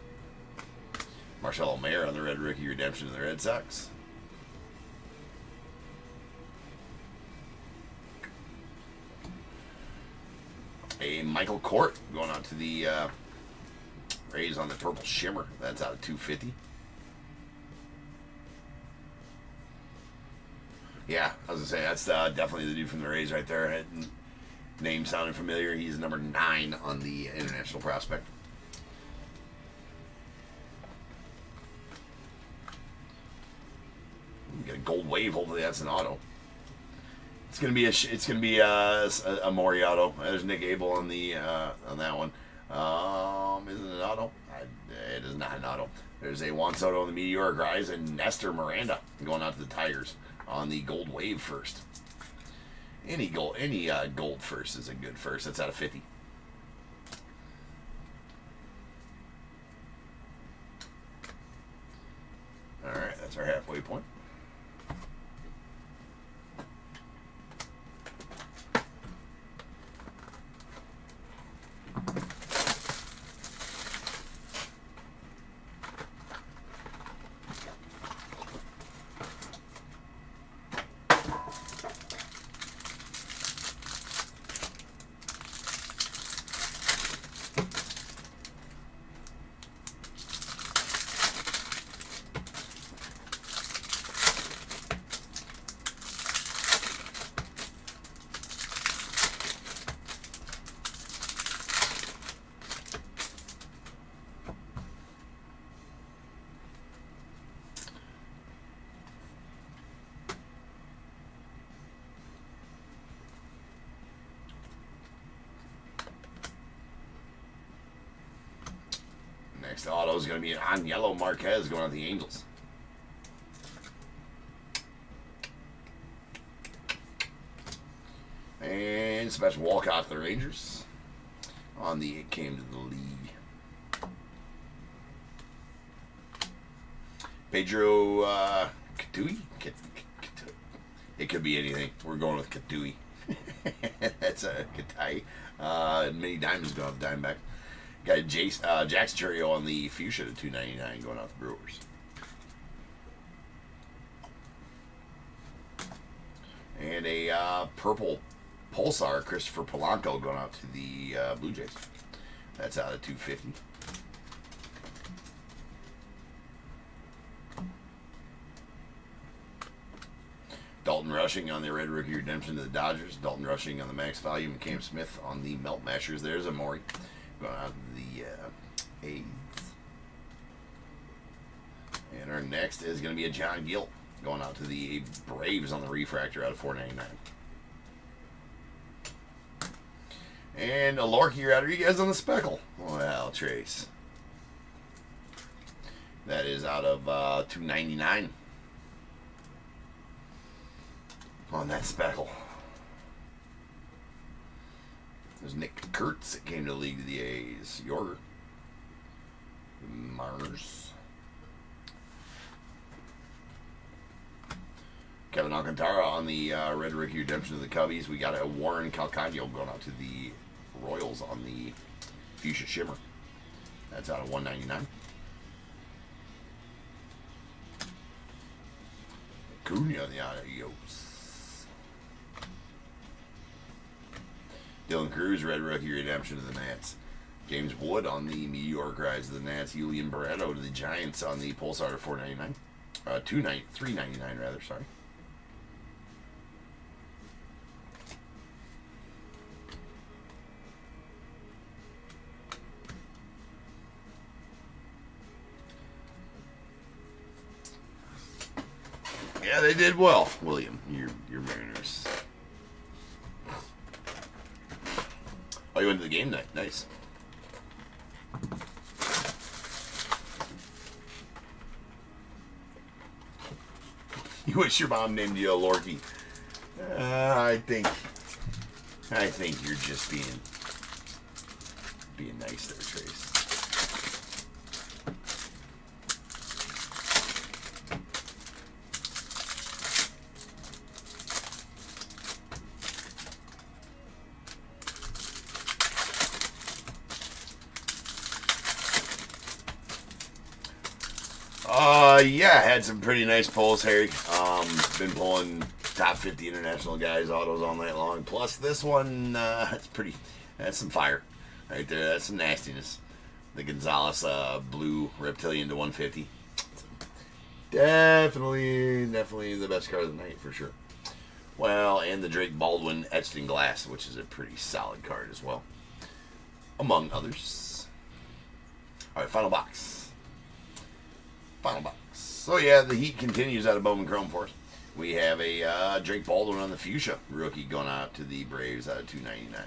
Marcelo Mayer on the Red Rookie Redemption to the Red Sox. A Michael Court going out to the Rays on the Purple Shimmer. That's out of 250. Yeah, I was going to say, that's definitely the dude from the Rays right there. Name sounded familiar. He's number 9 on the International Prospect. We got a gold wave. Hopefully that's an auto. It's gonna be a Mori auto. There's Nick Abel on the on that one. Is it an auto? It is is not an auto. There's a Juan Soto on the Meteoric Rise and Nestor Miranda going out to the Tigers on the Gold Wave first. Any gold first is a good first. That's out of 50. All right, that's our halfway point. Next auto is going to be on yellow Marquez going on the Angels. And Sebastian Walcott the Rangers. On the it came to the league. Pedro Katui? It could be anything. We're going with Katui. That's a Katai. Mini Diamonds going off the Diamondback. Got Jackson Churio on the Fuchsia to $2.99 going out the Brewers. And a purple Pulsar Christopher Polanco going out to the Blue Jays. That's out of $2.50. Dalton Rushing on the Red Rookie Redemption to the Dodgers. Dalton Rushing on the Max Value. And Cam Smith on the Melt Mashers. There's a Maury going out to the A's. And our next is going to be a John Gill going out to the Braves on the Refractor out of $4.99. And a Lorky Rodriguez on the Speckle. Well, Trace. That is out of $2.99 on that Speckle. There's Nick Kurtz that came to the league to the A's. Yorger. Mars. Kevin Alcantara on the Red Rookie Redemption of the Cubbies. We got a Warren Calcaño going out to the Royals on the Fuchsia Shimmer. That's out of $1.99. Cunha on the Adios. Dylan Cruz, Red Rookie Redemption of the Nats. James Wood on the Meteoric Rise of the Nats. Julian Barreto to the Giants on the Pulsar to $4.99. $3.99 rather, sorry. Yeah, they did well, William. Your Mariners. Oh, you went to the game night. Nice. You wish your mom named you a Lorky. I think you're just being nice there, Trace. Yeah, had some pretty nice pulls, Harry. Been pulling top 50 international guys autos all night long. Plus this one, that's some fire right there. That's some nastiness. The Gonzalez blue reptilian to 150. Definitely the best card of the night for sure. Well, and the Drake Baldwin etched in glass, which is a pretty solid card as well, among others. All right, final box. Final box. So yeah, the heat continues out of Bowman Chrome for us. We have a Drake Baldwin on the Fuchsia rookie going out to the Braves out of $2.99.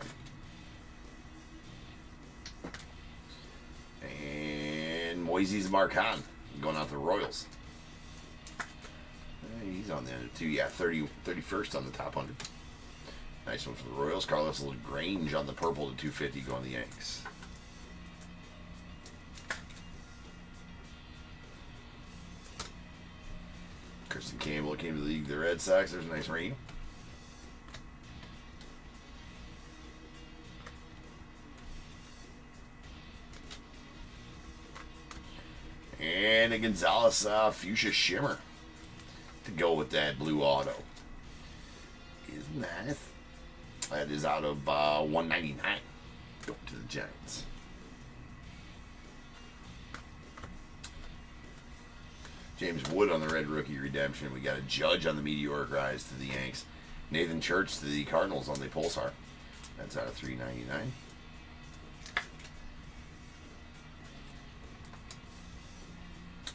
And Moises Marcon going out to the Royals. He's on the other two. Yeah, 31st on the top 100. Nice one for the Royals. Carlos LaGrange on the purple to 250 going to the Yanks. Kristen Campbell came to the league. The Red Sox. There's a nice rain. And a Gonzalez Fuchsia Shimmer to go with that blue auto. Is nice. That is out of 199. Going to the Giants. James Wood on the red rookie redemption. We got a Judge on the meteoric rise to the Yanks. Nathan Church to the Cardinals on the Pulsar. That's out of 399.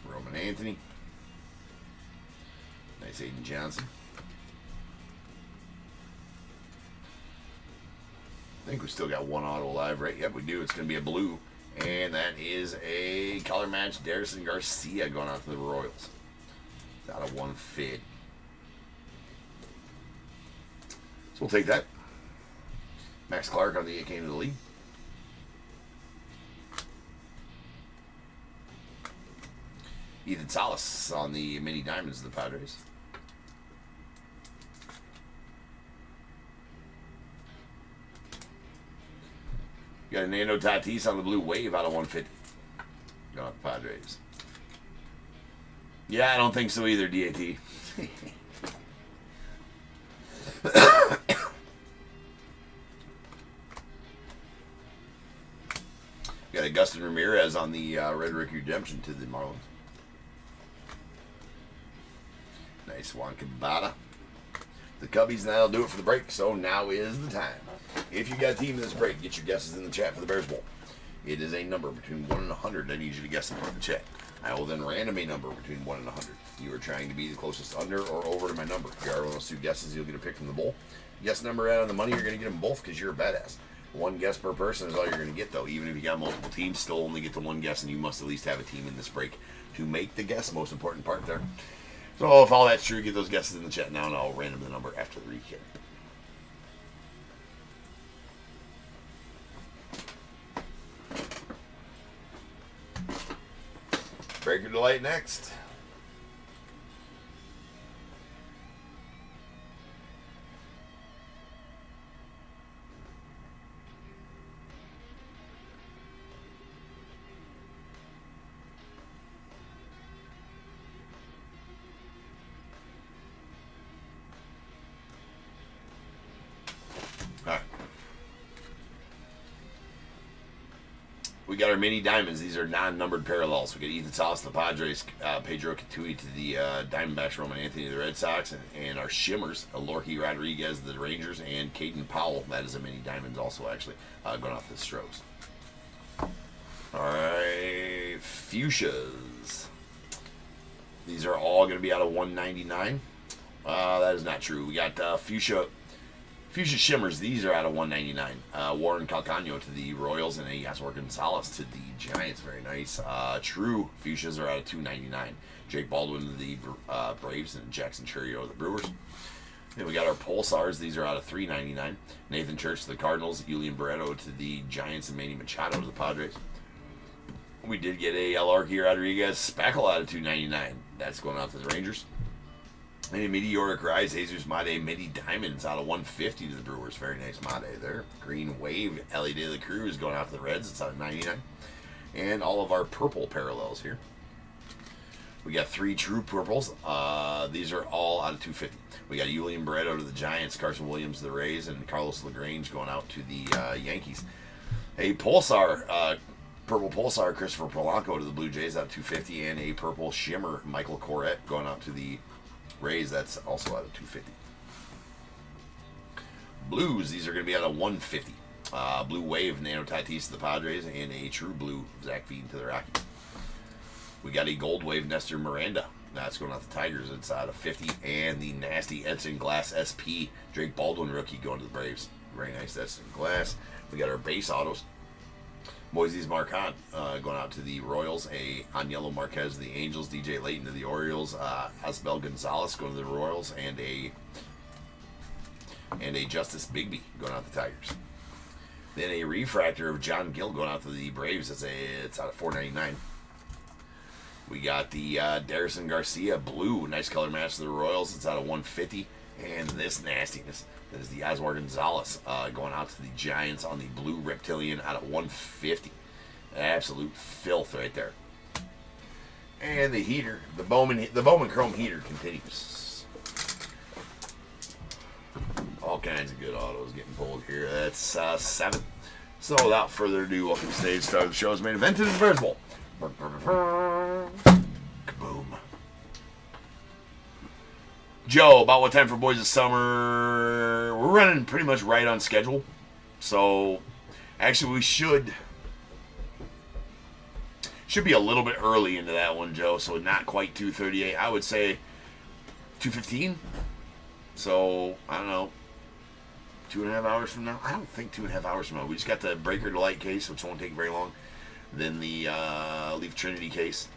Roman Anthony. Nice Aiden Johnson. I think we still got one auto alive, right? Yep, we do. It's going to be a blue. And that is a color match Darrison Garcia going out to the Royals. It's out of 150. So we'll take that. Max Clark on the came to the league. Ethan Salas on the mini diamonds of the Padres. Got a Nando Tatis on the blue wave out of 150. Going out the Padres. Yeah, I don't think so either, DAT. Got Augustin Ramirez on the red rookie redemption to the Marlins. Nice Juan Cabada. The Cubbies, and that'll do it for the break. So now is the time. If you got a team in this break, get your guesses in the chat for the Bears Bowl. It is a number between 1 and 100. I need you to guess in the chat. I will then random a number between 1 and 100. You are trying to be the closest under or over to my number. If you are one of those two guesses, you'll get a pick from the bowl. Guess number out on the money, you're going to get them both because you're a badass. One guess per person is all you're going to get, though. Even if you got multiple teams, still only get the one guess, and you must at least have a team in this break to make the guess. Most important part there. So if all that's true, get those guesses in the chat now, and I'll random the number after the recap. Breaker Delight next. We got our mini diamonds. These are non-numbered parallels. We got Ethan Salas to the Padres, Pedro Catui to the Diamondbacks, Roman Anthony to the Red Sox, and our shimmers, Lorky Rodriguez to the Rangers, and Caden Powell. That is a mini diamonds also, actually, going off the Stros. All right, fuchsias. These are all going to be out of 199. That is not true. We got fuchsia shimmers. These are out of 199. Warren Calcano to the Royals, and a Yasser Gonzalez to the Giants. Very nice. True fuchsias are out of 299. Jake Baldwin to the Braves, and Jackson Churio to the Brewers. Then we got our Pulsars. These are out of 399. Nathan Church to the Cardinals, Julian Barreto to the Giants, and Manny Machado to the Padres. We did get a Larky Rodriguez Spackle out of 299. That's going out to the Rangers. And a meteoric rise, Jesus Made mini diamonds out of 150 to the Brewers. Very nice Made there. Green wave, Ellie De La Cruz going out to the Reds. It's out of 99. And all of our purple parallels here. We got 3 true purples. These are all out of 250. We got Julian Barreto to the Giants, Carson Williams to the Rays, and Carlos LaGrange going out to the Yankees. A Pulsar, purple Pulsar, Christopher Polanco to the Blue Jays out of 250, and a purple shimmer, Michael Corrette going out to the Rays. That's also out of 250. Blues, these are going to be out of 150. Blue wave, Nano Tatis to the Padres, and a true blue, Zach Veeden to the Rockies. We got a gold wave, Nestor Miranda. That's going out the Tigers. It's out of 50. And the nasty Edson Glass SP, Drake Baldwin rookie going to the Braves. Very nice Edson Glass. We got our base autos. Boise's Marquand going out to the Royals. A Aniello Marquez to the Angels. DJ Layton to the Orioles. Asbel Gonzalez going to the Royals, and a Justice Bigby going out to the Tigers. Then a refractor of John Gill going out to the Braves. It's out of $4.99. We got the Darrison Garcia blue, nice color match to the Royals. It's out of $150. And this nastiness, that is the Oswald Gonzalez going out to the Giants on the blue reptilian out of $150. Absolute filth right there. And the heater, the Bowman Chrome heater continues. All kinds of good autos getting pulled here. That's 7. So without further ado, welcome to the stage. Start of the show's main event. It is Prize Bowl. Kaboom. Joe, about what time for Boys of Summer? We're running pretty much right on schedule. So, actually, we should be a little bit early into that one, Joe. So, not quite 2:38. I would say 2:15. So, I don't know. 2.5 hours from now? I don't think 2.5 hours from now. We just got the Breaker to Light case, which won't take very long. Then the Leaf Trinity case.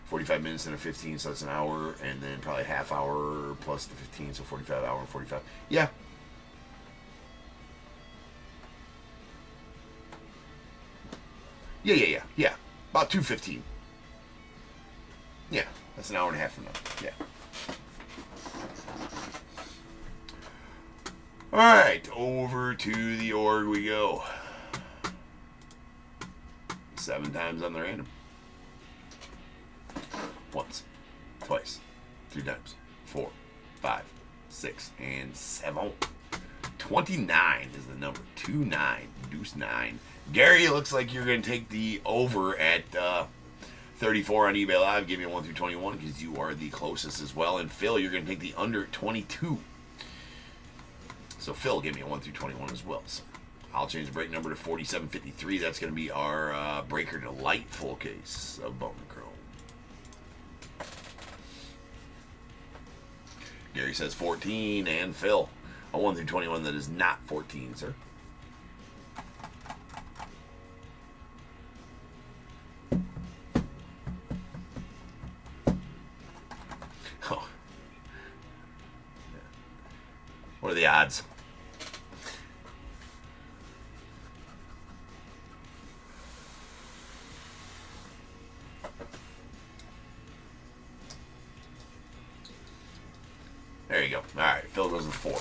45 minutes and a 15, so that's an hour, and then probably a half hour plus the 15, so 45 hour and 45. Yeah. Yeah. About 2:15. Yeah, that's an hour and a half from now. Yeah. All right, over to the org we go. 7 times on the random. Once, twice, 3 times, 4, 5, 6, and 7. 29 is the number. 29, deuce 9. Gary, it looks like you're going to take the over at 34 on eBay Live. Give me a 1 through 21 because you are the closest as well. And Phil, you're going to take the under at 22. So Phil, give me a 1 through 21 as well. So I'll change the break number to 4753. That's going to be our Breaker to Light full case of Bowman Chrome. Gary says 14, and Phil, a 1 through 21 that is not 14, sir. Oh. What are the odds? There you go. All right, Phil goes with 4.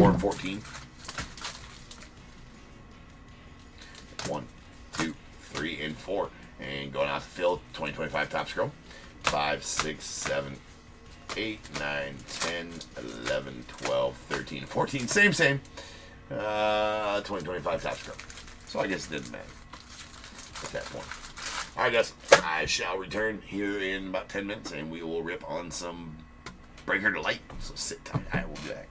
4 and 14. 1, 2, 3, and 4. And going out to Phil, 2025 Topps Chrome. 5, 6, 7, 8, 9, 10, 11, 12, 13, 14. Same. 2025 Topps Chrome. So I guess it didn't matter at that point. All right, guys. I shall return here in about 10 minutes, and we will rip on some Breaker to Light. So sit tight. I will be back.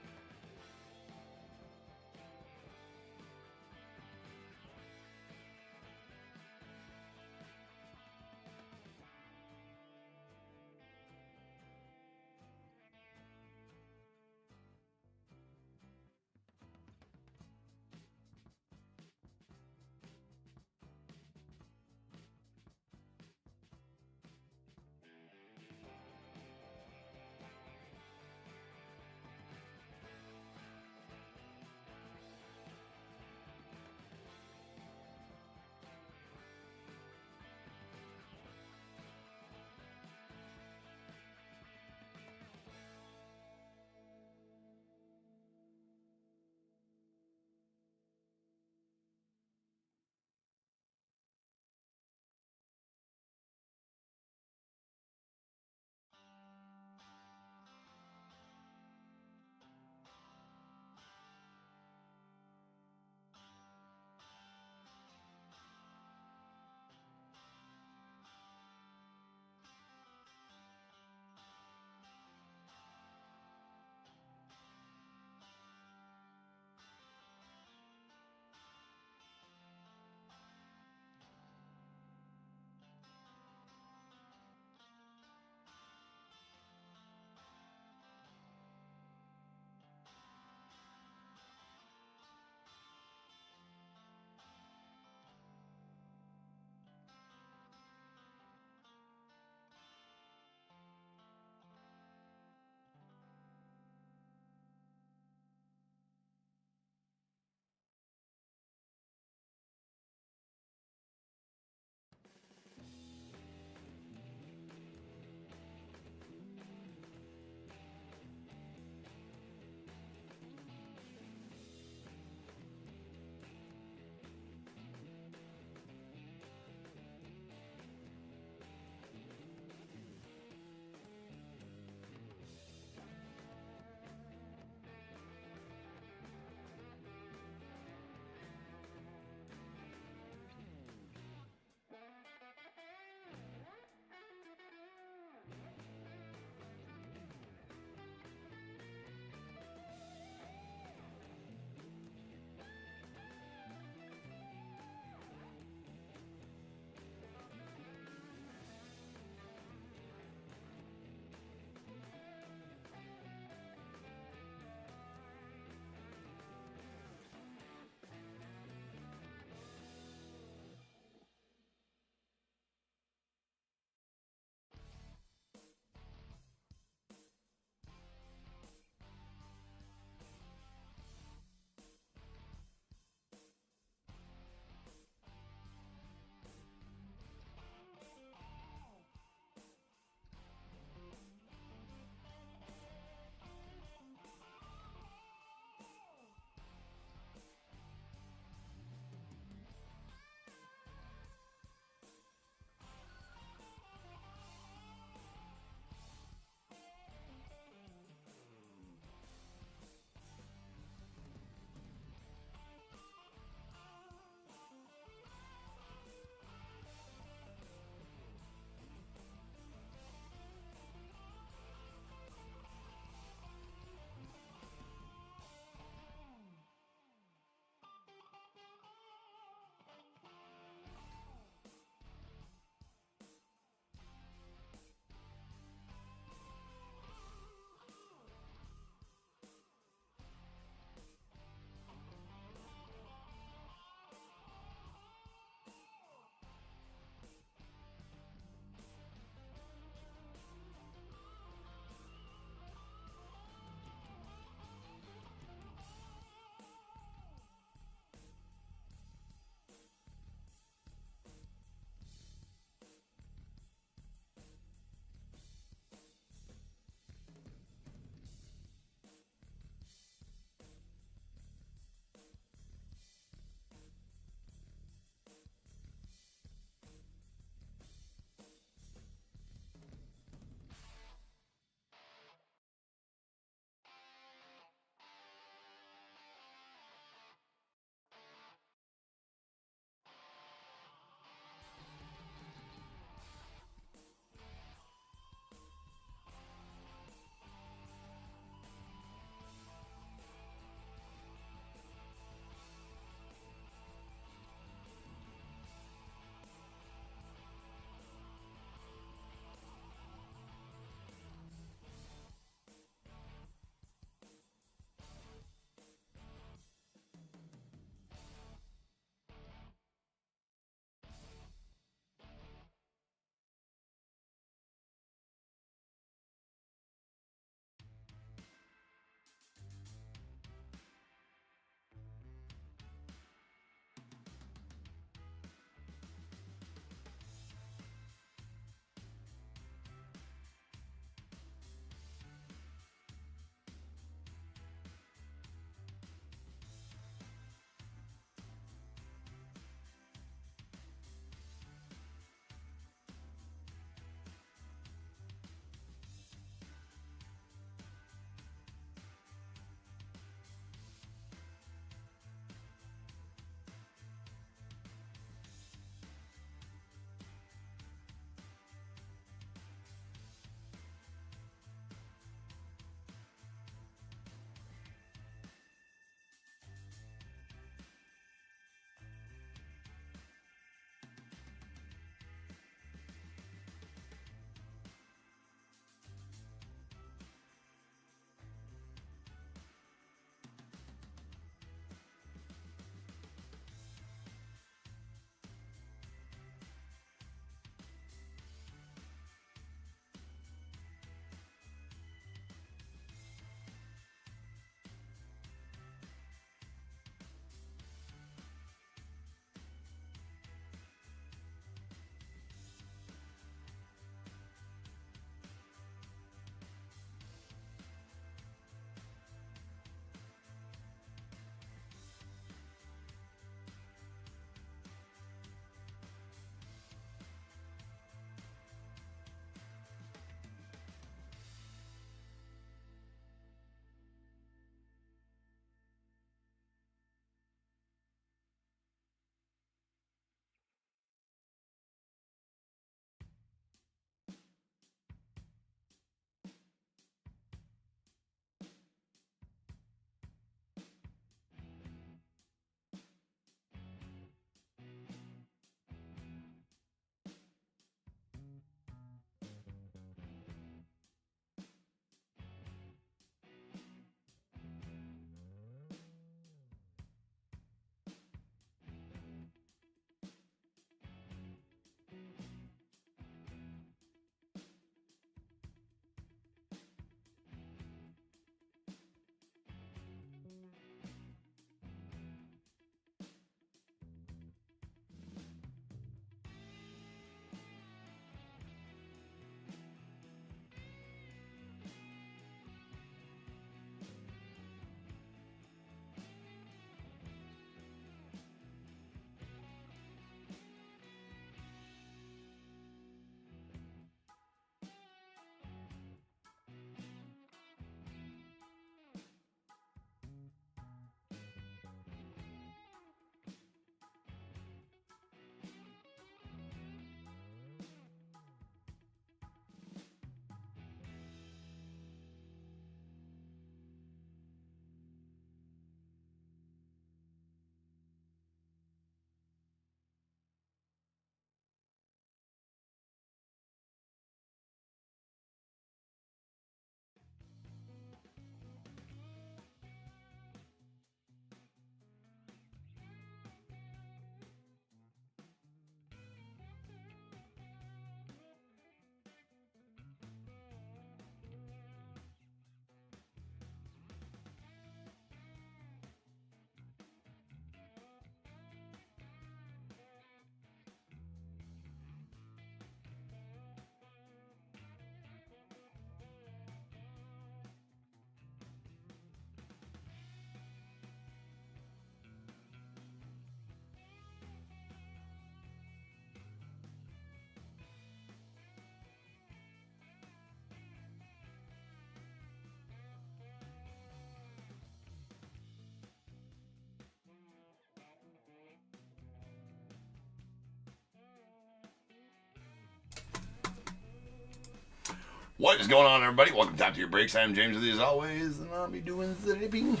What is going on, everybody? Welcome to Top Tier Breaks. I'm James with you as always, and I'll be doing the ripping.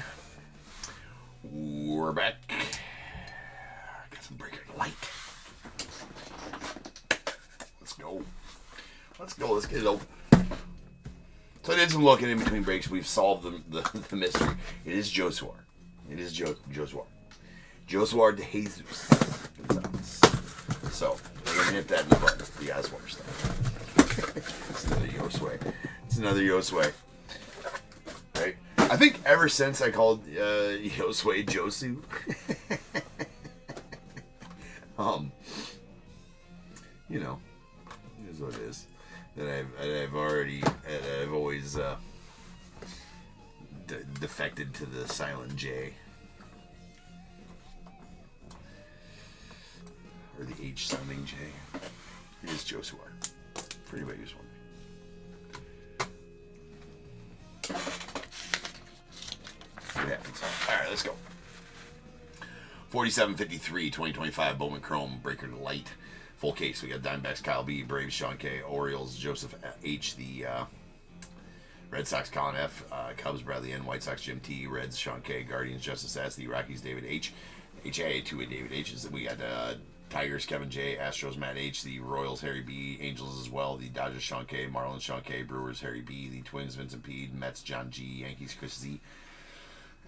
We're back. Got some Breaker Light. Let's go. Let's go. Let's get it open. So I did some looking in between breaks. We've solved the mystery. It is Josuar. It is Josuar. Josuar de Jesus. So we're going to hit that in the butt. The Osweiler stuff. It's another Josue. It's another Josue. Right? I think ever since I called Josue Josu, you know, it is what it is. That I've always defected to the silent J. Or the H sounding J. It is Josuar. For anybody who's wondering. What happens? Alright, let's go. 4753, 2025 Bowman Chrome, Breaker Light. Full case. We got Diamondbacks, Kyle B, Braves, Sean K, Orioles, Joseph H, the Red Sox, Colin F, Cubs, Bradley N, White Sox, Jim T, Reds, Sean K, Guardians, Justice S, the Rockies, David H, HA, 2A, David H. We got Tigers, Kevin J, Astros, Matt H, the Royals, Harry B, Angels as well, the Dodgers, Sean K, Marlins, Sean K, Brewers, Harry B, the Twins, Vincent P, Mets, John G, Yankees, Chris Z,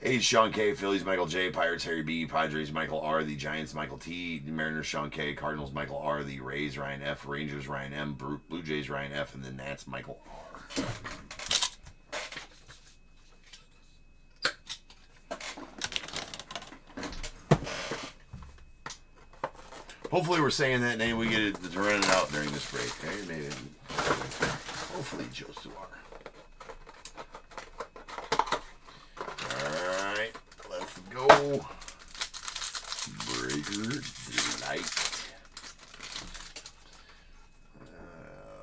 H, Sean K, Phillies, Michael J, Pirates, Harry B, Padres, Michael R, the Giants, Michael T, the Mariners, Sean K, Cardinals, Michael R, the Rays, Ryan F, Rangers, Ryan M, Blue Jays, Ryan F, and the Nats, Michael R. Hopefully we're saying that name, we get it to run it out during this break. Okay? Maybe. Hopefully Josuar. Alright, let's go. Breaker Light.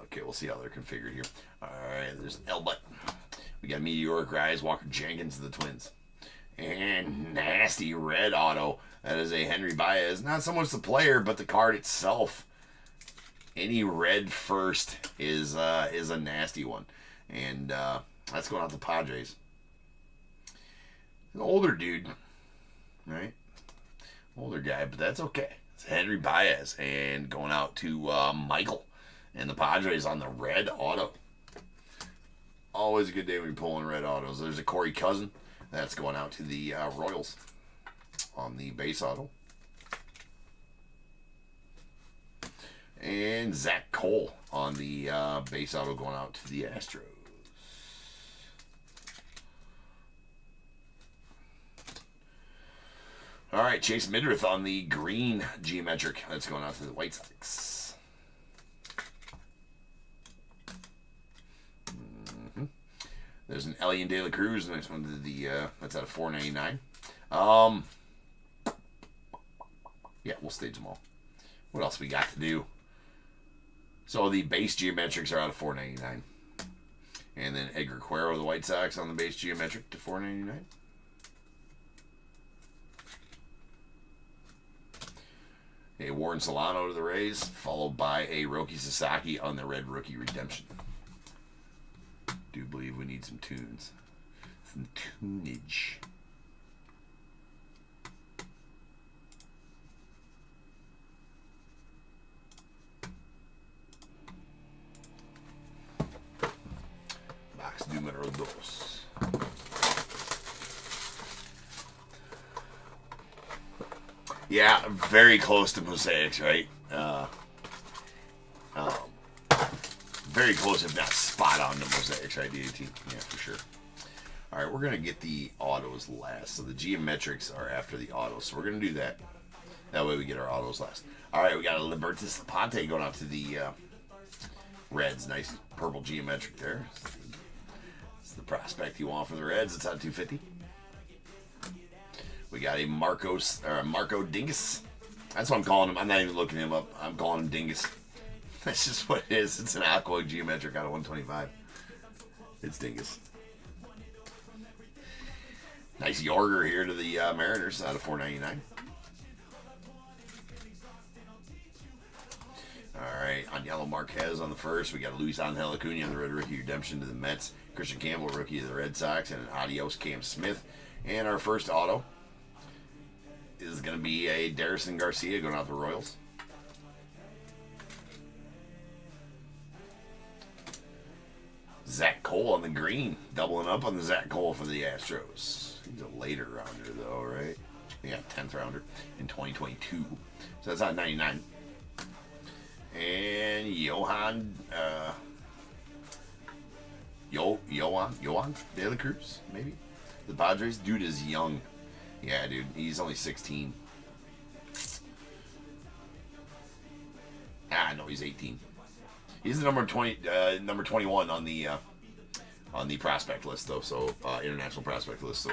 Okay, we'll see how they're configured here. Alright, there's Elbutt. We got Meteoric Rise, Walker Jenkins, the Twins. And nasty red auto. That is a Henry Baez. Not so much the player, but the card itself. Any red first is a nasty one. And that's going out to Padres. An older dude, right? Older guy, but that's okay. It's Henry Baez. And going out to Michael. And the Padres on the red auto. Always a good day when you're pulling red autos. There's a Corey Cousin. That's going out to the Royals on the base auto. And Zach Cole on the base auto going out to the Astros. All right, Chase Midrith on the green geometric. That's going out to the White Sox. There's an Elian De La Cruz. The next one to the that's out of $4.99. Yeah, we'll stage them all. What else we got to do? So the base geometrics are out of $4.99, and then Edgar Cuero, the White Sox, on the base geometric to $4.99. A Warren Solano to the Rays, followed by a Roki Sasaki on the red rookie redemption. Do believe we need some tunes. Some tunage. Box numero dos. Yeah, very close to mosaics, right? Very close, if not spot on, to mosaics, right, DAT? Yeah, for sure. All right, we're going to get the autos last. So the geometrics are after the autos. So we're going to do that. That way we get our autos last. All right, we got a Libertas Ponte going out to the Reds. Nice purple geometric there. It's the prospect you want for the Reds. It's on 250. We got a Marco Dingus. That's what I'm calling him. I'm not even looking him up. I'm calling him Dingus. That's just what it is. It's an aqua geometric out of 125. It's Dingus. Nice Yorger here to the Mariners out of $4.99. Alright, Aniello Marquez on the first. We got Luis Angel Acuna on the red rookie redemption to the Mets. Christian Campbell, rookie to the Red Sox. And an adios Cam Smith. And our first auto is going to be a Darrison Garcia going out the Royals. Zach Cole on the green. Doubling up on the Zach Cole for the Astros. He's a later rounder, though, right? Yeah, 10th rounder in 2022. So that's on 99. And Johan De La Cruz, maybe? The Padres? Dude is young. Yeah, dude. He's only 16. No, he's 18. He's the number 21 on the prospect list, though. So international prospect list. So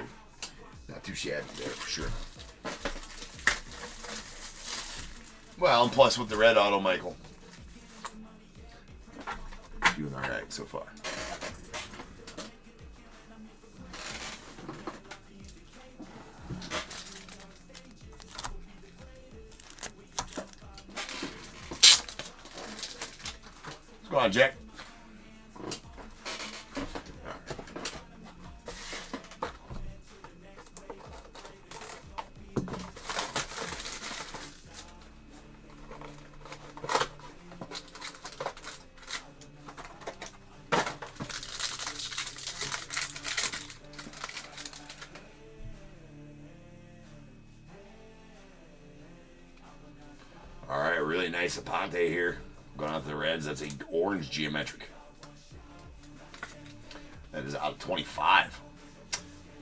not too shabby there for sure. Well, and plus with the red auto, Michael, doing all right so far. What's going on, Jack? All right, really nice Aponte here. Going out to the Reds. That's a orange geometric. That is out of 25.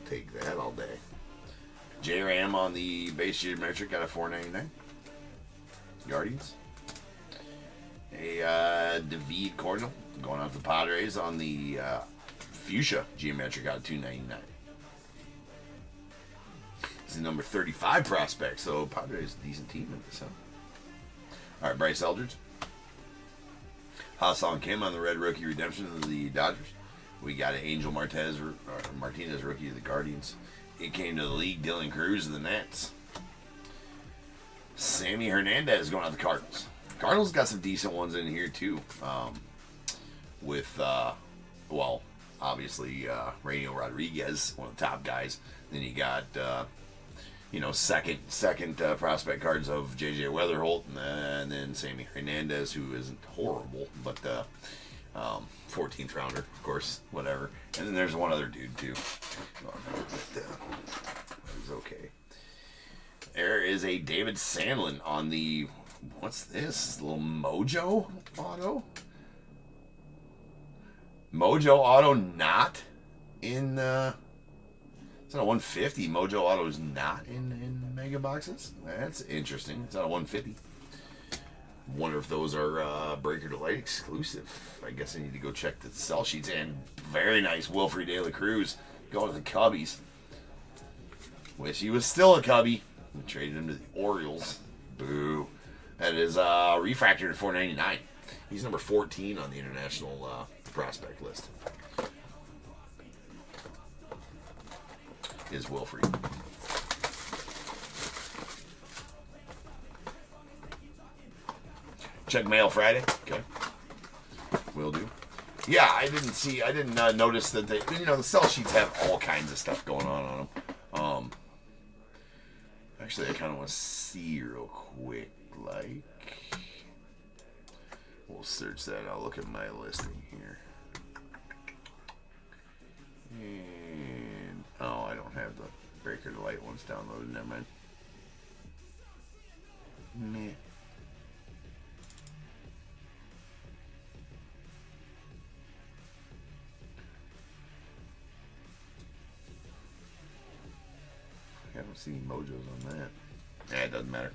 Take that all day. J-Ram on the base geometric out of 499. Guardians. A David Cordell going out to the Padres on the fuchsia geometric out of 299. This is number 35 prospect, so Padres a decent team in this, huh? All right, Bryce Eldridge. Ha-Seong Kim on the red rookie redemption of the Dodgers. We got an Angel Martinez rookie of the Guardians. It came to the league, Dylan Cruz of the Nats. Sammy Hernandez going out the Cardinals. Cardinals got some decent ones in here too. With obviously Rainier Rodriguez, one of the top guys. Then you got second prospect cards of J.J. Weatherholt, and then Sammy Hernandez, who isn't horrible, but 14th rounder, of course, whatever. And then there's one other dude too. That was okay. There is a David Sandlin on the, what's this? Little Mojo auto? Mojo auto not in it's not a 150. Mojo Auto is not in mega boxes. That's interesting. It's not a 150. Wonder if those are Breaker Delight exclusive. I guess I need to go check the sell sheets. And very nice Wilfred De La Cruz going to the Cubbies. Wish he was still a Cubby. We traded him to the Orioles. Boo. That is refractored at 499. He's number 14 on the international prospect list. Is Wilfred. Check mail Friday. Okay. Will do. Yeah, I didn't notice that they, the sell sheets have all kinds of stuff going on them. Actually, I kind of want to see real quick, like, we'll search that. I'll look at my listing here. And, oh, I don't have the Breaker Delight ones downloaded. Never mind. Meh. I haven't seen Mojos on that. Yeah, it doesn't matter.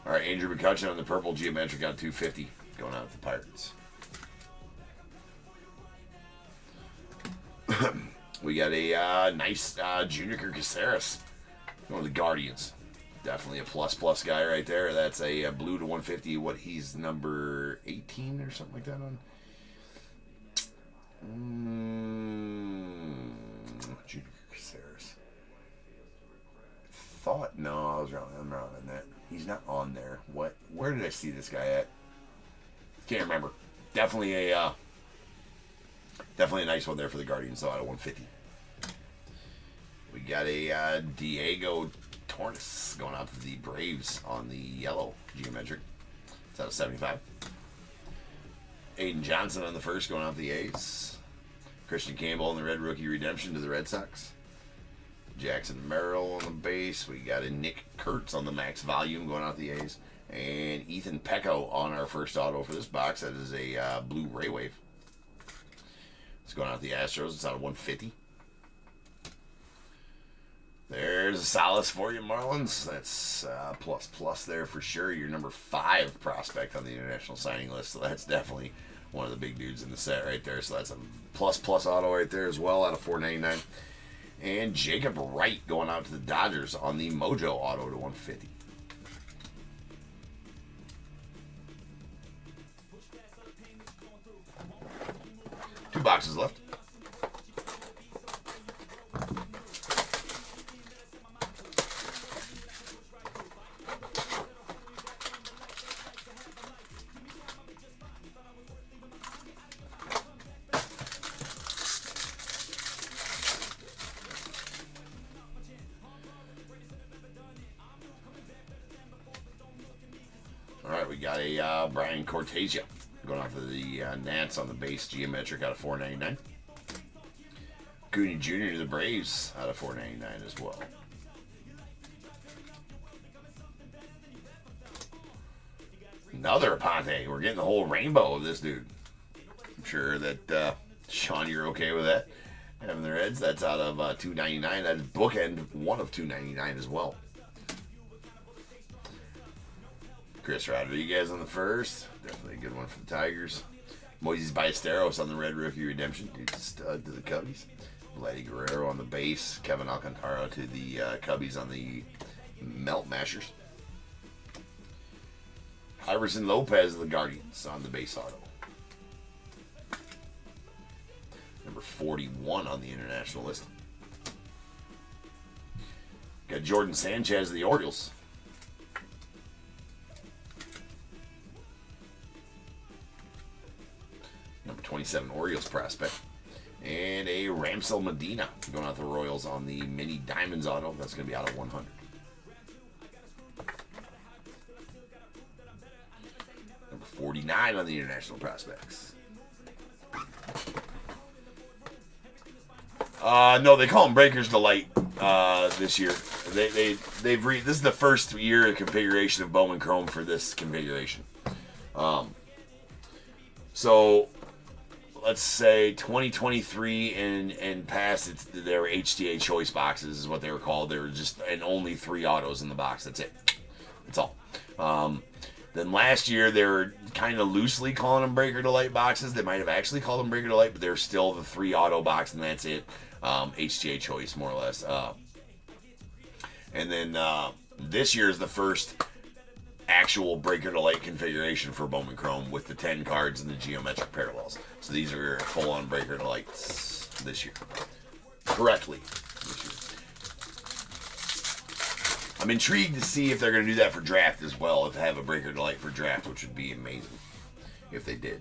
All right, Andrew McCutcheon on the purple geometric out 250, going out to the Pirates. We got a nice Junior Caceres going to the Guardians. Definitely a plus guy right there. That's a blue to 150. What, he's number 18 or something like that on? Junior Caceres. Thought, no, I was wrong. I'm wrong on that. He's not on there. What? Where did I see this guy at? Can't remember. Definitely a nice one there for the Guardians, though, out of 150. We got a Diego Torres going out to the Braves on the yellow geometric. It's out of 75. Aiden Johnson on the first going out to the A's. Christian Campbell on the red rookie redemption to the Red Sox. Jackson Merrill on the base. We got a Nick Kurtz on the max volume going out to the A's. And Ethan Pecco on our first auto for this box. That is a blue Ray Wave. It's going out to the Astros. It's out of 150. There's a solace for you, Marlins. That's plus there for sure. Your number 5 prospect on the international signing list. So that's definitely one of the big dudes in the set right there. So that's a plus auto right there as well out of 499. And Jacob Wright going out to the Dodgers on the Mojo auto to 150. Two boxes left. All right, we got a Brian Cortezia going off of the Nats on the base geometric out of 499. Cooney Jr. to the Braves out of 499 as well. Another Aponte. We're getting the whole rainbow of this dude. I'm sure that Sean, you're okay with that. Having the Reds, that's out of 299. That is bookend one of 299 as well. Chris Rodriguez on the first. Definitely a good one for the Tigers. Moises Ballesteros on the red rookie redemption. He's a stud to the Cubbies. Vladdy Guerrero on the base. Kevin Alcantara to the Cubbies on the Melt Mashers. Iverson Lopez of the Guardians on the base auto. Number 41 on the international list. Got Jordan Sanchez of the Orioles. Number 27 Orioles prospect. And a Ramsel Medina going out to the Royals on the Mini Diamonds auto. That's going to be out of 100. Number 49 on the international prospects. No, they call them Breakers Delight this year. This is the first year of configuration of Bowman Chrome for this configuration. So let's say 2023 and past, they were HTA choice boxes is what they were called. They were just and only 3 autos in the box. That's it. That's all. Then last year they were kind of loosely calling them Breaker Delight boxes. They might have actually called them Breaker Delight, but they're still the 3 auto box, and that's it. HTA choice, more or less. And then this year is the first actual Breaker Delight configuration for Bowman Chrome with the 10 cards and the geometric parallels. So these are full-on Breaker Delights this year. Correctly this year. I'm intrigued to see if they're going to do that for draft as well, if they have a Breaker Delight for draft, which would be amazing if they did.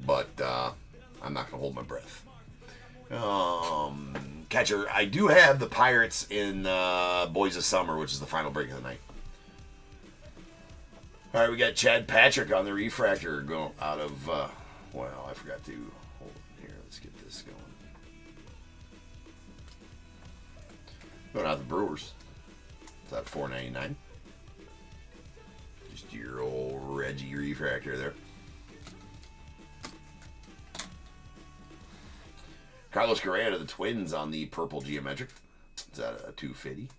But I'm not going to hold my breath. Catcher, I do have the Pirates in Boys of Summer, which is the final break of the night. All right, we got Chad Patrick on the refractor going out of, well, I forgot to hold it here. Let's get this going. Going out the Brewers. It's out of $4.99. Just your old Reggie refractor there. Carlos Correa to the Twins on the purple geometric. It's out of $2.50.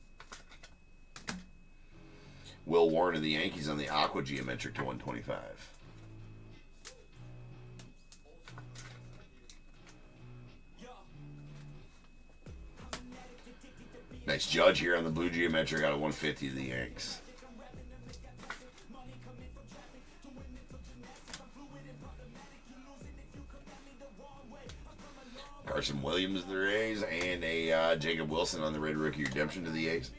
Will Warren of the Yankees on the aqua geometric to $125. Nice Judge here on the blue geometric out of $150 to the Yanks. Carson Williams to the A's, and a Jacob Wilson on the Red Rookie Redemption to the A's.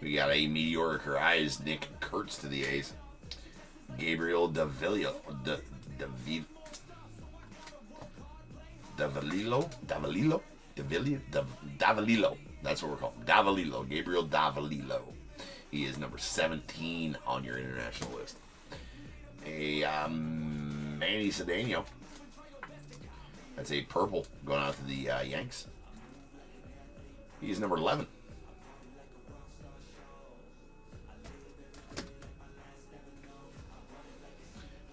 We got a Meteoric Eyes Nick Kurtz to the A's. Gabriel Davalillo. That's what we're calling Davalillo. Gabriel Davalillo. He is number 17 on your international list. A Manny Cedeno. That's a purple going out to the Yanks. He's number 11.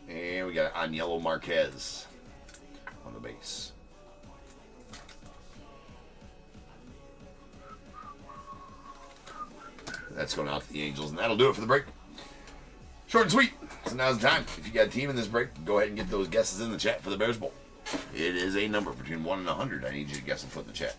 And we got Aniello Marquez on the base. That's going out to the Angels, and that'll do it for the break. Short and sweet. So now's the time. If you got a team in this break, go ahead and get those guesses in the chat for the Bears Bowl. It is a number between 1 and 100. I need you to guess and put in the chat.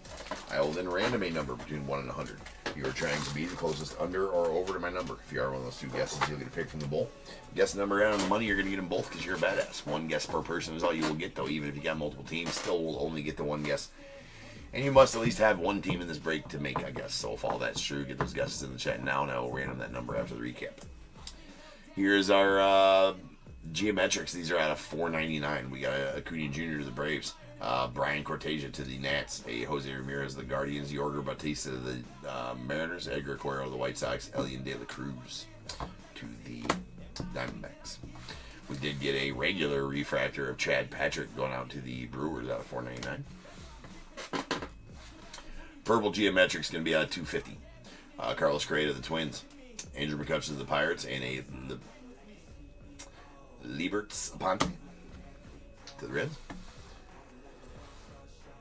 I will then random a number between 1 and 100. You are trying to be the closest under or over to my number. If you are one of those two guesses, you'll get a pick from the bowl. Guess the number and the money, you're going to get them both because you're a badass. One guess per person is all you will get, though. Even if you got multiple teams, still will only get the one guess. And you must at least have one team in this break to make a guess. So if all that's true, get those guesses in the chat now, and I will random that number after the recap. Here's our geometrics. These are out of $4.99. We got a Acuna Jr. to the Braves. Brian Cortesia to the Nats. A Jose Ramirez to the Guardians. Yorger Batista to the Mariners. Edgar Cuero to the White Sox. Elian De La Cruz to the Diamondbacks. We did get a regular refractor of Chad Patrick going out to the Brewers out of $4.99. Purple geometrics going to be out of $2.50. Carlos Correa to the Twins. Andrew McCutcheon to the Pirates, and the Liebert's Aponte to the Reds.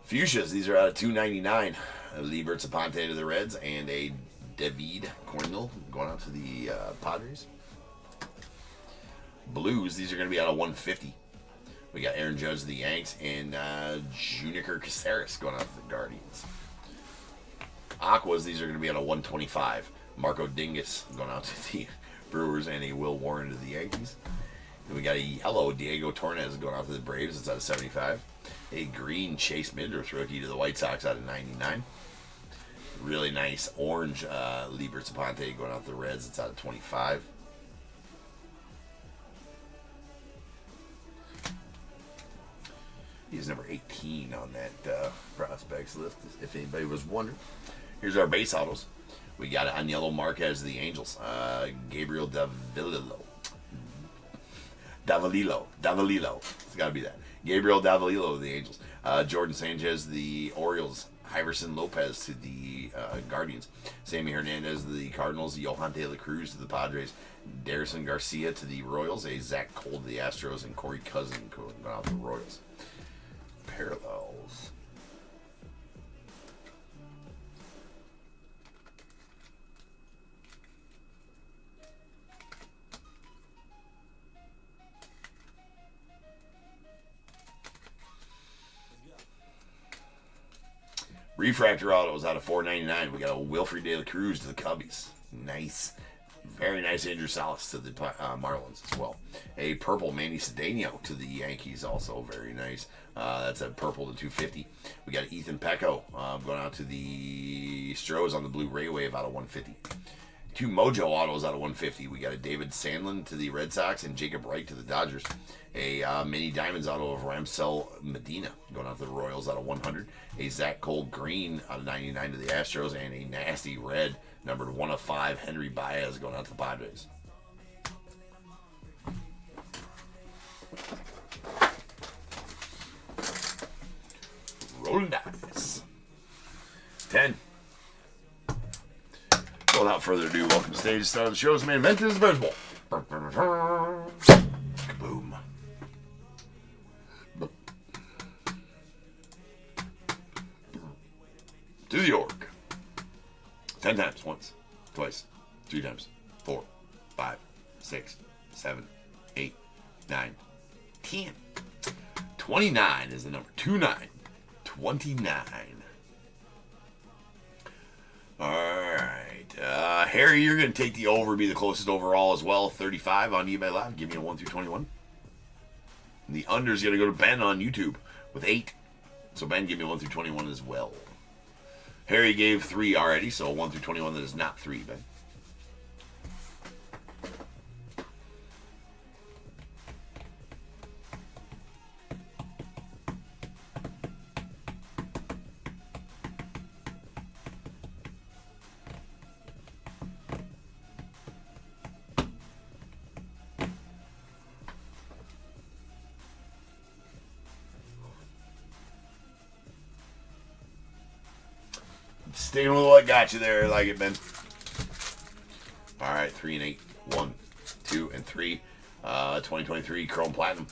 Fuchsias, these are out of $2.99. Liebert's Aponte to the Reds, and a David Cornell going out to the Padres. Blues, these are going to be out of $1.50. We got Aaron Judge to the Yanks, and Juniker Caceres going out to the Guardians. Aquas, these are going to be out of $1.25. Marco Dingus going out to the Brewers, and a Will Warren to the Yankees. And we got a yellow Diego Torres going out to the Braves. It's out of $75. A green Chase Midrith rookie to the White Sox out of $99. Really nice orange Liebert's Aponte going out to the Reds. It's out of $25. He's number 18 on that prospects list, if anybody was wondering. Here's our base autos. We got Aniello Marquez of the Angels. Gabriel Davalillo. It's got to be that. Gabriel Davalillo of the Angels. Jordan Sanchez, the Orioles. Iverson Lopez to the Guardians. Sammy Hernandez to the Cardinals. Johan De La Cruz to the Padres. Darrison Garcia to the Royals. A Zach Cole to the Astros. And Corey Cousin going out to the Royals. Parallels. Refractor autos out of $4.99. We got a Wilfred De La Cruz to the Cubbies. Nice. Very nice Andrew Salas to the Marlins as well. A purple Manny Cedeno to the Yankees, also very nice. That's a purple to $2.50. We got Ethan Pecco going out to the Stros on the Blue Ray Wave out of $1.50. Two Mojo autos out of $1.50. We got a David Sandlin to the Red Sox and Jacob Wright to the Dodgers. A Mini Diamonds auto of Ramsell Medina going out to the Royals out of $100. A Zach Cole Green out of $99 to the Astros, and a nasty red numbered 1 of 5 Henry Baez going out to the Padres. Rolling dice. 10. Well, without further ado, welcome to stage. Start of the show's main event is the Bears Bowl. Kaboom. To the org. 10 times. Once, twice, 3 times, 4, 5, 6, 7, 8, 9, 10. 29 is the number. 29. 29. Alright. Harry, you're going to take the over, be the closest overall as well. 35 on eBay Live. Give me a 1 through 21. And the under is going to go to Ben on YouTube with 8. So Ben gave me 1 through 21 as well. Harry gave 3 already, so 1 through 21 that is not 3, Ben. Staying with what got you there. I like it, Ben. All right, 3 and 8. 1, 2, and 3. 2023 Chrome Platinum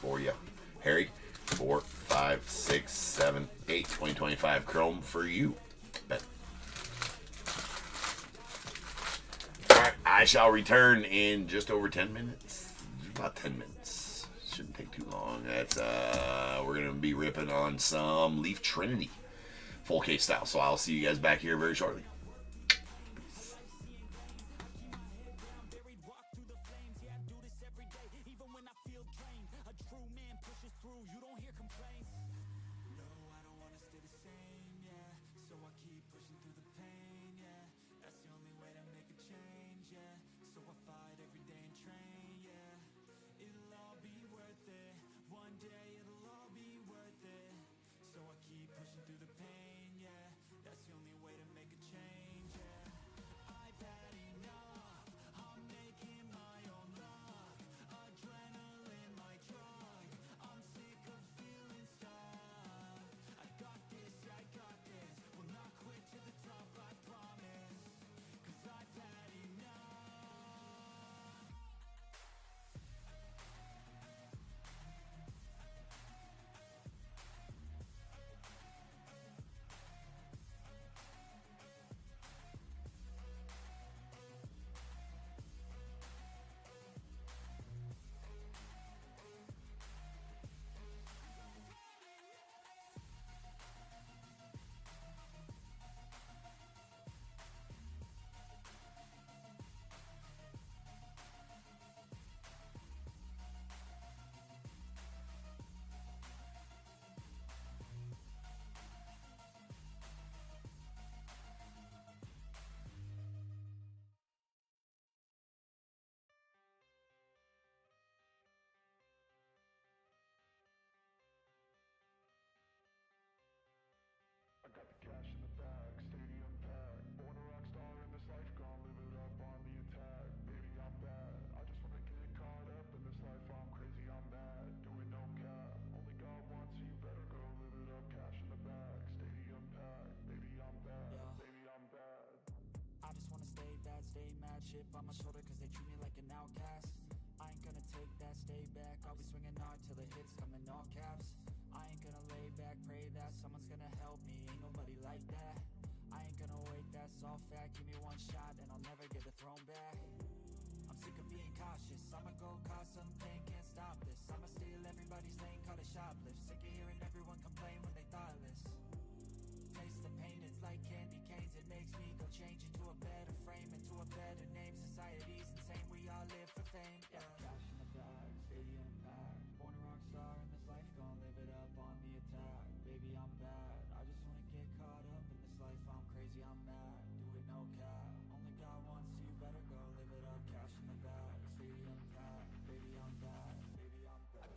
for you. Harry, 4, 5, 6, 7, 8. 2025 Chrome for you, Ben. All right, I shall return in just over 10 minutes. About 10 minutes. Shouldn't take too long. That's we're going to be ripping on some Leaf Trinity. Full case style. So I'll see you guys back here very shortly. Got the cash in the bag, stadium packed. Born a rock star in this life, gon' live it up on the attack. Baby, I'm bad. I just wanna get caught up in this life. I'm crazy, I'm mad. Doing no cap. Only God wants you, better go live it up. Cash in the bag, stadium packed. Baby, I'm bad. Baby, I'm bad. I just wanna stay bad, stay mad. Chip on my shoulder cause they treat me like an outcast. I ain't gonna take that, stay back. I'll be swinging hard till the hits come in all caps. I ain't gonna lay back, pray that someone's gonna help me. Ain't nobody like that. I ain't gonna wait, that's all fact. Give me one shot and I'll never get the throne back. I'm sick of being cautious. I'ma go cause some pain, can't stop this. I'ma steal everybody's lane, call it shoplift. Sick of hearing everyone complain when they thoughtless. Taste the pain, it's like candy canes. It makes me go change into a better frame, into a better name. Society's insane, we all live for fame. Yeah. Cash in the bag, stadium packed. Born a rock star in this life, gon' live it up on the attack. Baby, I'm bad. I just wanna get caught up in this life. I'm crazy, I'm mad. Do it no cap. Only God wants you, better go live it up. Cash in the bag, stadium packed. Baby, I'm bad. Baby, I'm bad.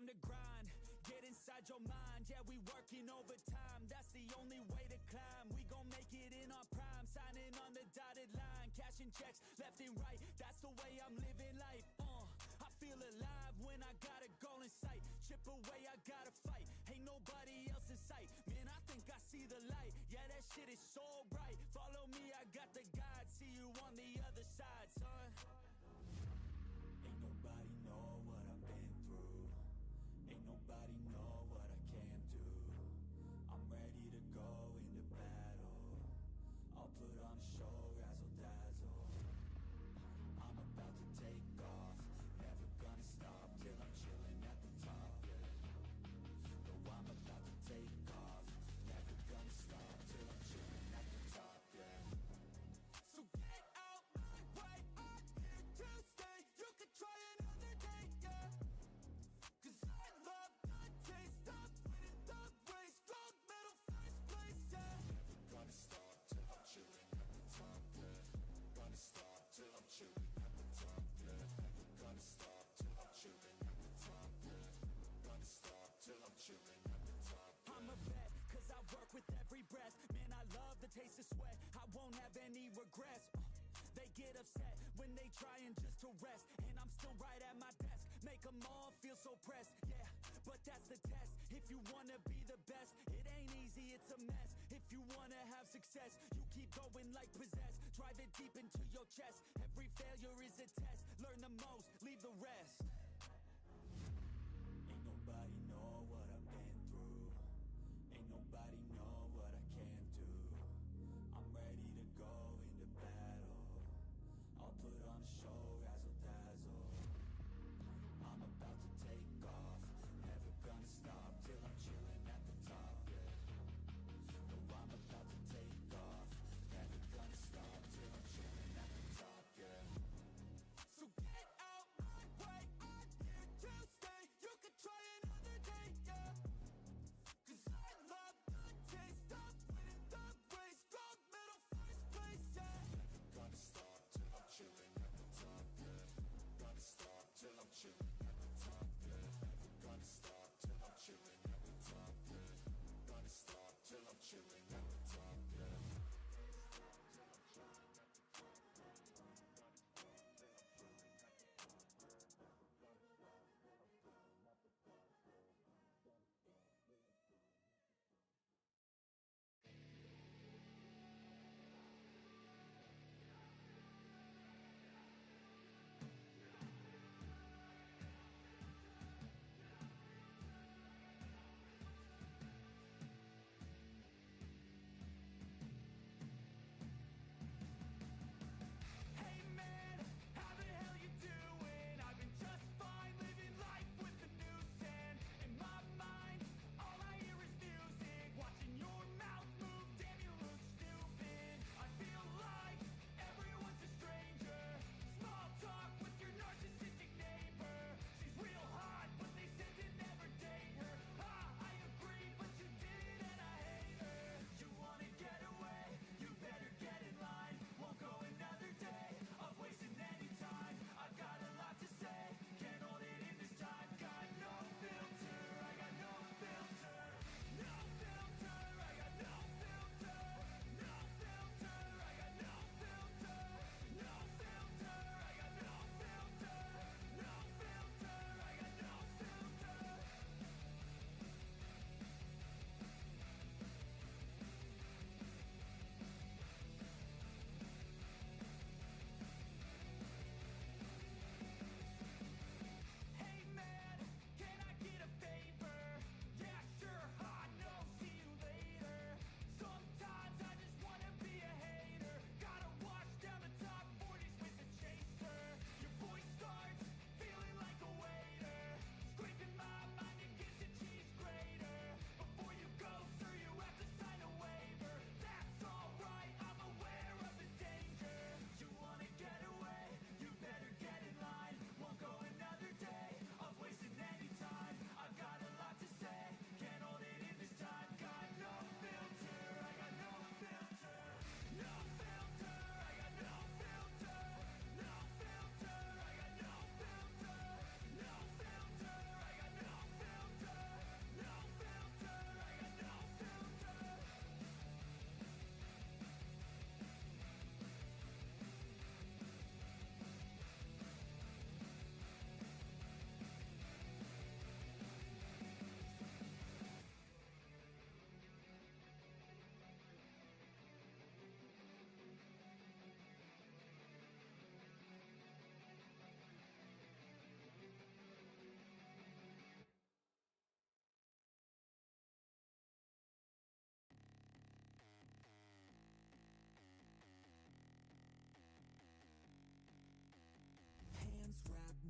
time to grind, get inside your mind. Yeah, we working overtime, that's the only way to climb. We gon' make it in our prime, signing on the dotted line, cashing checks left and right. That's the way I'm living life. I feel alive when I got a goal in sight. Chip away, I gotta fight. Ain't nobody else in sight. Man, I think I see the light. Yeah, that shit is so bright. Follow me, I got the guide. See you on the other side, son. Ain't nobody know what I've been through. Ain't nobody know what I can do. I'm ready to go into battle. I'll put on a show, razzle dazzle. I'm about to take off, never gonna stop till I'm chilling at the top, yeah. No, I'm about to take off, never gonna stop till I'm chilling at the top, yeah. So get out my way, I'm here to stay. You could try another day, yeah. 'Cause I love the taste of winning the race. Gold medal, first place, yeah. Never gonna stop till I'm chilling at the top, yeah. Gonna stop till I'm chilling at the top, yeah. Never gonna stop till I'm chilling at the top, yeah. Gonna stop till I'm chilling at the top, yeah. I'm a vet, 'cause I work with every breath. Man, I love the taste of sweat. I won't have any regrets. They get upset when they trying just to rest, and I'm still right at my desk. Make them all feel so pressed, yeah, but that's the test. If you wanna be the best, it ain't easy, it's a mess. If you wanna have success, you keep going like possessed. Drive it deep into your chest. Every failure is a test. Learn the most, leave the rest. Ain't nobody know what I've been through. Ain't nobody know what I can do. I'm ready to go into battle. I'll put on a show, razzle dazzle. I'm about to take off, never gonna stop till I'm chilling at the top, yeah. No, I'm about to take off, never gonna stop till I'm chilling at the top, yeah. So get out my way, I'm here to stay. You could try another day, yeah.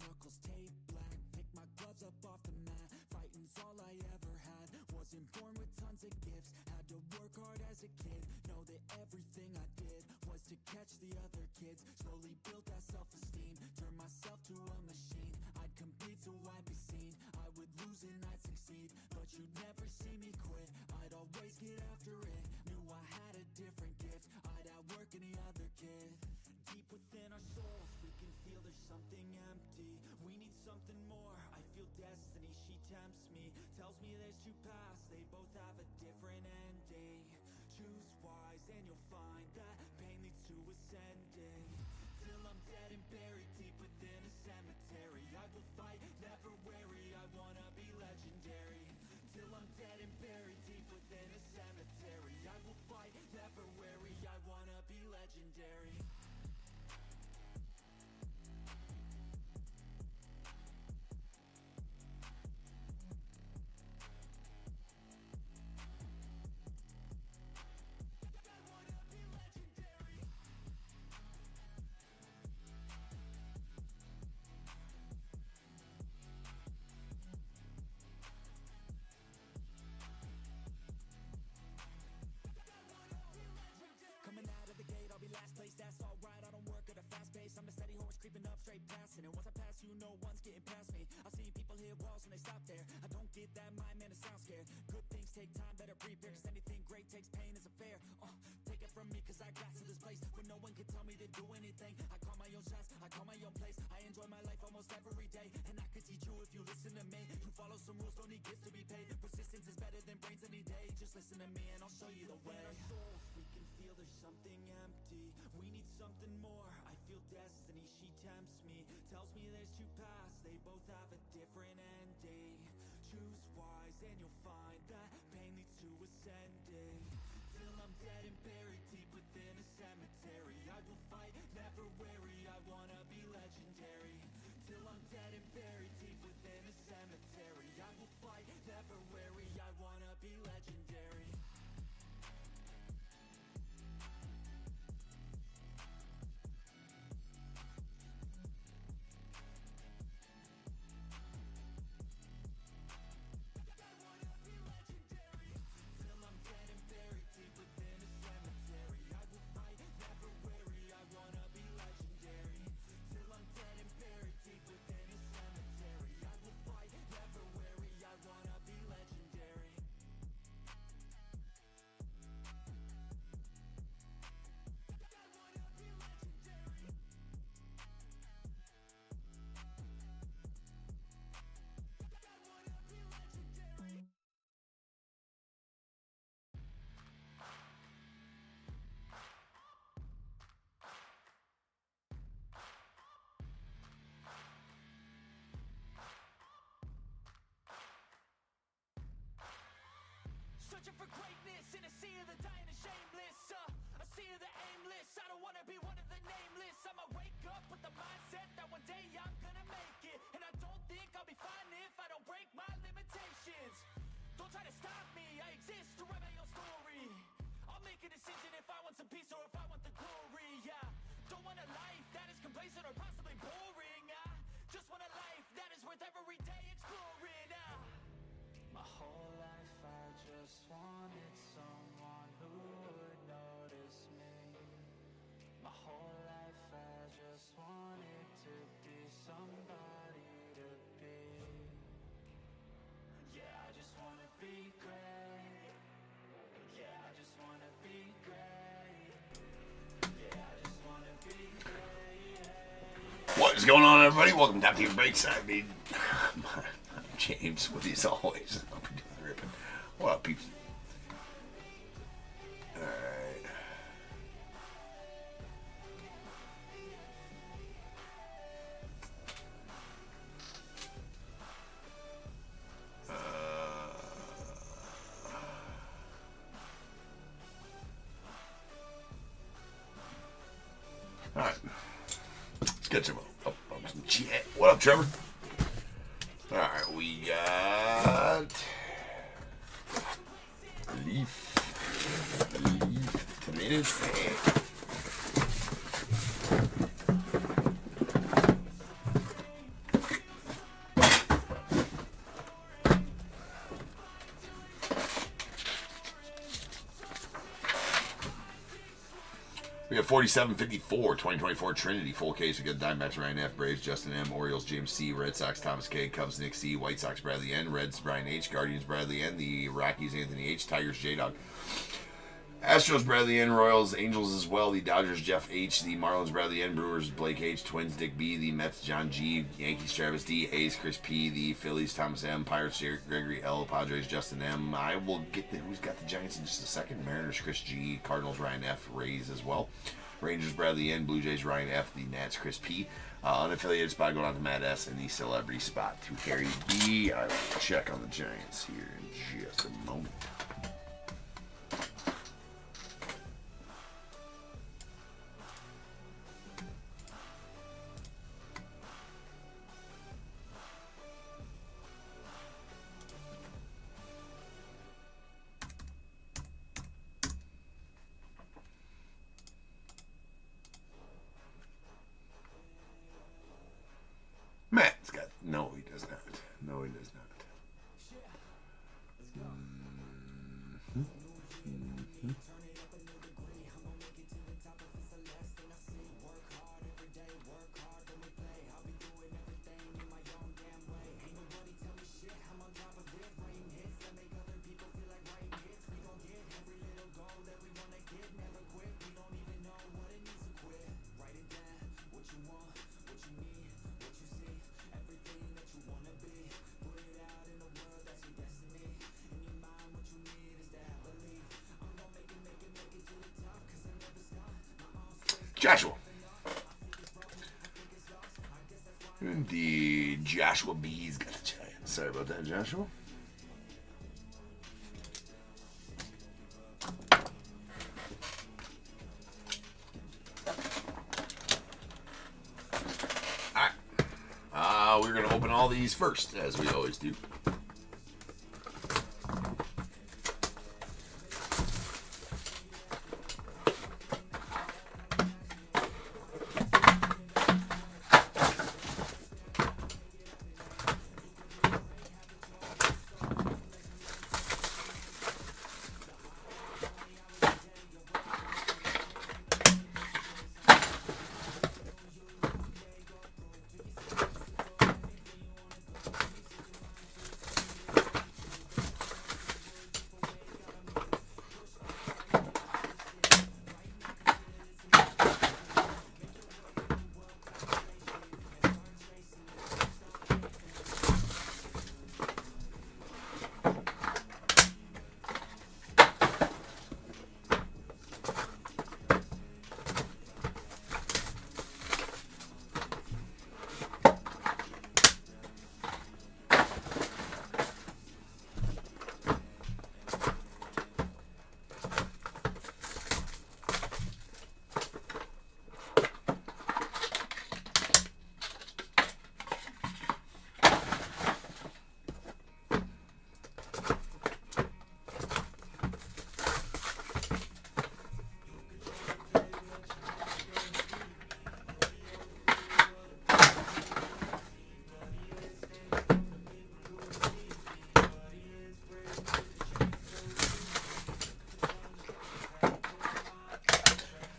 knuckles tape black. Pick my gloves up off the mat. Fighting's all I ever had. Wasn't born with tons of gifts. Had to work hard as a kid. Know that everything I did was to catch the other kids. Slowly built that self-esteem. Turned myself to a machine. I'd compete so I'd be seen. I would lose and I'd succeed, but you'd never see me quit. I'd always get after it. Knew I had a different gift. I'd outwork any other kid. Deep within our souls, we can feel there's something empty. We need something more. I feel destiny, she tempts me. Tells me there's two paths, they both have a different ending. Choose wise and you'll find that pain leads to ascending. Till I'm dead and buried deep within a cemetery, I will fight, never weary, I wanna be legendary. Till I'm dead and buried deep within a cemetery, I will fight, never weary, I wanna be legendary. Coming out of the gate, I'll be last place, that's alright. I don't work at a fast pace, I'm a steady horse creeping up, straight passing. And once I pass you, no one's getting past me. I've seen people hit walls and they stop there. I don't get that mind, man, it sounds scared. Good things take time, better prepare, cause anything great takes pain, isn't fair. Take it from me, cause I got to this place where no one can tell me to do anything. I call my own shots, I call my own place. I enjoy my life almost every day, and I could teach you if you listen to me. You follow some rules, don't need gifts to be paid. Persistence is better than brains any day. Just listen to me and I'll show you the way. In our souls, we can feel there's something empty. We need something more. I feel destiny, she tempts me. Tells me there's two paths, they both have a different ending. Choose wise and you'll find that pain leads to ascending. Till I'm dead and buried deep within a cemetery, I will fight, never weary, I wanna be legendary. Till I'm dead and buried deep within a cemetery, I will fight, never weary, I wanna be legendary. Searching for greatness in a sea of the dying and shameless, a sea of the aimless. I don't wanna be one of the nameless. I'ma wake up with the mindset that one day I'm gonna make it, and I don't think I'll be fine if I don't break my limitations. Don't try to stop me, I exist to write my own story. I'll make a decision if I want some peace or if I want the glory. Yeah, don't want a life that is complacent or possibly boring. I just want a life that is worth every day exploring. My whole life I just wanted someone who would notice me. My whole life I just wanted to be somebody to be. Yeah, I just wanna be great. Yeah, I just wanna be great. Yeah, I just wanna be great. What is going on, everybody? Welcome to Top Tier Breaks. I mean, I'm James with you as always. I'll be doing the ripping. What up, peeps? Alright. Alright. Let's get some chat. What up, Trevor? Alright, we got Leaf Trinity. /4754, 2024 Trinity full case. We got Diamondbacks Ryan F, Braves Justin M, Orioles James C, Red Sox Thomas K, Cubs Nick C, White Sox Bradley N, Reds Brian H, Guardians Bradley N, the Rockies Anthony H, Tigers J Dog, Astros Bradley N, Royals Angels as well, the Dodgers Jeff H, the Marlins Bradley N, Brewers Blake H, Twins Dick B, the Mets John G, Yankees Travis D, A's Chris P, the Phillies Thomas M, Pirates Gregory L, Padres Justin M. I will get the who's got the Giants in just a second. Mariners Chris G, Cardinals Ryan F, Rays as well, Rangers Bradley N, Blue Jays Ryan F, the Nats Chris P, unaffiliated spot going on to Matt S, and the celebrity spot to Harry B. I will check on the Giants here in just a moment. Matt's got no, he does not. No, he does not. Joshua. And the Joshua B's got the Giants. Sorry about that, Joshua. Alright. We're going to open all these first, as we always do.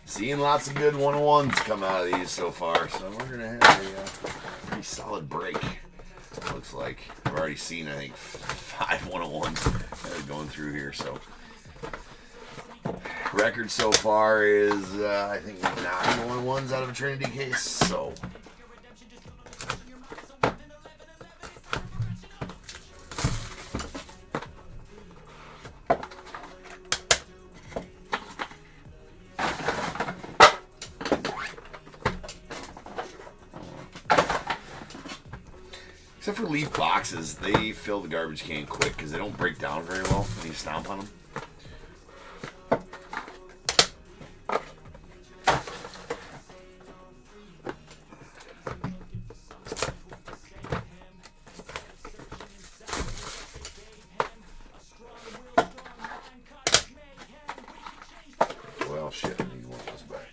Seeing lots of good 101s come out of these so far, so we're going to have a pretty solid break, looks like. I've already seen, I think, 5 101s going through here, so. Record so far is, I think, 9 101s out of a Trinity case, so. Except for leaf boxes, they fill the garbage can quick because they don't break down very well when you stomp on them. Well, shit, I need one of those back.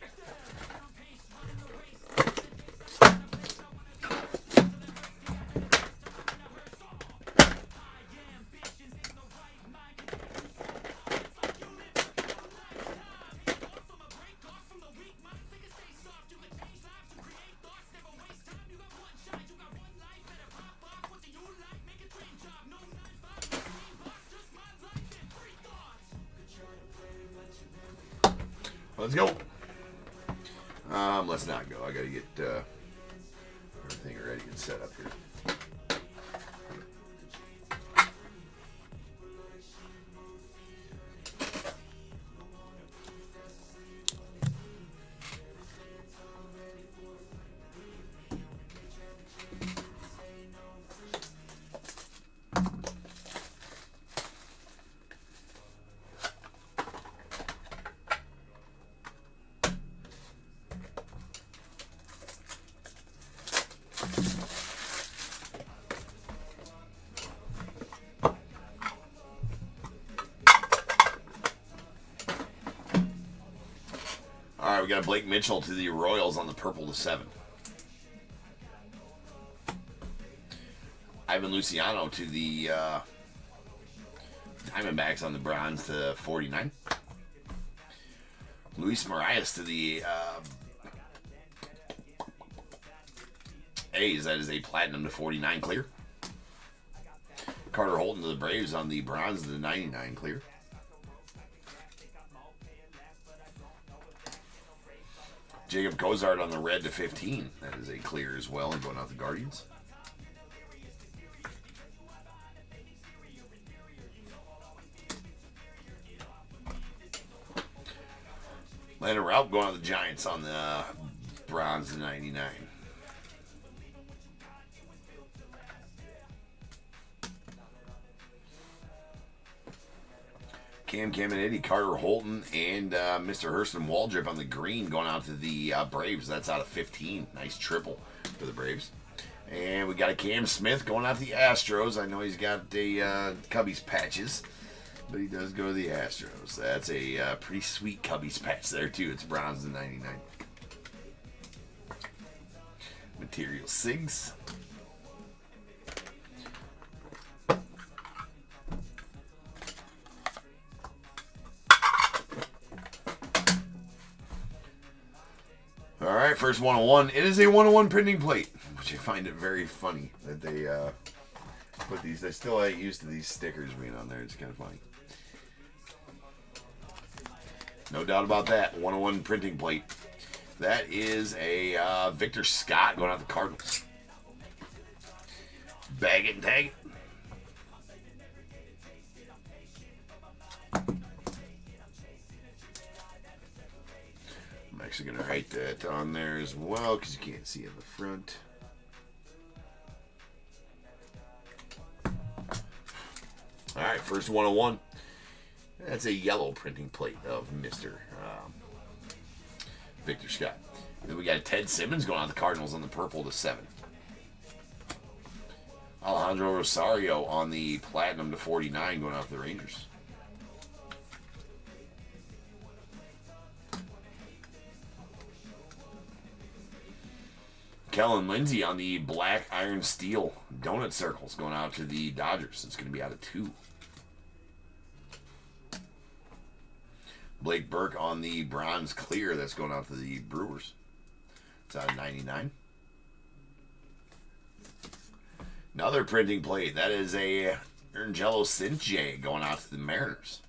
let's go. Let's not go. I gotta get everything ready and set up here. All right, we got Blake Mitchell to the Royals on the purple to 7. Ivan Luciano to the Diamondbacks on the bronze to 49. Luis Marias to the A's. That is a platinum to 49 clear. Carter Holton to the Braves on the bronze to 99 clear. Jacob Cozart on the red to 15. That is a clear as well, and going out the Guardians. Landon Raup going out the Giants on the bronze to 99. Cam Caminiti, Carter Holton, and Mr. Hurston Waldrip on the green going out to the Braves. That's out of 15. Nice triple for the Braves. And we got a Cam Smith going out to the Astros. I know he's got a Cubbies patches, but he does go to the Astros. That's a pretty sweet Cubbies patch there, too. It's bronze to 99. Material Sigs. All right, first 101. It is a 101 printing plate, which I find it very funny that they put these. I still ain't used to these stickers being on there. It's kind of funny. No doubt about that. 101 printing plate. That is a Victor Scott going out the Cardinals. Bag it and tag it. I'm actually going to write that on there as well because you can't see in the front. All right, first 101. That's a yellow printing plate of Mr. Victor Scott. Then we got Ted Simmons going on the Cardinals on the purple to 7. Alejandro Rosario on the platinum to 49 going out to the Rangers. Kellen Lindsey on the black iron steel donut circles going out to the Dodgers. It's going to be out of 2. Blake Burke on the bronze clear. That's going out to the Brewers. It's out of 99. Another printing plate. That is a Angelo Cinche going out to the Mariners.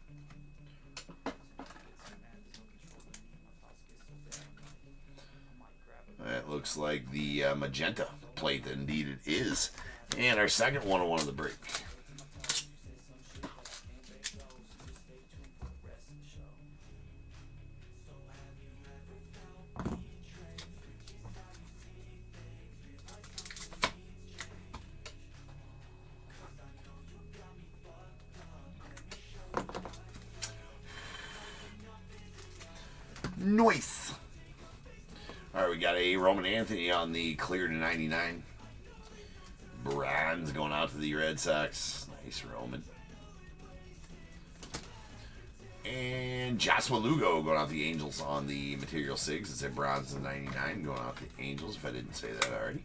That looks like the magenta plate that indeed it is. And our second 101 of the break. Nice. All right, we got a Roman Anthony on the clear to 99. Bronze going out to the Red Sox. Nice, Roman. And Joshua Lugo going out to the Angels on the Material Sigs. It's a bronze to 99 going out to the Angels, if I didn't say that already.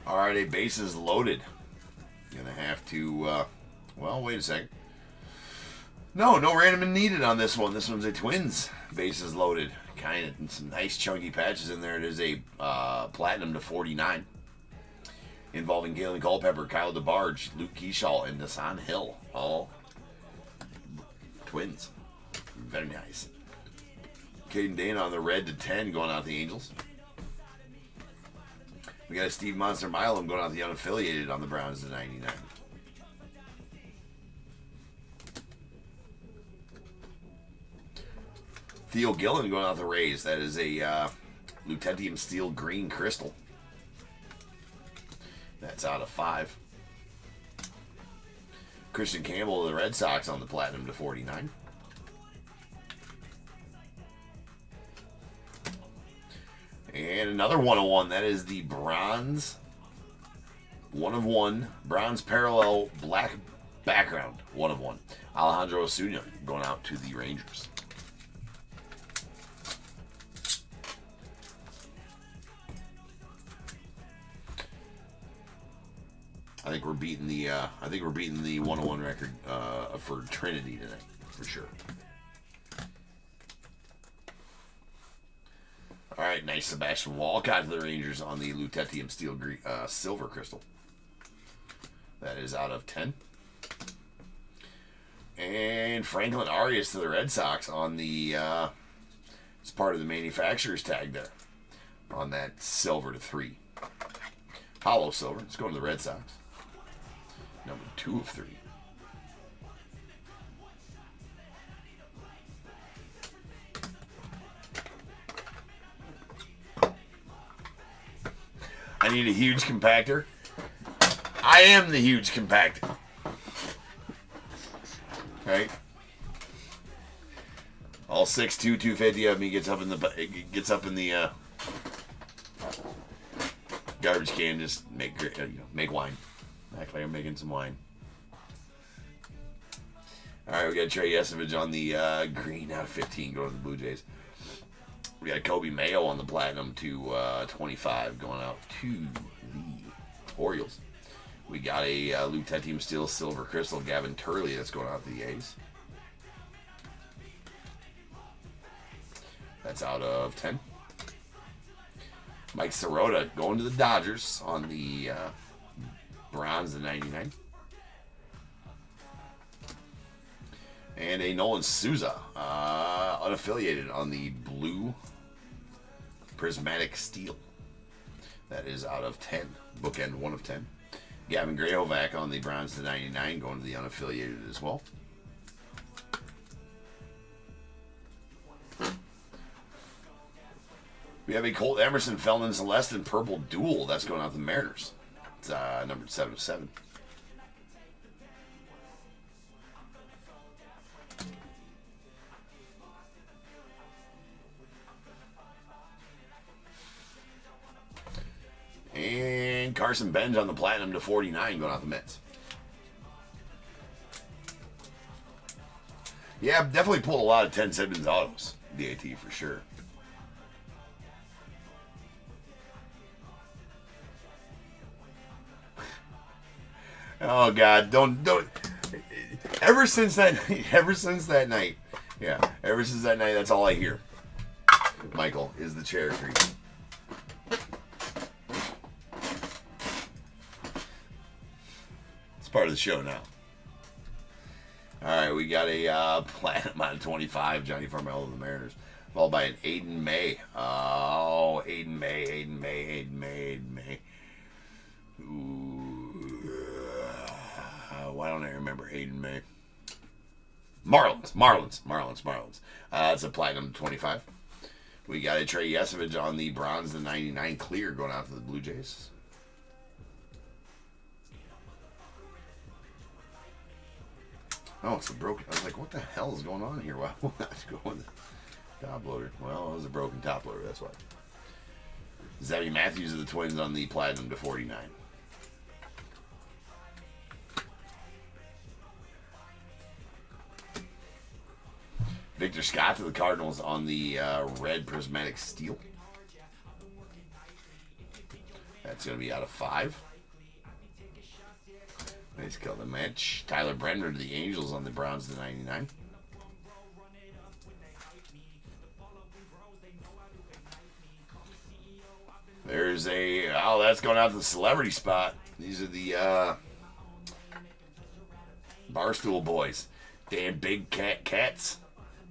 All right, a bases loaded. Gonna have to, well, wait a second. No random needed on this one. This one's a Twins bases loaded. Kind of some nice chunky patches in there. It is a platinum to 49. involving Galen Culpepper, Kyle DeBarge, Luke Keyshaw, and Nassan Hill. All Twins. Very nice. Caden Dana on the red to 10 going out the Angels. We got a Steve Monster Milam going out the unaffiliated on the Browns to 99. Theo Gillen going out the Rays. That is a Lutetium Steel Green Crystal. That's out of 5. Christian Campbell of the Red Sox on the Platinum to 49. And another 101. That is the Bronze 1/1 Bronze Parallel Black Background 1/1. Alejandro Osuna going out to the Rangers. I think we're beating the 101 record for Trinity tonight for sure. All right, nice Sebastian Walcott to the Rangers on the Lutetium Steel Silver Crystal. That is out of 10. And Franklin Arias to the Red Sox on the it's part of the manufacturer's tag there on that silver to 3. Hollow silver. Let's go to the Red Sox. Number 2 of 3. I need a huge compactor. I am the huge compactor. Right? All 6'2", 250 of me gets up in the garbage can. Just make wine. Act like I'm making some wine. All right, we got Trey Yesovich on the green out of 15 going to the Blue Jays. We got Kobe Mayo on the Platinum to 25 going out to the Orioles. We got a Lutetium Steel Silver Crystal Gavin Turley that's going out to the A's. That's out of 10. Mike Sirota going to the Dodgers on the bronze to 99. And a Nolan Souza, unaffiliated on the blue prismatic steel. That is out of 10. Bookend 1 of 10. Gavin Grahovac on the bronze to 99, going to the unaffiliated as well. We have a Colt Emerson Feldman Celestin purple dual. That's going out to the Mariners. It's numbered 7 of 7. And Carson Benz on the Platinum to 49 going out the Mets. Yeah, I've definitely pulled a lot of 10 Simmons autos. DAT for sure. Oh God, don't. Ever since that night, that's all I hear. Michael is the chair creep. It's part of the show now. All right, we got a Platinum out of 25, Johnny Farmel of the Mariners, followed by an Aiden May. Oh, Aiden May. Ooh. Why don't I remember Aiden May? Marlins. It's a Platinum 25. We got a Trey Yesovich on the bronze, the 99 clear going out to the Blue Jays. Oh, it's a broken. I was like, what the hell is going on here? Why won't I go with the top loader? Well, it was a broken top loader, that's why. Zabby Matthews of the Twins on the Platinum to 49. Victor Scott to the Cardinals on the red prismatic steel. That's going to be out of 5. Nice kill the match. Tyler Brenner to the Angels on the bronze to 99. There's a... Oh, that's going out to the celebrity spot. These are the Barstool boys. Damn big cats.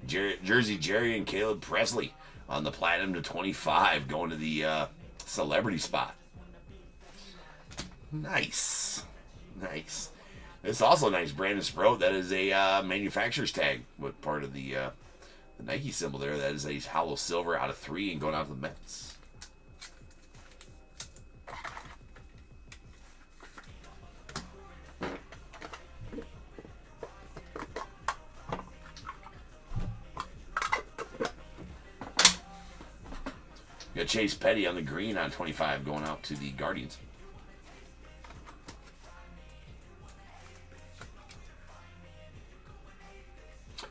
Jersey Jerry and Caleb Presley on the platinum to 25, going to the celebrity spot. Nice. Nice. It's also nice. Brandon Sprout. That is a manufacturer's tag with part of the Nike symbol there. That is a hollow silver out of 3 and going out to the Mets. Got Chase Petty on the green on 25 going out to the Guardians.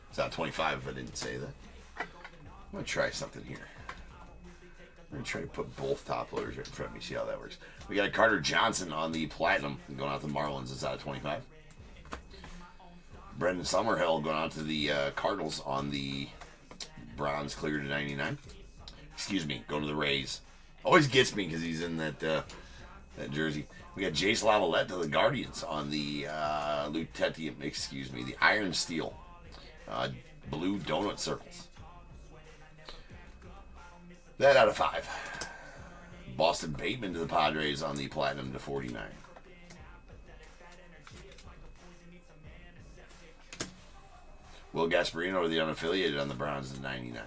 It's not 25 if I didn't say that. I'm going to try something here. I'm going to try to put both top loaders right in front of me, see how that works. We got a Carter Johnson on the platinum going out to the Marlins. It's out of 25. Brendan Summerhill going out to the Cardinals on the bronze clear to 99. Excuse me, going to the Rays. Always gets me because he's in that jersey. We got Jace Lavalette to the Guardians on the Lutetium, excuse me, the Iron Steel blue donut circles. That out of 5. Boston Bateman to the Padres on the platinum to 49. Will Gasparino to the unaffiliated on the bronze to 99.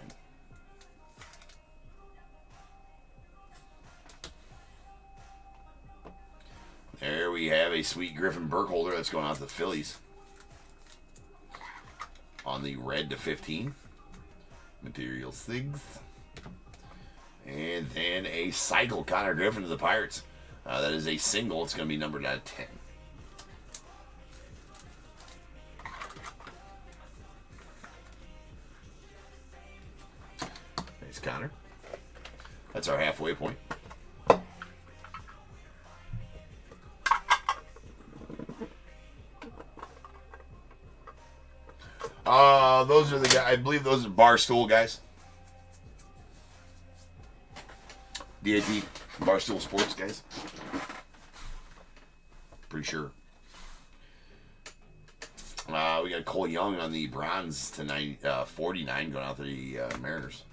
There we have a sweet Griffin Burkholder that's going out to the Phillies. On the red to 15. Material Sigs. And then a cycle Connor Griffin to the Pirates. That is a single. It's going to be numbered out of 10. Thanks, Connor. That's our halfway point. Those are the guys. I believe those are Barstool guys. DAT, Barstool Sports guys. Pretty sure. We got Cole Young on the bronze to 49 going out to the Mariners.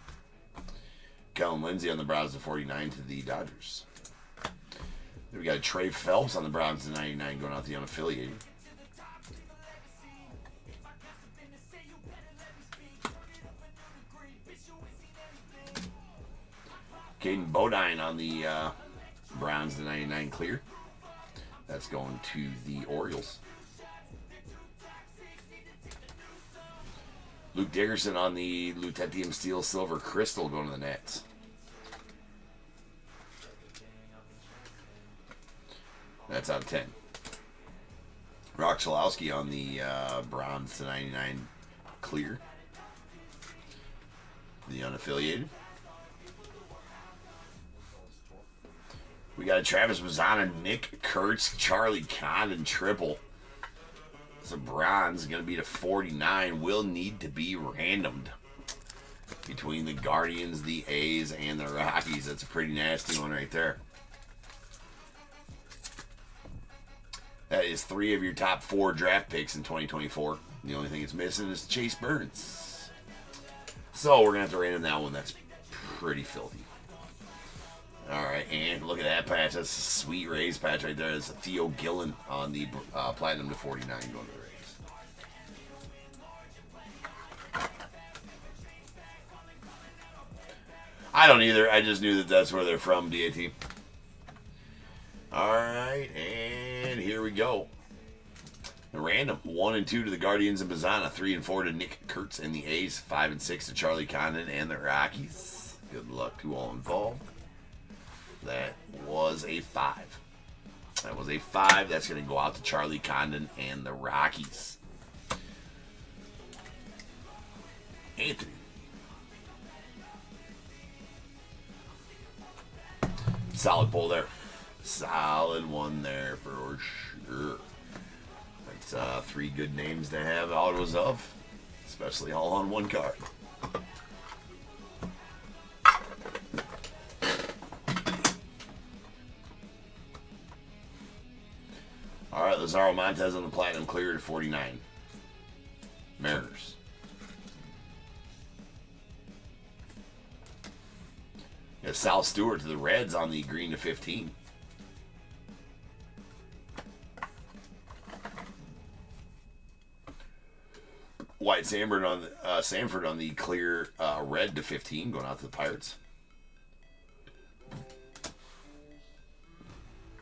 Kellen Lindsey on the bronze to 49 to the Dodgers. Then we got Trey Phelps on the bronze to 99 going out to the unaffiliated. Caden Bodine on the bronze to 99 clear. That's going to the Orioles. Luke Dickerson on the Lutetium Steel Silver Crystal going to the Nets. That's out of 10. Rock Chalowski on the bronze to 99 clear. The unaffiliated. We got a Travis Mazzana, Nick Kurtz, Charlie Condon triple. It's a bronze, going to be to 49. Will need to be randomed between the Guardians, the A's, and the Rockies. That's a pretty nasty one right there. That is 3 of your top 4 draft picks in 2024. The only thing it's missing is Chase Burns. So we're going to have to random that one. That's pretty filthy. All right, and look at that patch. That's a sweet Rays patch right there. It's a Theo Gillen on the platinum to 49 going to the Rays. I don't either. I just knew that that's where they're from, DAT. All right, and here we go. The random 1 and 2 to the Guardians and Mazzana, 3 and 4 to Nick Kurtz and the A's, 5 and 6 to Charlie Condon and the Rockies. Good luck to all involved. That was a 5. That was a 5. That's going to go out to Charlie Condon and the Rockies. Anthony. Solid pull there. Solid one there for sure. That's 3 good names to have autos of, especially all on one card. Lazaro Montez on the platinum, clear to 49. Mariners. Yeah, Sal Stewart to the Reds on the green to 15. White Sanford on the clear red to 15, going out to the Pirates.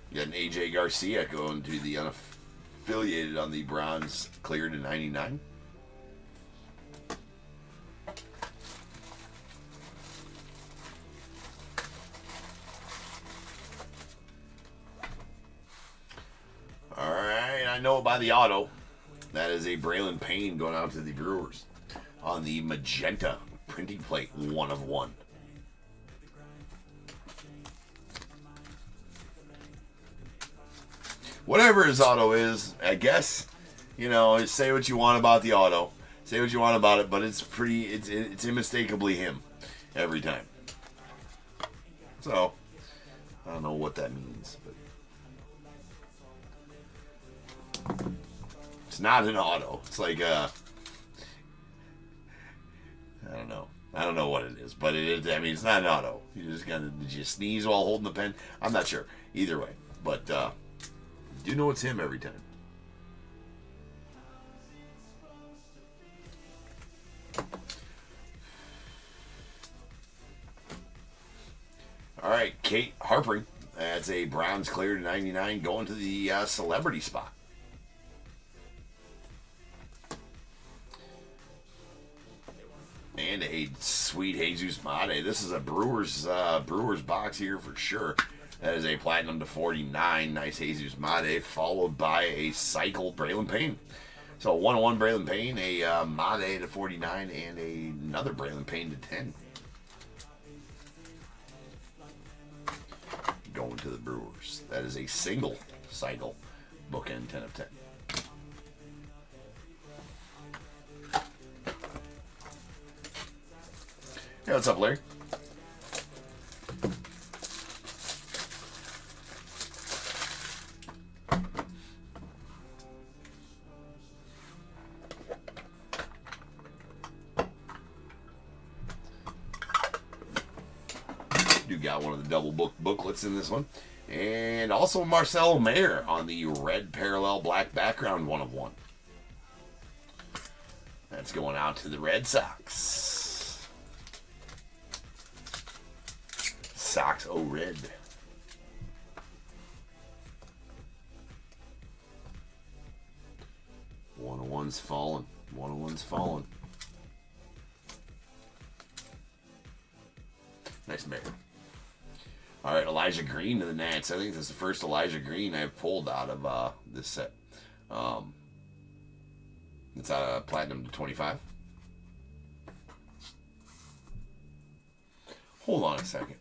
You got an AJ Garcia going to the unaffiliated on the bronze, clear to 99. All right, I know by the auto. That is a Braylon Payne going out to the Brewers on the magenta printing plate, 1 of 1. Whatever his auto is, I guess, you know, say what you want about the auto, say what you want about it, but it's unmistakably him every time. So I don't know what that means, but it's not an auto. It's like I don't know what it is, but it is. I mean, it's not an auto. You just did you sneeze while holding the pen? I'm not sure. Either way, but you know it's him every time. All right, Kate Harpering. That's a bronze clear to 99, going to the celebrity spot. And a sweet Jesus Mate. This is a Brewers box here for sure. That is a platinum to 49. Nice Jesus Mate, followed by a cycle Braylon Payne. So 1-1 Braylon Payne, a Mate to 49, and another Braylon Payne to 10. Going to the Brewers. That is a single cycle bookend 10 of 10. Hey, what's up, Larry? You got one of the double booklets in this one. And also Marcelo Mayer on the red parallel black background, 1 of 1. That's going out to the Red Sox. Sox, oh red. One of one's fallen. One of one's fallen. Nice Mayer. All right, Elijah Green to the Nats. I think this is the first Elijah Green I've pulled out of this set. It's platinum to 25. Hold on a second.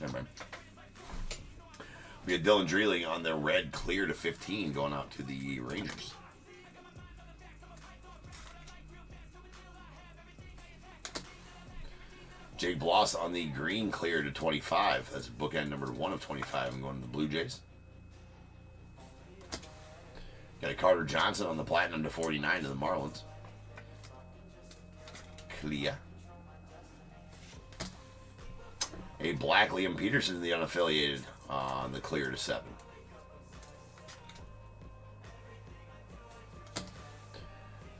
Never mind. We had Dylan Dreeling on the red clear to 15 going out to the Rangers. Jake Bloss on the green clear to 25. That's bookend number 1 of 25. I'm going to the Blue Jays. Got a Carter Johnson on the platinum to 49 to the Marlins. Clear. A black Liam Peterson in the unaffiliated on the clear to 7.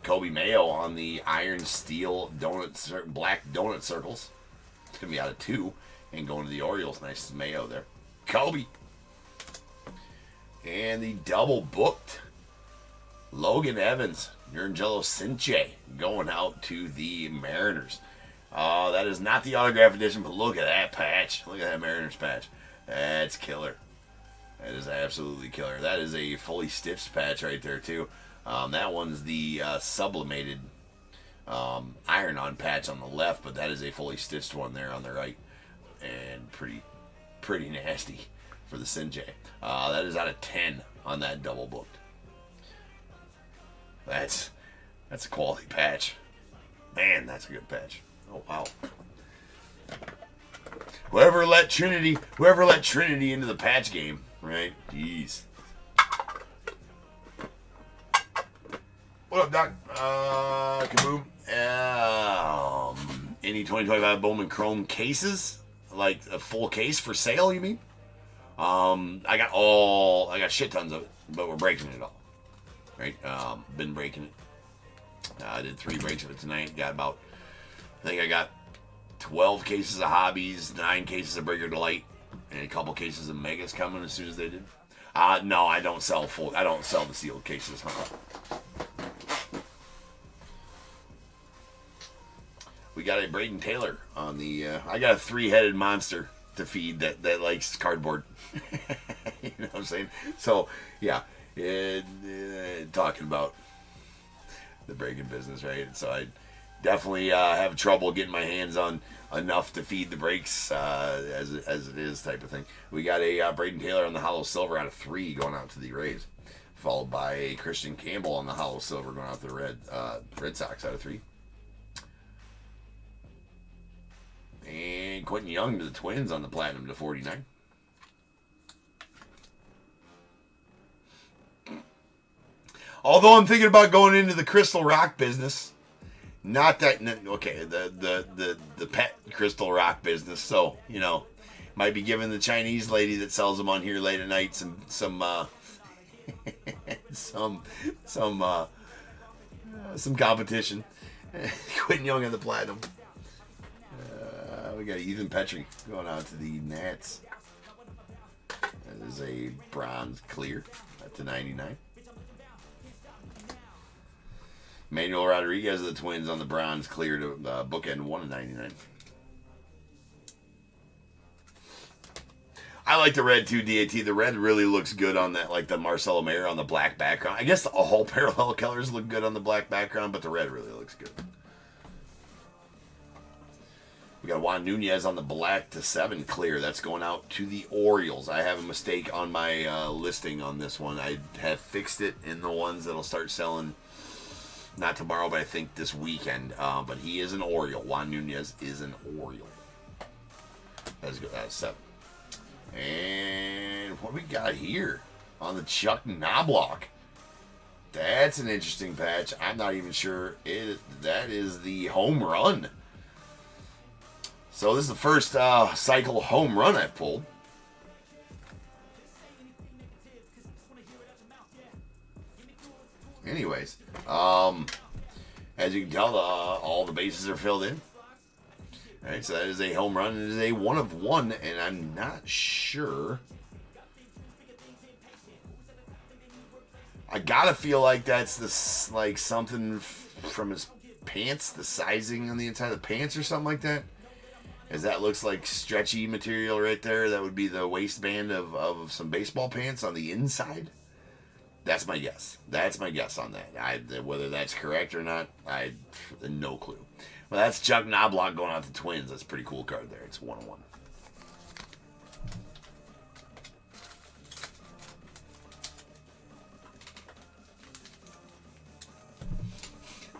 Kobe Mayo on the iron steel black donut circles. It's going to be out of 2 and going to the Orioles. Nice Mayo there. Kobe. And the double booked Logan Evans, Nurangelo Cinche, going out to the Mariners. Oh, that is not the autograph edition, but look at that patch. Look at that Mariners patch. That's killer. That is absolutely killer. That is a fully stitched patch right there, too. That one's the sublimated iron-on patch on the left, but that is a fully stitched one there on the right. and pretty nasty for the Sinjay. That is out of 10 on that double booked. That's a quality patch. Man, that's a good patch. Oh wow. Whoever let Trinity into the patch game, right? Jeez. What up, Doc? Kaboom. Any 2025 Bowman Chrome cases? Like a full case for sale, you mean? I got shit tons of it, but we're breaking it all. Right? Been breaking it. I did 3 breaks of it tonight. I think I got 12 cases of hobbies, 9 cases of Breaker Delight, and a couple cases of Megas coming as soon as they did. No, I don't sell the sealed cases, huh? We got a Braden Taylor on the. I got a 3-headed monster to feed that likes cardboard. You know what I'm saying? So yeah, talking about the breaking business, right? So I definitely have trouble getting my hands on enough to feed the breaks as it is type of thing. We got a Braden Taylor on the hollow silver out of 3 going out to the Rays, followed by a Christian Campbell on the hollow silver going out to the Red Sox out of 3. And Quentin Young to the Twins on the platinum to 49. Although I'm thinking about going into the Crystal Rock business. Not that, okay, the pet Crystal Rock business. So, you know, might be giving the Chinese lady that sells them on here late at night some competition. Quentin Young on the platinum. We got Ethan Petrie going out to the Nats. That is a bronze clear at the 99. Manuel Rodriguez of the Twins on the bronze clear to bookend 1 of 99. I like the red too, DAT. The red really looks good on that, like the Marcelo Mayer on the black background. I guess all parallel colors look good on the black background, but the red really looks good. We got Juan Nunez on the black to 7 clear. That's going out to the Orioles. I have a mistake on my listing on this one. I have fixed it in the ones that'll start selling not tomorrow, but I think this weekend. But he is an Oriole. Juan Nunez is an Oriole. That's good. That's 7. And what we got here on the Chuck Knobloch? That's an interesting patch. I'm not even sure that is the home run. So this is the first cycle home run I've pulled. Anyways, as you can tell, all the bases are filled in. All right, so that is a home run. It is a 1 of 1, and I'm not sure. I gotta feel like that's this, like something from his pants, the sizing on the inside of the pants or something like that. As that looks like stretchy material right there. That would be the waistband of some baseball pants on the inside. That's my guess. That's my guess on that. Whether that's correct or not, I no clue. Well, that's Chuck Knobloch going out to Twins. That's a pretty cool card there. It's 1 of 1.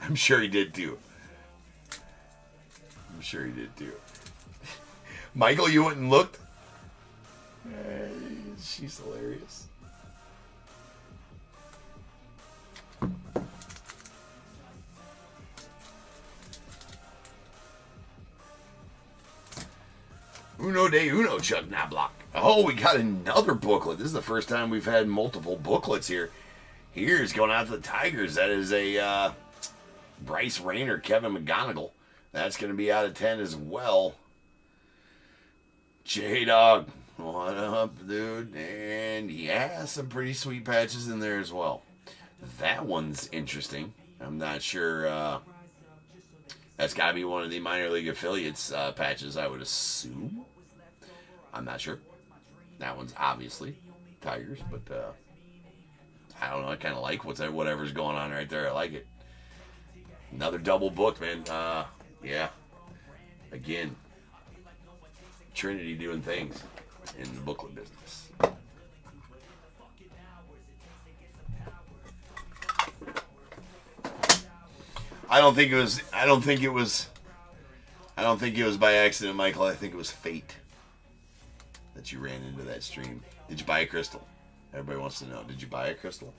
I'm sure he did too. I'm sure he did too. Michael, you went and looked? She's hilarious. Uno de uno, Chuck Knobloch. Oh, we got another booklet. This is the first time we've had multiple booklets here. Here's going out to the Tigers. That is a Bryce Rayner, Kevin McGonigal. That's going to be out of 10 as well. J-Dog, what up, dude? And yeah, some pretty sweet patches in there as well. That one's interesting. I'm not sure. That's got to be one of the minor league affiliates patches, I would assume. I'm not sure. That one's obviously Tigers, but I don't know. I kind of like whatever's going on right there. I like it. Another double book, man. Yeah. Again. Trinity doing things in the booklet business. I don't think it was by accident, Michael. I think it was fate that you ran into that stream. Did you buy a crystal? Everybody wants to know. Did you buy a crystal?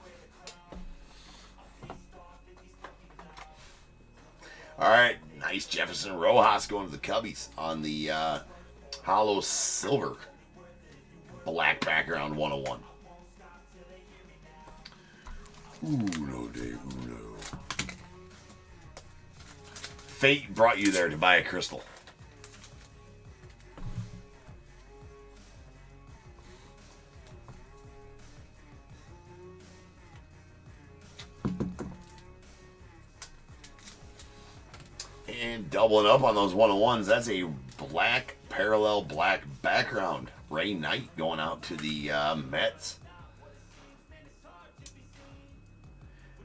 All right, nice Jefferson Rojas going to the Cubbies on the hollow silver black background 101. Uno de uno. Fate brought you there to buy a crystal. And doubling up on those 101s, that's a black parallel black background. Ray Knight going out to the Mets.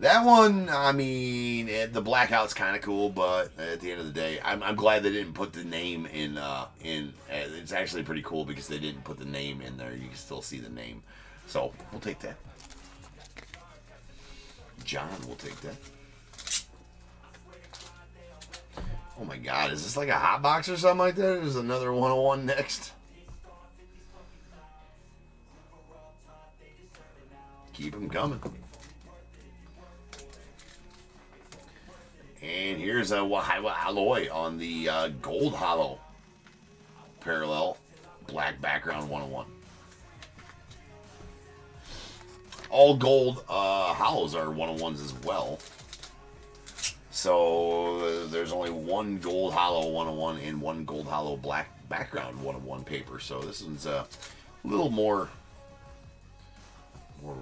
That one, I mean, the blackout's kind of cool, but at the end of the day, I'm glad they didn't put the name in. It's actually pretty cool because they didn't put the name in there. You can still see the name, so we'll take that. John will take that. Oh my God, is this like a hot box or something like that? There's another 101 next. Keep them coming. And here's a alloy on the gold hollow parallel black background 101. All gold hollows are 101s as well. So there's only one gold hollow 101 and one gold hollow black background 101 paper. So this one's a little more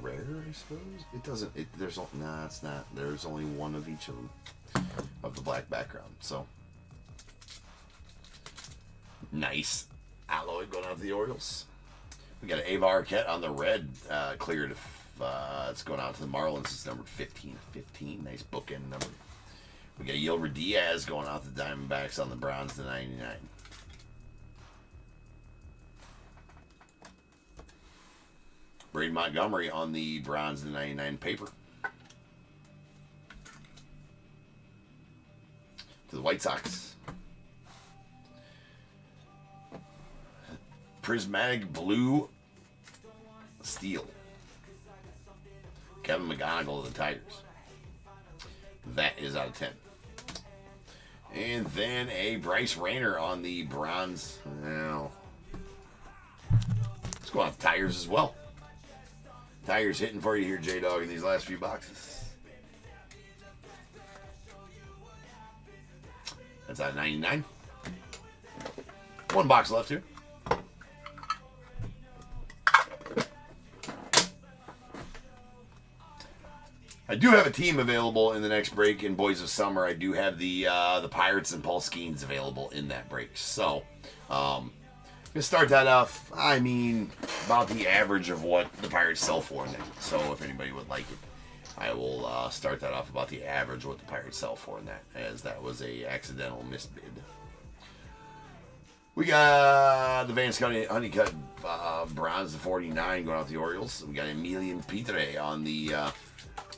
rare, I suppose. It doesn't. It's not. There's only one of each of them. Of the black background, so nice alloy going out to the Orioles. We got an Ava Arquette on the red, cleared. It's going out to the Marlins. It's numbered 15/15. Nice bookend number. We got Yilmer Diaz going out to the Diamondbacks on the bronze to 99. Brady Montgomery on the bronze to 99 paper. To the White Sox. Prismatic blue steel. Kevin McGonigal of the Tigers. That is out of 10. And then a Bryce Rayner on the bronze. Now, let's go out the Tigers as well. Tigers hitting for you here, J-Dog, in these last few boxes. That's out of 99. One box left here. I do have a team available in the next break in Boys of Summer. I do have the Pirates and Paul Skeens available in that break. So, gonna start that off. I mean, about the average of what the Pirates sell for. So, if anybody would like it, I will start that off about the average of what the Pirates sell for in that, as that was a accidental misbid. We got the Vance Honeycutt bronze to 49 going out to the Orioles. We got Emilian Pitre on the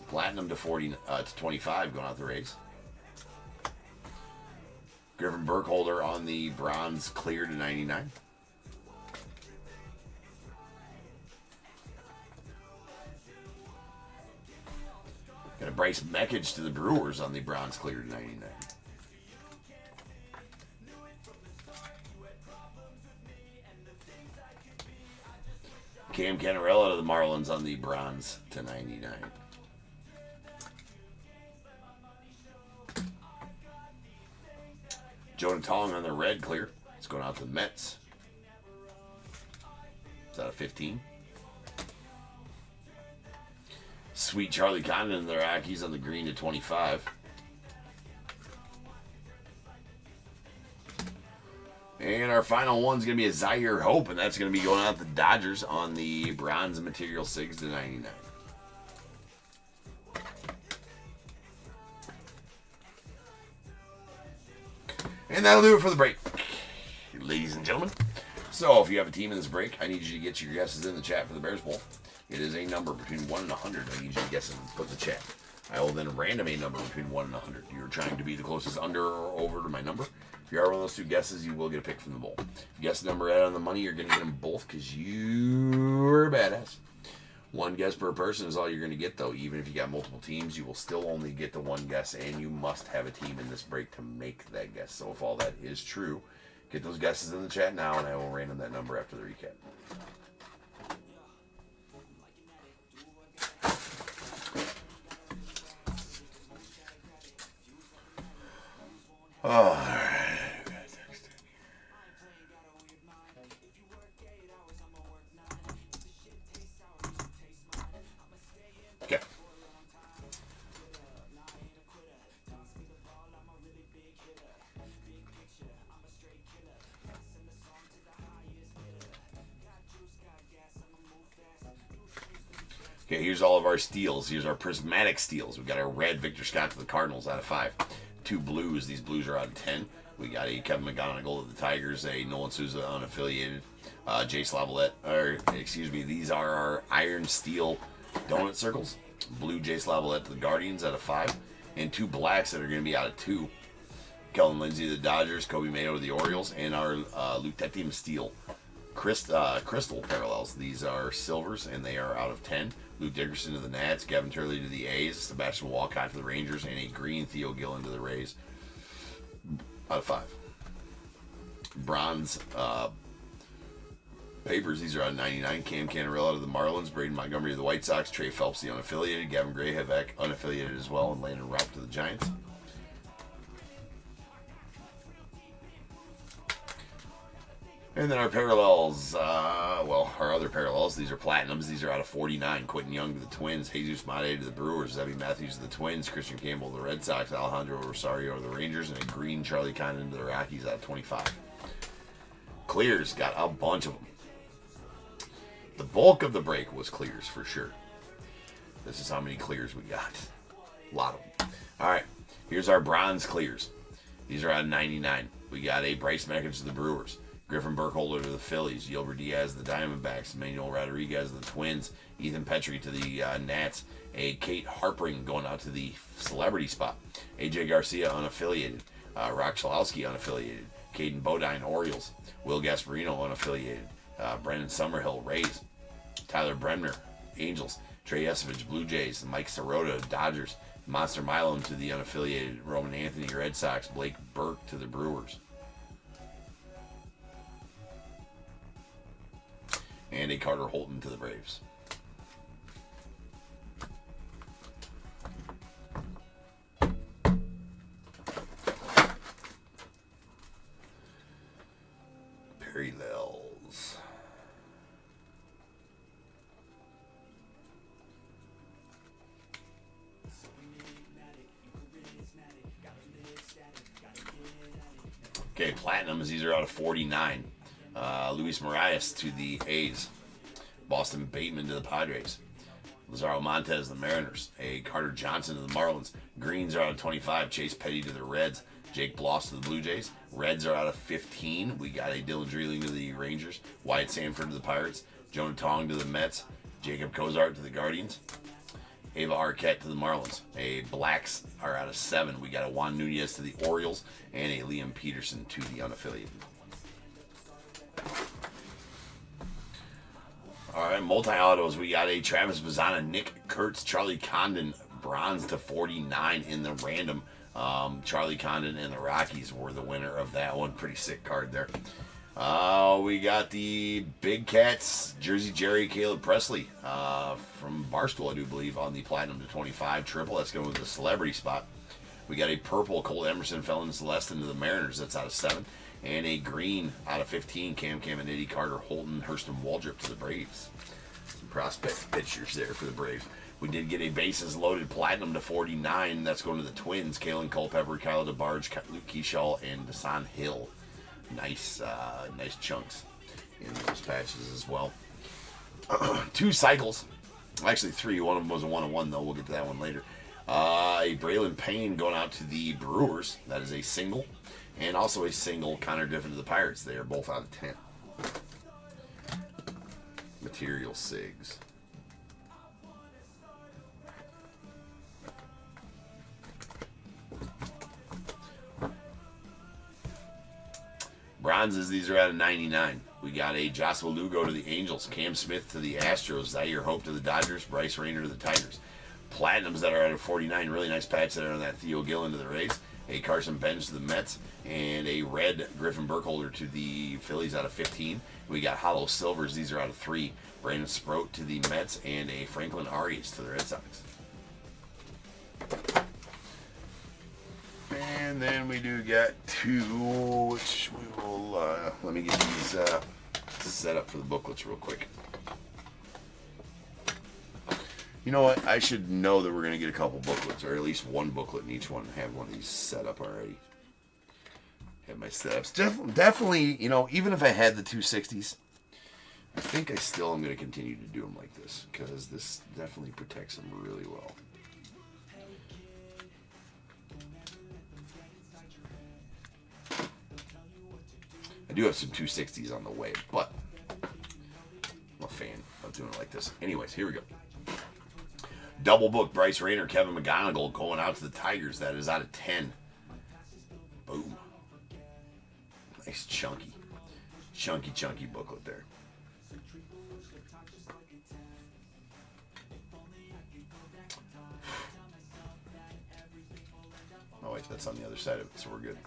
platinum to 25 going out the Rays. Griffin Burkholder on the bronze clear to 99. Got a Bryce Meckage to the Brewers on the bronze clear to 99. Cam Cannarella to the Marlins on the bronze to 99. Jonah Tong on the red clear. It's going out to the Mets. It's out of 15. Sweet Charlie Condon and the Rockies on the green to 25. And our final one's going to be a Zaire Hope, and that's going to be going out the Dodgers on the bronze material 6 to 99. And that'll do it for the break. Ladies and gentlemen, So if you have a team in this break, I need you to get your guesses in the chat for the Bears Bowl. It is a number between 1 and 100. I need you to guess and put in the chat. I will then random a number between 1 and 100. You're trying to be the closest under or over to my number. If you are one of those two guesses, you will get a pick from the bowl. If you guess the number right on the money, you're going to get them both because you're a badass. One guess per person is all you're going to get, though. Even if you got multiple teams, you will still only get the one guess, and you must have a team in this break to make that guess. So if all that is true, get those guesses in the chat now, and I will random that number after the recap. All right. Okay. Okay, here's all of our steals. Here's our prismatic steals. We got our red Victor Scott to the Cardinals out of 5. 2 blues. These blues are out of 10. We got a Kevin McGonigal to the Tigers, a Nolan Souza unaffiliated, Jace Lavalette, or excuse me, these are our iron steel donut circles. Blue Jace Lavalette to the Guardians out of 5, and 2 blacks that are going to be out of 2. Kellen Lindsey to the Dodgers, Kobe Mayo to the Orioles, and our Lutetim Steel crystal parallels. These are silvers, and they are out of 10. Luke Dickerson to the Nats, Gavin Turley to the A's, Sebastian Walcott to the Rangers, and a green Theo Gillen to the Rays out of 5. Bronze papers, these are out of 99. Cam Canarella to the Marlins, Braden Montgomery to the White Sox, Trey Phelps the unaffiliated, Gavin Grayhevek unaffiliated as well, and Landon Raup to the Giants. And then our parallels, our other parallels, these are platinums. These are out of 49. Quentin Young to the Twins, Jesus Mate to the Brewers, Zebby Matthews to the Twins, Christian Campbell to the Red Sox, Alejandro Rosario to the Rangers, and a green Charlie Condon to the Rockies out of 25. Clears, got a bunch of them. The bulk of the break was clears for sure. This is how many clears we got. A lot of them. All right, here's our bronze clears. These are out of 99. We got a Bryce Mackich to the Brewers, Griffin Burkholder to the Phillies, Gilbert Diaz to the Diamondbacks, Manuel Rodriguez to the Twins, Ethan Petrie to the Nats, a Kate Harpring going out to the celebrity spot, AJ Garcia unaffiliated, Rock Chalowski unaffiliated, Caden Bodine Orioles, Will Gasparino unaffiliated, Brendan Summerhill Rays, Tyler Bremner Angels, Trey Esovich Blue Jays, Mike Sirota Dodgers, Monster Milam to the unaffiliated, Roman Anthony Red Sox, Blake Burke to the Brewers. And a Carter Holton to the Braves. Parallels. Okay, platinums, these are out of 49. Luis Marias to the A's, Boston Bateman to the Padres, Lazaro Montez to the Mariners, a Carter Johnson to the Marlins, Greens are out of 25, Chase Petty to the Reds, Jake Bloss to the Blue Jays, Reds are out of 15, we got a Dylan Dreeling to the Rangers, Wyatt Sanford to the Pirates, Jonah Tong to the Mets, Jacob Cozart to the Guardians, Ava Arquette to the Marlins, a Blacks are out of 7, we got a Juan Nunez to the Orioles, and a Liam Peterson to the unaffiliated. All right, multi-autos. We got a Travis Bazzana, Nick Kurtz, Charlie Condon, bronze to 49 in the random. Charlie Condon and the Rockies were the winner of that one. Pretty sick card there. We got the Big Cats, Jersey Jerry, Caleb Presley from Barstool, I do believe, on the Platinum to 25 triple. That's going with the celebrity spot. We got a purple Cole Emerson, Felon Celestin to the Mariners. That's out of 7. And a green out of 15, Cam Caminiti, Carter Holton, Hurston Waldrop to the Braves. Some prospect pictures there for the Braves. We did get a bases loaded platinum to 49. That's going to the Twins, Kalen Culpepper, Kyle DeBarge, Luke Keyshaw, and Desan Hill. Nice chunks in those patches as well. 2 cycles. Actually 3. One of them was a 1-on-1 though. We'll get to that one later. A Braylon Payne going out to the Brewers. That is a single. And also a single Connor Diffin to the Pirates. They are both out of 10. Material Sigs. Bronzes, these are out of 99. We got a Joshua Lugo to the Angels, Cam Smith to the Astros, Zaire Hope to the Dodgers, Bryce Rayner to the Tigers. Platinums that are out of 49, really nice patch that are on that Theo Gillen to the Rays, a Carson Bench to the Mets, and a red Griffin Burkholder to the Phillies out of 15. We got hollow silvers, these are out of 3. Brandon Sproat to the Mets, and a Franklin Arias to the Red Sox. And then we do got 2, which we will, let me get these set up for the booklets real quick. You know what? I should know that we're going to get a couple booklets, or at least one booklet in each one. Have one of these set up already. Have my setups. Definitely, you know, even if I had the 260s, I think I still am going to continue to do them like this, because this definitely protects them really well. I do have some 260s on the way, but I'm a fan of doing it like this. Anyways, here we go. Double book, Bryce Rayner, Kevin McGonigal going out to the Tigers. That is out of 10. Boom. Nice chunky booklet there. Oh wait, that's on the other side of it, so we're good.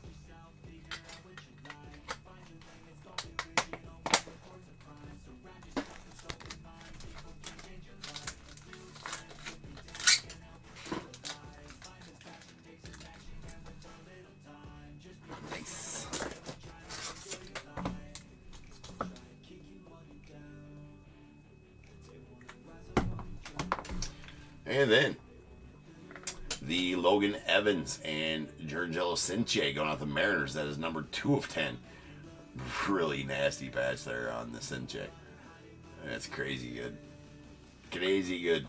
And then the Logan Evans and Giancarlo Cinche going out the Mariners. That is number 2 of 10. Really nasty patch there on the Cinche. That's crazy good. Crazy good.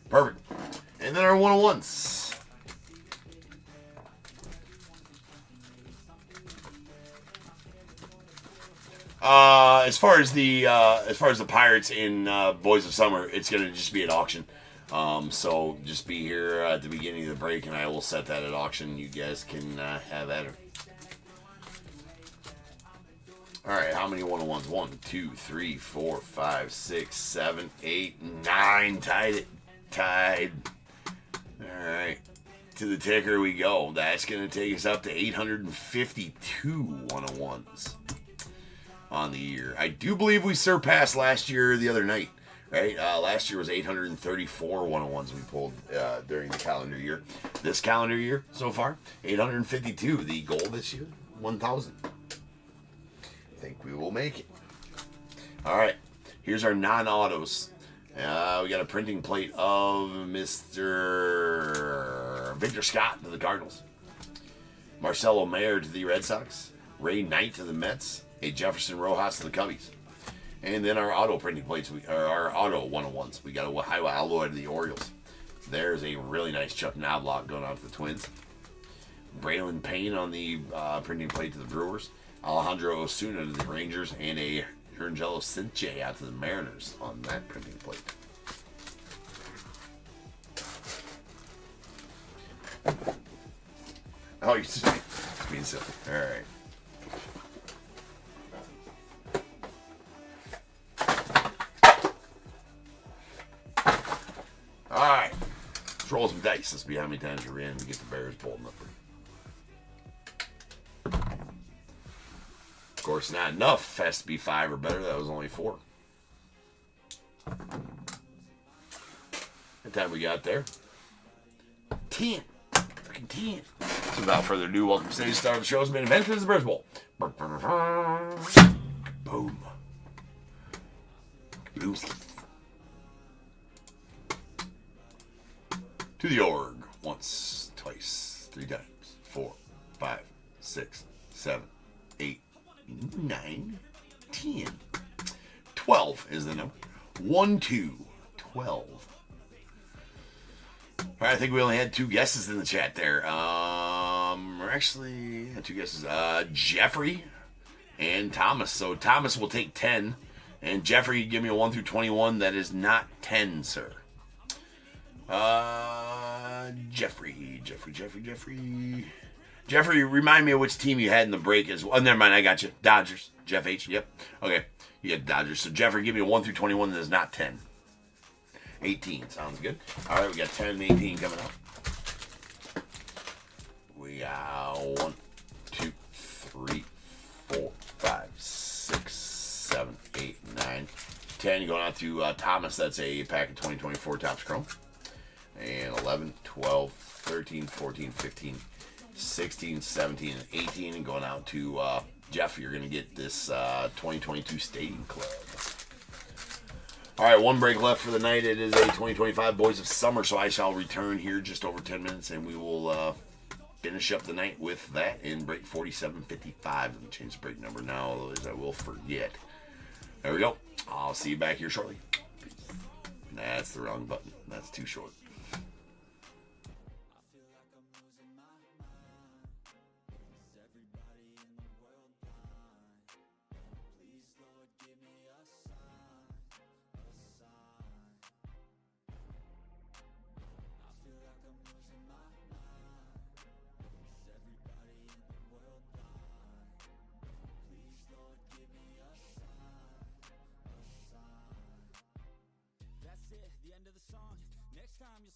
Perfect. And then our 101s. As far as the Pirates in Boys of Summer, it's gonna just be at auction. So just be here at the beginning of the break, and I will set that at auction. You guys can have at it. All right, how many 101s? 1, 2, 3, 4, 5, 6, 7, 8, 9. Tied. All right. To the ticker we go. That's going to take us up to 852 101s on the year. I do believe we surpassed last year the other night, right? Last year was 834 101s we pulled during the calendar year. This calendar year so far, 852. The goal this year, 1,000. I think we will make it. All right. Here's our non-autos. We got a printing plate of Mr. Victor Scott to the Cardinals. Marcelo Mayer to the Red Sox. Ray Knight to the Mets. A Jefferson Rojas to the Cubbies. And then our auto printing plates, our auto 101s. We got a Wahaiwa Alloy to the Orioles. There's a really nice Chuck Knobloch going out to the Twins. Braylon Payne on the printing plate to the Brewers. Alejandro Osuna to the Rangers. And a Giancarlo Cinche out to the Mariners on that printing plate. Oh, you're just being silly. All right. All right. Let's roll some dice. Let's see how many times you're in to get the Bears bowled up. Of course, not enough. Has to be 5 or better. That was only 4. What time we got there? 10. Fucking 10. So without further ado, welcome to today's star of the show's main event. This is the Bears Bowl. Boom. Bluesies. To the org. Once, twice, 3 times, 4, 5, 6, 7, 8, 9, 10. 12 is the number. 1, 2, 12. All right, I think we only had 2 guesses in the chat there. Or actually, 2 guesses. Jeffrey and Thomas. So Thomas will take 10. And Jeffrey, give me a 1 through 21. That is not 10, sir. Jeffrey. Jeffrey, remind me of which team you had in the break as well. Oh, never mind, I got you. Dodgers. Jeff H. Yep. Okay. You had Dodgers. So Jeffrey, give me a 1 through 21. That is not 10. 18. Sounds good. All right, we got 10 and 18 coming up. We got 1, 2, 3, 4, 5, 6, 7, 8, 9, 10. Going out to Thomas. That's a pack of 2024 Topps Chrome. And 11, 12, 13, 14, 15, 16, 17, and 18. And going out to Jeff, you're going to get this 2022 Stadium Club. All right, 1 break left for the night. It is a 2025 Boys of Summer, so I shall return here just over 10 minutes, and we will finish up the night with that in break 4755. Let me change the break number now, otherwise I will forget. There we go. I'll see you back here shortly. That's the wrong button. That's too short.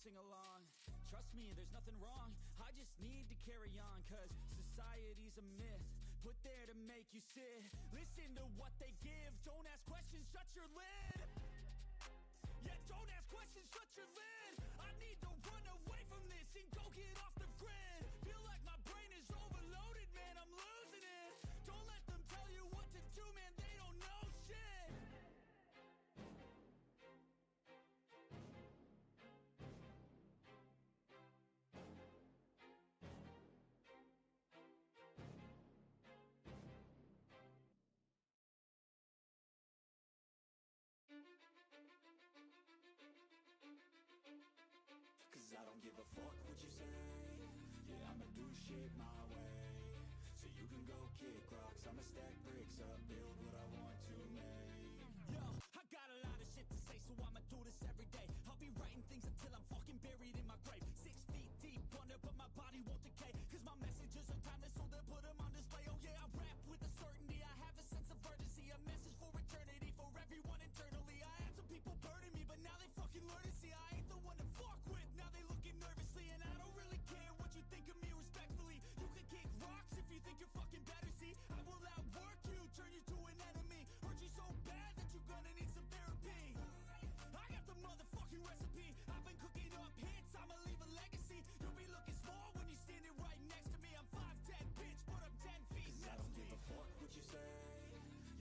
Sing along. Trust me, there's nothing wrong. I just need to carry on, cause society's a myth put there to make you sit. Listen to what they give. Don't ask questions, shut your lid. Yeah, don't ask questions, shut your lid. I need to run away from this and go get off the grid. Feel like my brain is overloaded, man, I'm losing it. Don't let them tell you what to do, man, they don't know shit. Cause I don't give a fuck what you say. Yeah, I'ma do shit my way. So you can go kick rocks, I'ma stack bricks up, build what I want to make. Yo, I got a lot of shit to say, so I'ma do this every day. I'll be writing things until I'm fucking buried in my grave. 6 feet deep under, but my body won't decay. Cause my messages are timeless, so they'll put them on display. Oh yeah, I rap with a certainty, I have a sense of urgency. A message for eternity, for everyone internally. I had some people burning me, but now they fucking learn to see I ain't the one to fuck with. Now they looking nervously, and I don't really care what you think of me respectfully. You can kick rocks if you think you're fucking better, see. I will outwork you, turn you to an enemy. Hurt you so bad that you're gonna need some therapy. I got the motherfucking recipe. I've been cooking up hits, I'ma leave a legacy. You'll be looking small when you're standing right next to me. I'm 5'10", bitch, but I'm 10 feet next to me. I don't give a fuck what you say.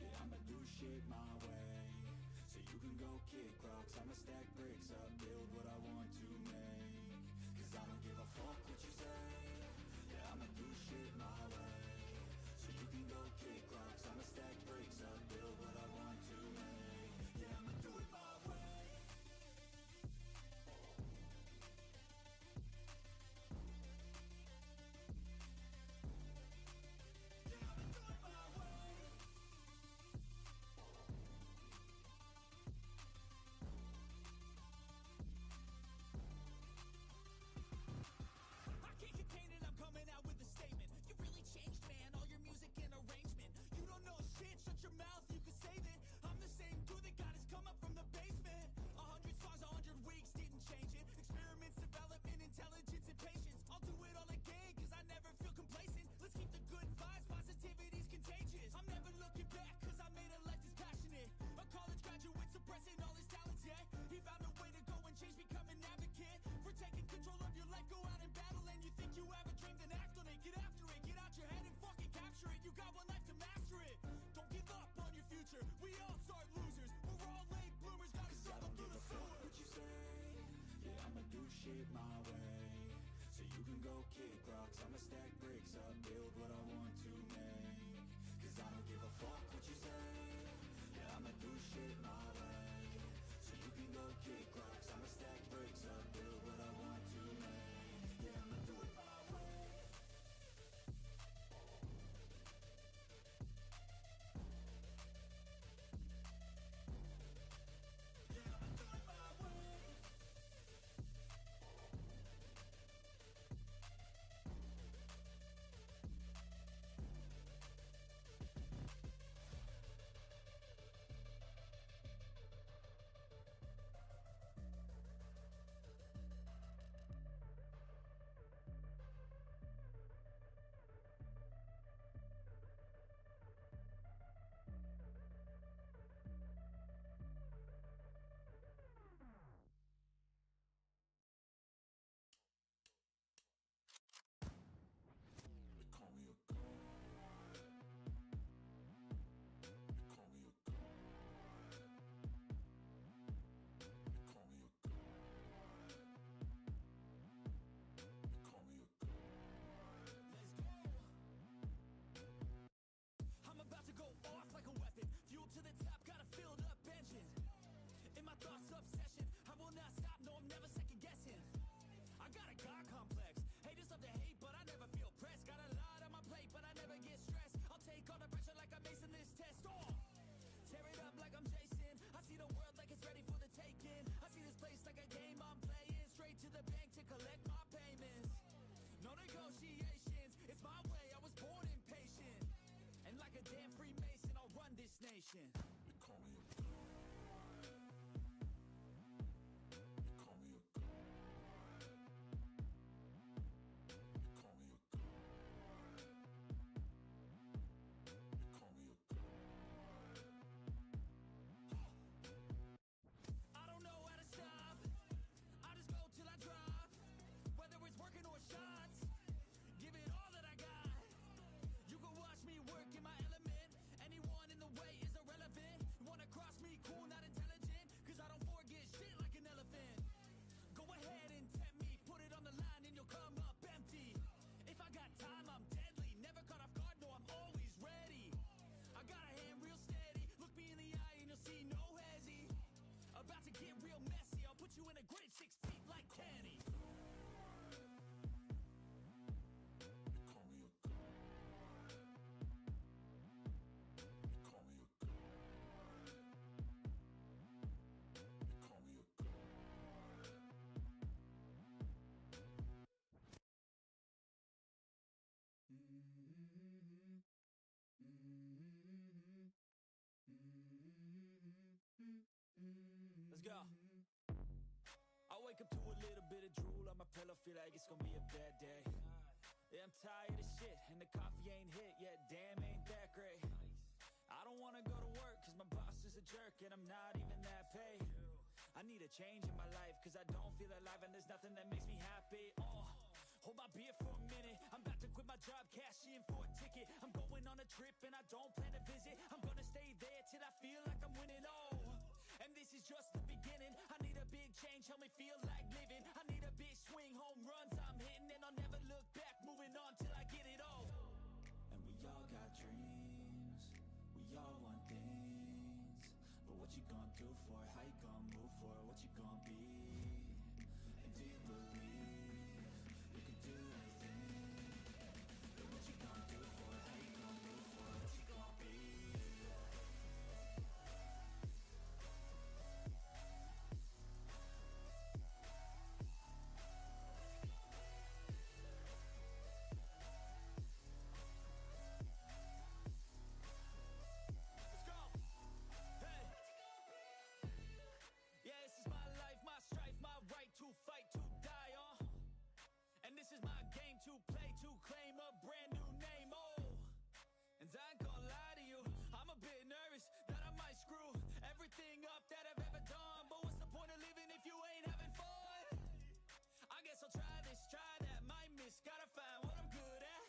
Yeah, I'ma do shit my way. So you can go kick rocks, I'ma stack bricks up, build what I want to make. Cause I don't give a fuck what you say. Yeah, I'ma do shit my way. So you can go kick rocks, I'ma stack bricks up, build what I want to make. Yeah, I'ma do it my way. I can't contain shit my way. So you can go kick rocks, I'ma stack bricks up, build what I want to make. Cause I don't give a fuck what you say. Yeah, I'ma do shit my way. So you can go kick rocks, I'ma stack bricks up, build what I want to make. Yeah, I'ma do it my way. I'm about to go off like a weapon. Fuel to the top, got a filled up engine. In my thoughts, obsession. I will not stop, no, I'm never second guessing. I got a God complex. Haters love to hate, but I never feel pressed. Got a lot on my plate, but I never get stressed. I'll take all the pressure like I'm acing this test. Oh! Tear it up like I'm Jason. I see the world like it's ready for the taking. I see this place like a game I'm playing. Straight to the bank to collect my payments. No negotiations, it's my way, I was born impatient. And like a damn Freemason, I'll run this nation. They call me a god. They call me a god. They call me a god. They call me a god. I don't know how to stop. I just go till I drop. Whether it's working or shots, give it all that I got. You can watch me work in my element. Anyone in the way is irrelevant. You wanna cross me, cool, not intelligent. Cause I don't forget shit like an elephant. Go ahead and tempt me, put it on the line and you'll come up empty. If I got time, I'm deadly. Never caught off guard, no, I'm always ready. I got a hand real steady. Look me in the eye and you'll see no hezzy. About to get real messy. I'll put you in a grid 6 feet like Kenny. Let's go. I wake up to a little bit of drool on my pillow, feel like it's gonna be a bad day. Yeah, I'm tired of shit, and the coffee ain't hit yet, damn, ain't that great. I don't wanna go to work, cause my boss is a jerk, and I'm not even that paid. I need a change in my life, cause I don't feel alive, and there's nothing that makes me happy. Hold my beer for a minute. I'm about to quit my job, cash in for a ticket. I'm going on a trip and I don't plan to visit. I'm gonna stay there till I feel like I'm winning. Oh, and this is just the beginning. I need a big change, help me feel like living. I need a big swing, home runs I'm hitting, and I'll never look back, moving on till I get it all. And we all got dreams, we all want things, but what you gonna do for it? How you gonna move for it? What you gonna be? And do you believe you can do anything? But what you gonna do for it? How you gonna move for it? What you gonna be? Let's go! Hey! Yeah, this is my life, my strife, my right to fight, to die on. And this is my game to play, to claim a brand new name, oh. And I ain't gonna lie to you, I'm a bit nervous that I might screw everything up that I've ever done. But what's the point of living if you ain't having fun? I guess I'll try this, try that, might miss, gotta find what I'm good at.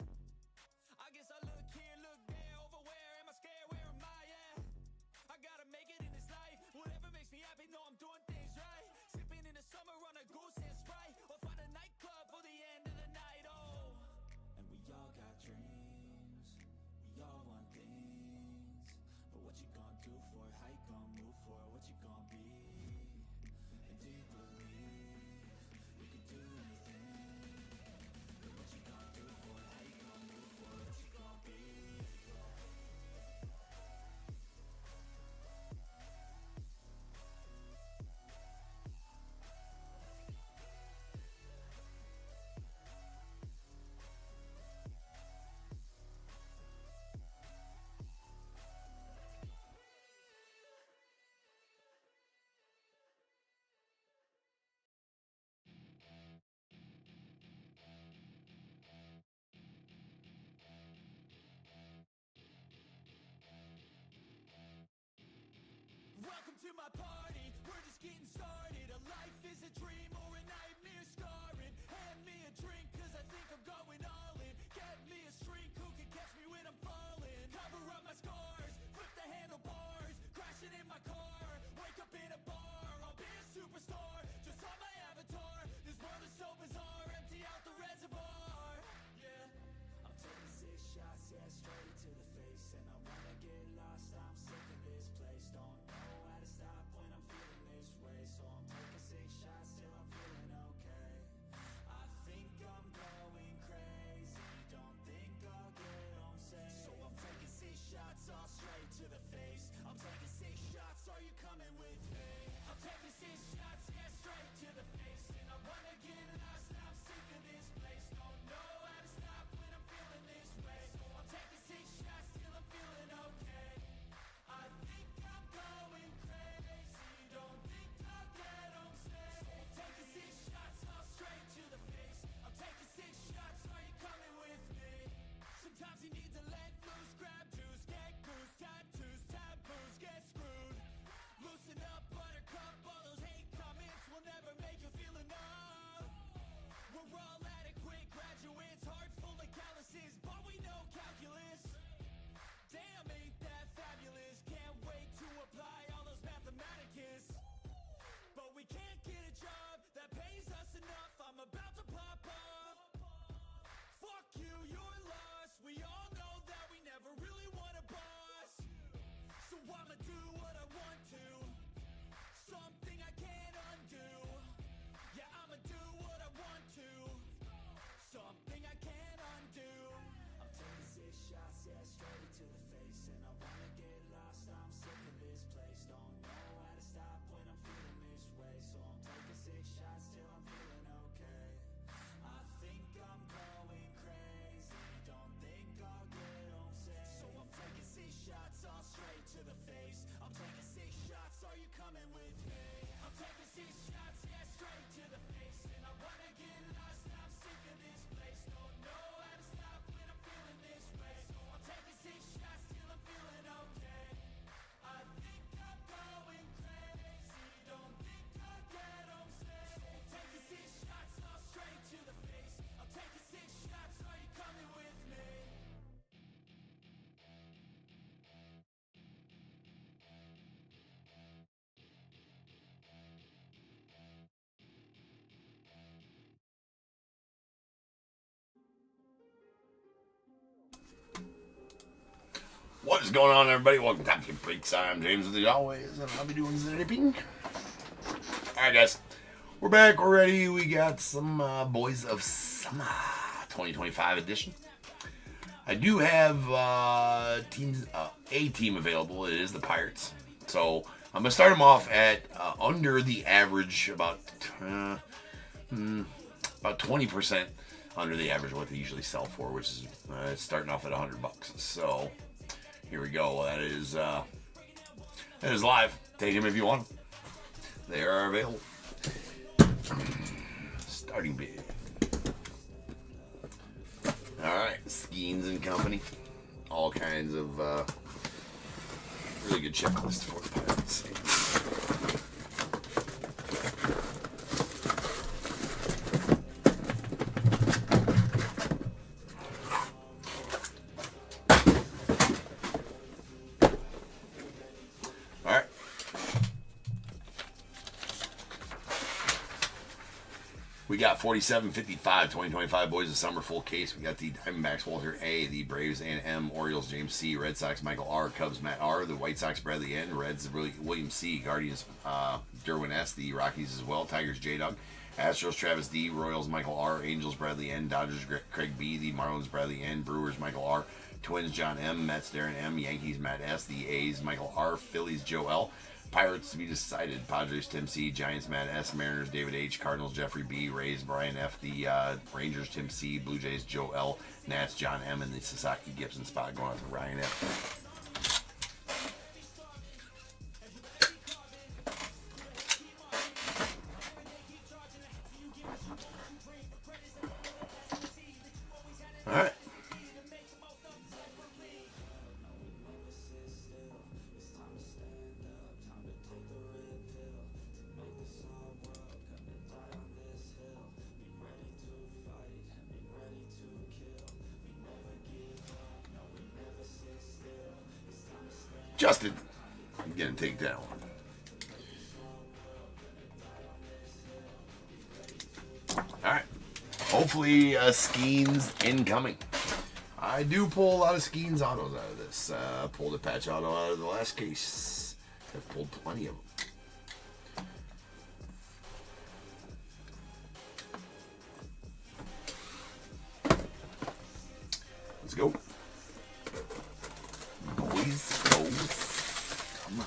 I guess I look here, look there, over where am I scared, where am I at? I gotta make it in this life, whatever makes me happy, know I'm doing things right. Sipping in the summer on a goose and Sprite, dreams. We all want things, but what you gonna do for it? How you gonna move for it? What you gonna be? And do you believe you can do anything? And what you gonna do for it? How you gonna move for it? What you gonna be? Welcome to my party, we're just getting started. A life is a dream or a nightmare scarring. Hand me a drink cause I think I'm going all in. Get me a shrink who can catch me when I'm falling. Cover up my scars, flip the handlebars. Crashing in my car, wake up in a bar. I'll be a superstar, just on my avatar. This world is so bizarre, empty out the reservoir. Yeah, I'm taking 6 shots, yeah, straight to the face. And I wanna get lost, I'm sick of this place. Don't know how to stop when I'm feeling this way. So I'm taking 6 shots till I'm feeling okay. I think I'm going crazy, don't think I'll get home safe. So I'm taking 6 shots all straight to the face. I'm taking 6 shots, are you coming with me? I'm taking 6 shots, yeah, straight to the face. And I wanna get lost, I'm sick of this place. Don't know how to stop when I'm feeling this way. So I'm taking 6 shots till I'm feeling okay. I think I'm going crazy, don't think I'll get home safe. I'm taking 6 shots all straight to the face. I'm taking 6 shots, are you coming with me? Sometimes you need to let loose, grab juice, get goose, tattoos, taboos, get screwed. Loosen up, buttercup, all those hate comments will never make you feel enough. We're all adequate graduates, heart full of calluses, but we know calculus. Damn, ain't that fabulous? Can't wait to apply all those mathematicus. But we can't get a job that pays us enough. I'm about to pop off. Fuck you, you're lost. We all know that we never really want a boss. So I'ma do what I want to, something I can't undo. Yeah, I'ma do what I want to, something I can't undo. I'm taking 6 shots, yeah, straight to the face. And I wanna get lost, I'm sick of this place. Don't know how to stop when I'm feeling this way. So I'm taking 6 shots till I'm feeling okay. I think I'm going crazy, don't think I'll get home safe. So I'm taking 6 shots all straight to the face. I'm taking 6 shots, are you coming with me? I'm taking 6 shots, yeah, straight to the face. And I wanna get lost, I'm sick of this place. Don't know how to stop when I'm feeling this way. So I'm taking 6 shots till I'm feeling okay. I think I'm going crazy, don't think I'll get home safe. I'm taking 6 shots all straight to the face. I'm taking 6 shots, are you coming with me? What is going on, everybody? Welcome to Breaks. I'm James, as always, and I'll be doing zipping. Alright, guys. We're back. We're ready. We got some Boys of Summer 2025 edition. I do have a team available. It is the Pirates. So I'm going to start them off at under the average, about 20% under the average of what they usually sell for, which is starting off at $100. So here we go. That is live. Take them if you want them. They are available. Starting big. Alright, Skeens and Company. All kinds of really good checklist for the Pirates. We got 4755, 2025 Boys of Summer full case. We got the Diamondbacks Walter A, the Braves Ann M, Orioles James C, Red Sox Michael R, Cubs Matt R, the White Sox Bradley N, Reds William C, Guardians Derwin S, the Rockies as well, Tigers J Dog, Astros Travis D, Royals Michael R, Angels Bradley N, Dodgers Craig B, the Marlins Bradley N, Brewers Michael R, Twins John M, Mets Darren M, Yankees Matt S, the A's Michael R, Phillies Joe L, Pirates to be decided, Padres Tim C, Giants Matt S, Mariners David H, Cardinals Jeffrey B, Rays Brian F, the Rangers Tim C, Blue Jays Joe L, Nats John M, and the Sasaki Gibson spot going out to Ryan F. All right. Justin, I'm gonna take that one. All right. Hopefully, Skeens incoming. I do pull a lot of Skeens autos out of this. Pulled a patch auto out of the last case. I've pulled plenty of them. Let's go. Boys, go. Come on.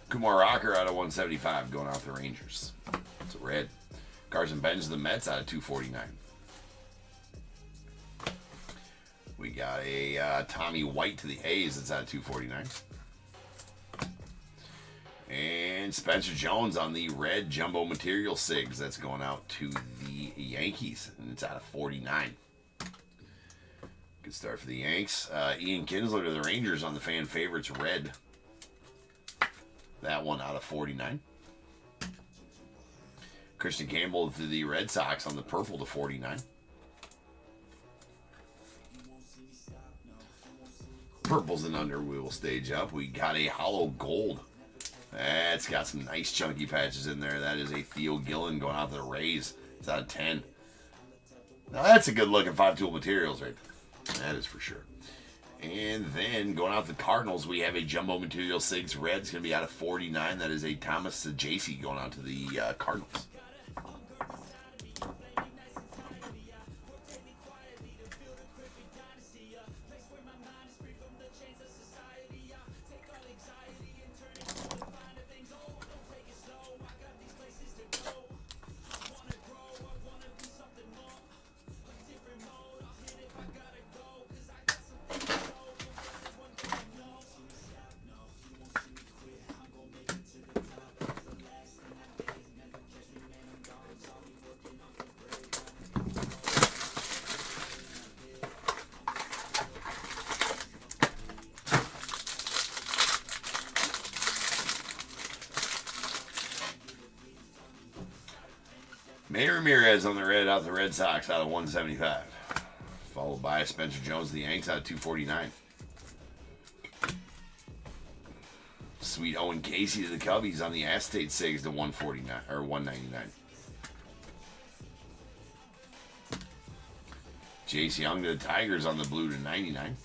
Kumar Rocker out of 175 going out the Rangers. It's a red. Carson Benz to the Mets out of 249. We got a Tommy White to the A's. That's out of 249. And Spencer Jones on the red jumbo material SIGs. That's going out to the Yankees. And it's out of 49. Good start for the Yanks. Ian Kinsler to the Rangers on the fan favorites red. That one out of 49. Christian Campbell to the Red Sox on the purple to 49. Purples and under we will stage up. We got a hollow gold. That's got some nice chunky patches in there. That is a Theo Gillen going out to the Rays. It's out of 10. Now that's a good looking 5-tool materials right there. That is for sure. And then going out the Cardinals, we have a jumbo material SIGs red. It's going to be out of 49. That is a Thomas Sajasi going out to the Cardinals. Manny Ramirez on the red out the Red Sox out of 175. Followed by Spencer Jones, the Yanks out of 249. Sweet Owen Casey to the Cubbies on the Acetate SIGs to 149 or 199. Jace Young to the Tigers on the blue to 99.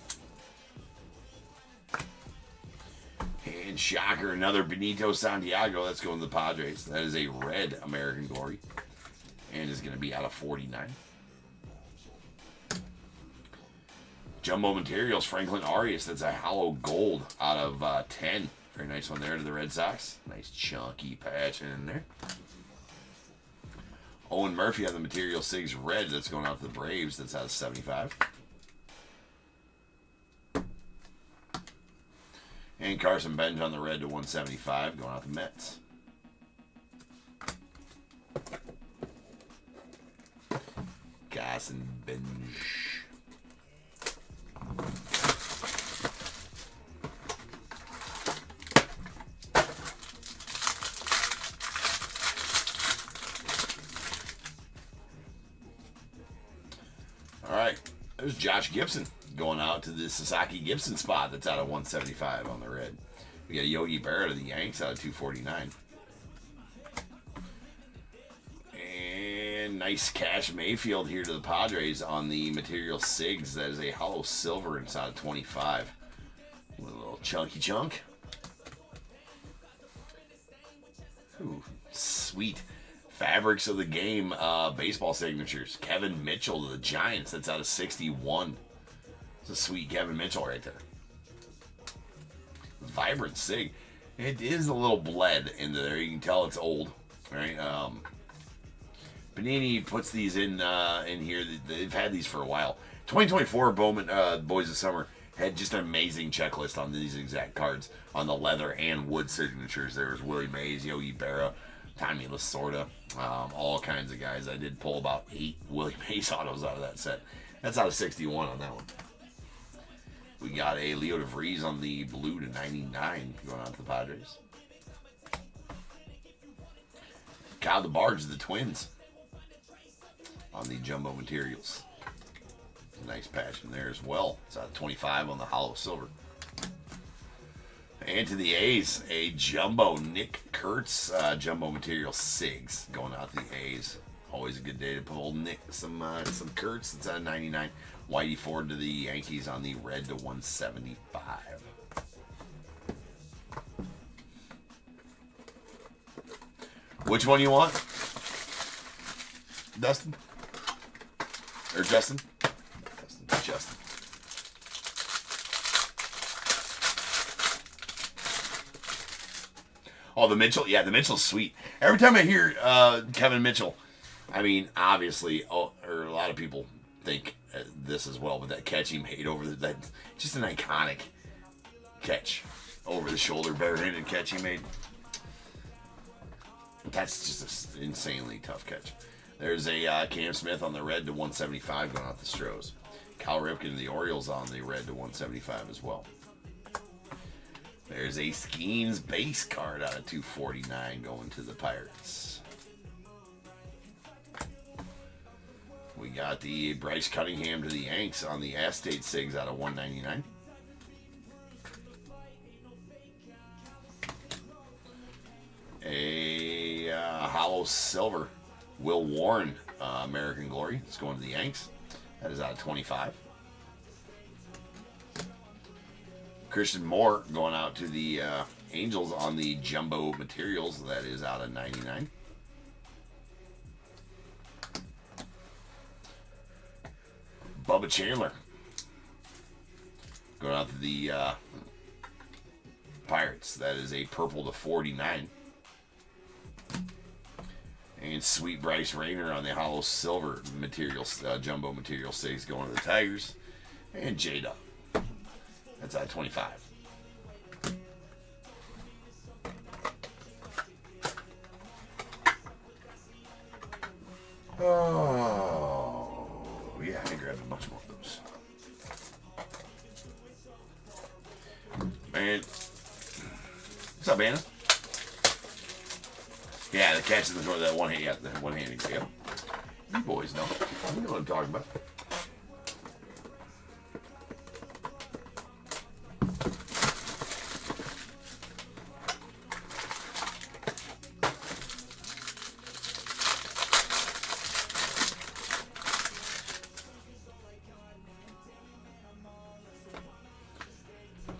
And shocker, another Benito Santiago. That's going to the Padres. That is a red American Glory. And is going to be out of 49. Jumbo Materials, Franklin Arias. That's a hollow gold out of 10. Very nice one there to the Red Sox. Nice chunky patch in there. Owen Murphy on the Material SIGs red. That's going out to the Braves. That's out of 75. And Carson Benz on the red to 175. Going out to the Mets. Carson Benz. All right, there's Josh Gibson. going out to the Sasaki Gibson spot that's out of 175 on the red. We got Yogi Berra to the Yanks out of 249. And nice Cash Mayfield here to the Padres on the Material Sigs. That is a hollow silver inside of 25. With a little chunky chunk. Ooh, sweet. Fabrics of the Game baseball signatures. Kevin Mitchell to the Giants. That's out of 61. It's a sweet Kevin Mitchell right there. Vibrant Sig. It is a little bled into there. You can tell it's old, right? Panini puts these in here. They've had these for a while. 2024 Bowman Boys of Summer had just an amazing checklist on these exact cards on the leather and wood signatures. There was Willie Mays, Yogi Berra, Tommy Lasorda, all kinds of guys. I did pull about 8 Willie Mays autos out of that set. That's out of 61 on that one. We got a Leo DeVries on the blue to 99 going out to the Padres. Kyle DeBarge to the Twins on the jumbo materials. Nice patch in there as well. It's out of 25 on the hollow silver. And to the A's, a jumbo Nick Kurtz jumbo material Sigs going out to the A's. Always a good day to pull old Nick some Kurtz. It's out of 99. Whitey Ford to the Yankees on the red to 175. Which one you want? Dustin? Or Justin? Justin. Oh, the Mitchell. Yeah, the Mitchell's sweet. Every time I hear Kevin Mitchell, I mean, obviously, or a lot of people think this as well, but that catch he made over that, just an iconic catch over the shoulder, barehanded catch he made. That's just an insanely tough catch. There's a Cam Smith on the red to 175 going out the Stros. Cal Ripken to the Orioles on the red to 175 as well. There's a Skeens base card out of 249 going to the Pirates. We got the Bryce Cunningham to the Yanks on the Estate Sigs out of 199. A hollow silver Will Warren American Glory. It's going to the Yanks. That is out of 25. Christian Moore going out to the Angels on the jumbo materials. That is out of 99. Bubba Chandler going out to the Pirates. That is a purple to 49. And sweet Bryce Rayner on the hollow silver materials, jumbo material 6 going to the Tigers. And J-Dub. That's at 25. Oh, yeah, I grabbed a bunch more of those. Man. What's up, Anna? Yeah, the catch in the corner, that one hand, yeah, the one handed, yeah. You boys know. You know what I'm talking about.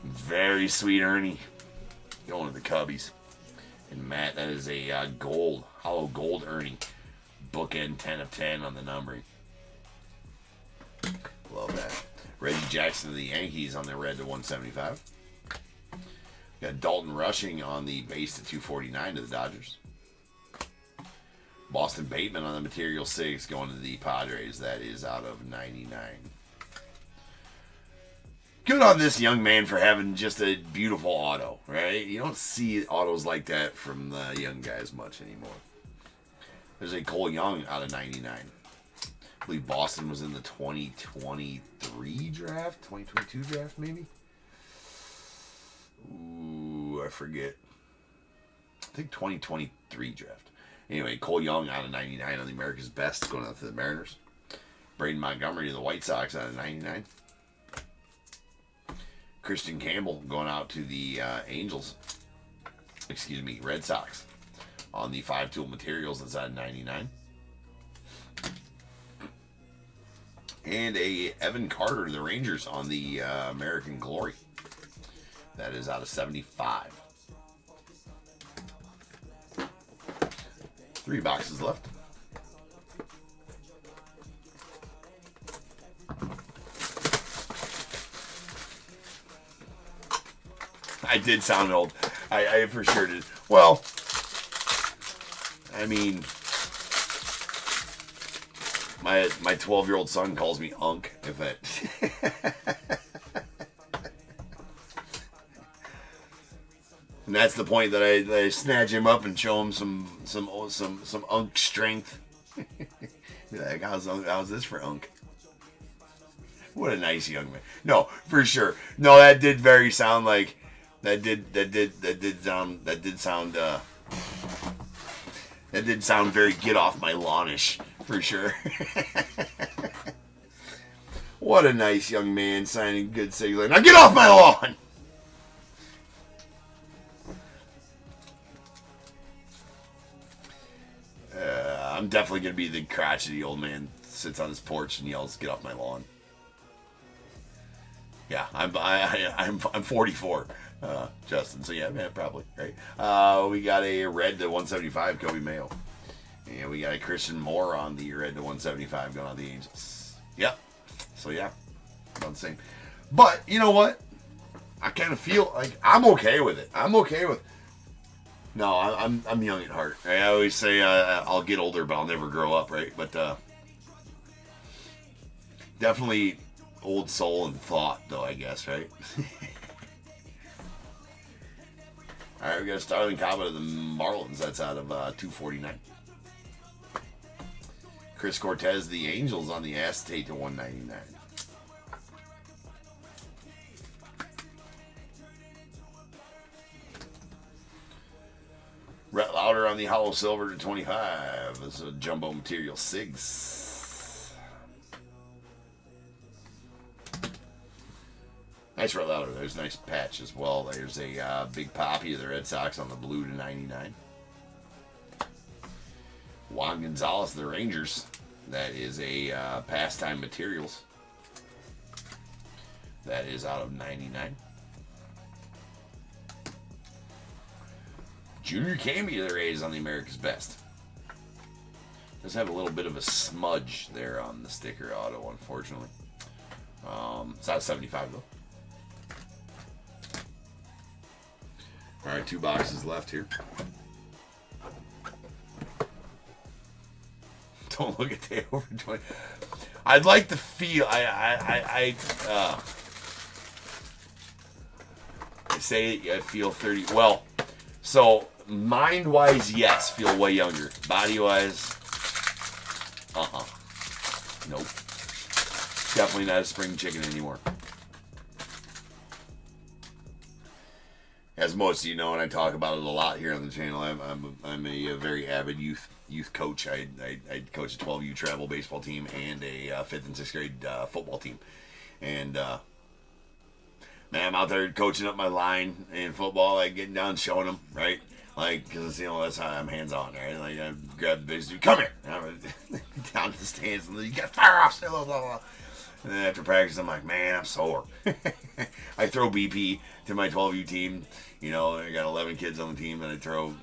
Very sweet Ernie going to the Cubbies. And Matt, that is a gold, hollow gold Ernie. Bookend 10 of 10 on the numbering. Love that. Reggie Jackson to the Yankees on the red to 175. Got Dalton Rushing on the base to 249 to the Dodgers. Boston Bateman on the material 6 going to the Padres. That is out of 99. Good on this young man for having just a beautiful auto, right? You don't see autos like that from the young guys much anymore. There's a Cole Young out of 99. I believe Boston was in the 2023 draft, 2022 draft maybe? Ooh, I forget. I think 2023 draft. Anyway, Cole Young out of 99 on the America's Best going out to the Mariners. Braden Montgomery to the White Sox out of 99. Christian Campbell going out to the Angels. Excuse me, Red Sox. On the 5-tool materials, that's out of 99. And a Evan Carter to the Rangers on the American Glory. That is out of 75. 3 boxes left. I did sound old. I for sure did. Well, I mean, my 12-year-old son calls me Unk. If it, and that's the point that I snatch him up and show him some Unk strength. Be like, how's this for Unk? What a nice young man. No, for sure. No, that did very sound like. That did sound very get off my lawn-ish, for sure. What a nice young man signing good signal. Now get off my lawn! I'm definitely going to be the crotchety old man sits on his porch and yells, "Get off my lawn." Yeah, I'm 44. Justin, so yeah, man, probably, right? We got a red to 175 Kobe Mayo. And we got a Christian Moore on the red to 175 going on the Angels. Yep. So yeah, about the same. But you know what? I kind of feel like I'm okay with it. I'm okay with. No, I'm young at heart. I always say I'll get older, but I'll never grow up, right? But definitely old soul and thought, though, I guess, right? All right, we got a Starling Cobb of the Marlins. That's out of 249. Chris Cortez, the Angels on the acetate to 199. Rhett Lauder on the hollow silver to 25. This is a jumbo material SIGs. Nice Rhett Lauder. There's a nice patch as well. There's a big poppy of the Red Sox on the blue to 99. Juan Gonzalez of the Rangers. That is a pastime materials. That is out of 99. Junior Camby of the Rays on the America's Best. Does have a little bit of a smudge there on the sticker auto, unfortunately. It's out of 75 though. All right, 2 boxes left here. Don't look at the over 20. I'd like to feel. I say I feel 30. Well, so mind-wise, yes, feel way younger. Body-wise, nope. Definitely not a spring chicken anymore. As most of you know, and I talk about it a lot here on the channel, I'm a very avid youth coach. I coach a 12U travel baseball team and a 5th and 6th grade football team. And man, I'm out there coaching up my line in football, like getting down, showing them, right? Like, because that's how I'm hands-on, right? Like, I grab the biggest dude, come here, down to the stands, and you got to fire off, blah, blah, blah. And then after practice, I'm like, man, I'm sore. I throw BP to my 12U team. You know, I got 11 kids on the team, and I throw,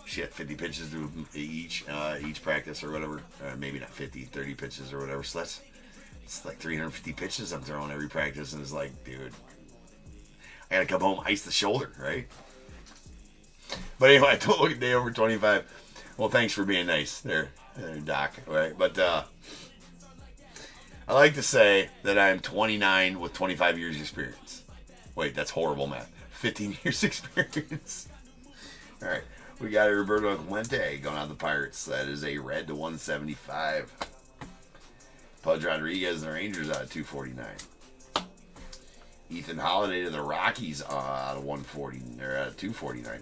50 pitches to each practice or whatever. Maybe not 50, 30 pitches or whatever. So it's like 350 pitches I'm throwing every practice, and it's like, dude, I got to come home, ice the shoulder, right? But anyway, I don't look at day over 25. Well, thanks for being nice there, Doc, right? But I like to say that I'm 29 with 25 years experience. Wait, that's horrible math. 15 years experience. All right, we got a Roberto Clemente going on the Pirates. That is a red to 175. Pudge Rodriguez and the Rangers out of 249. Ethan Holiday to the Rockies out of 140 or out of 249.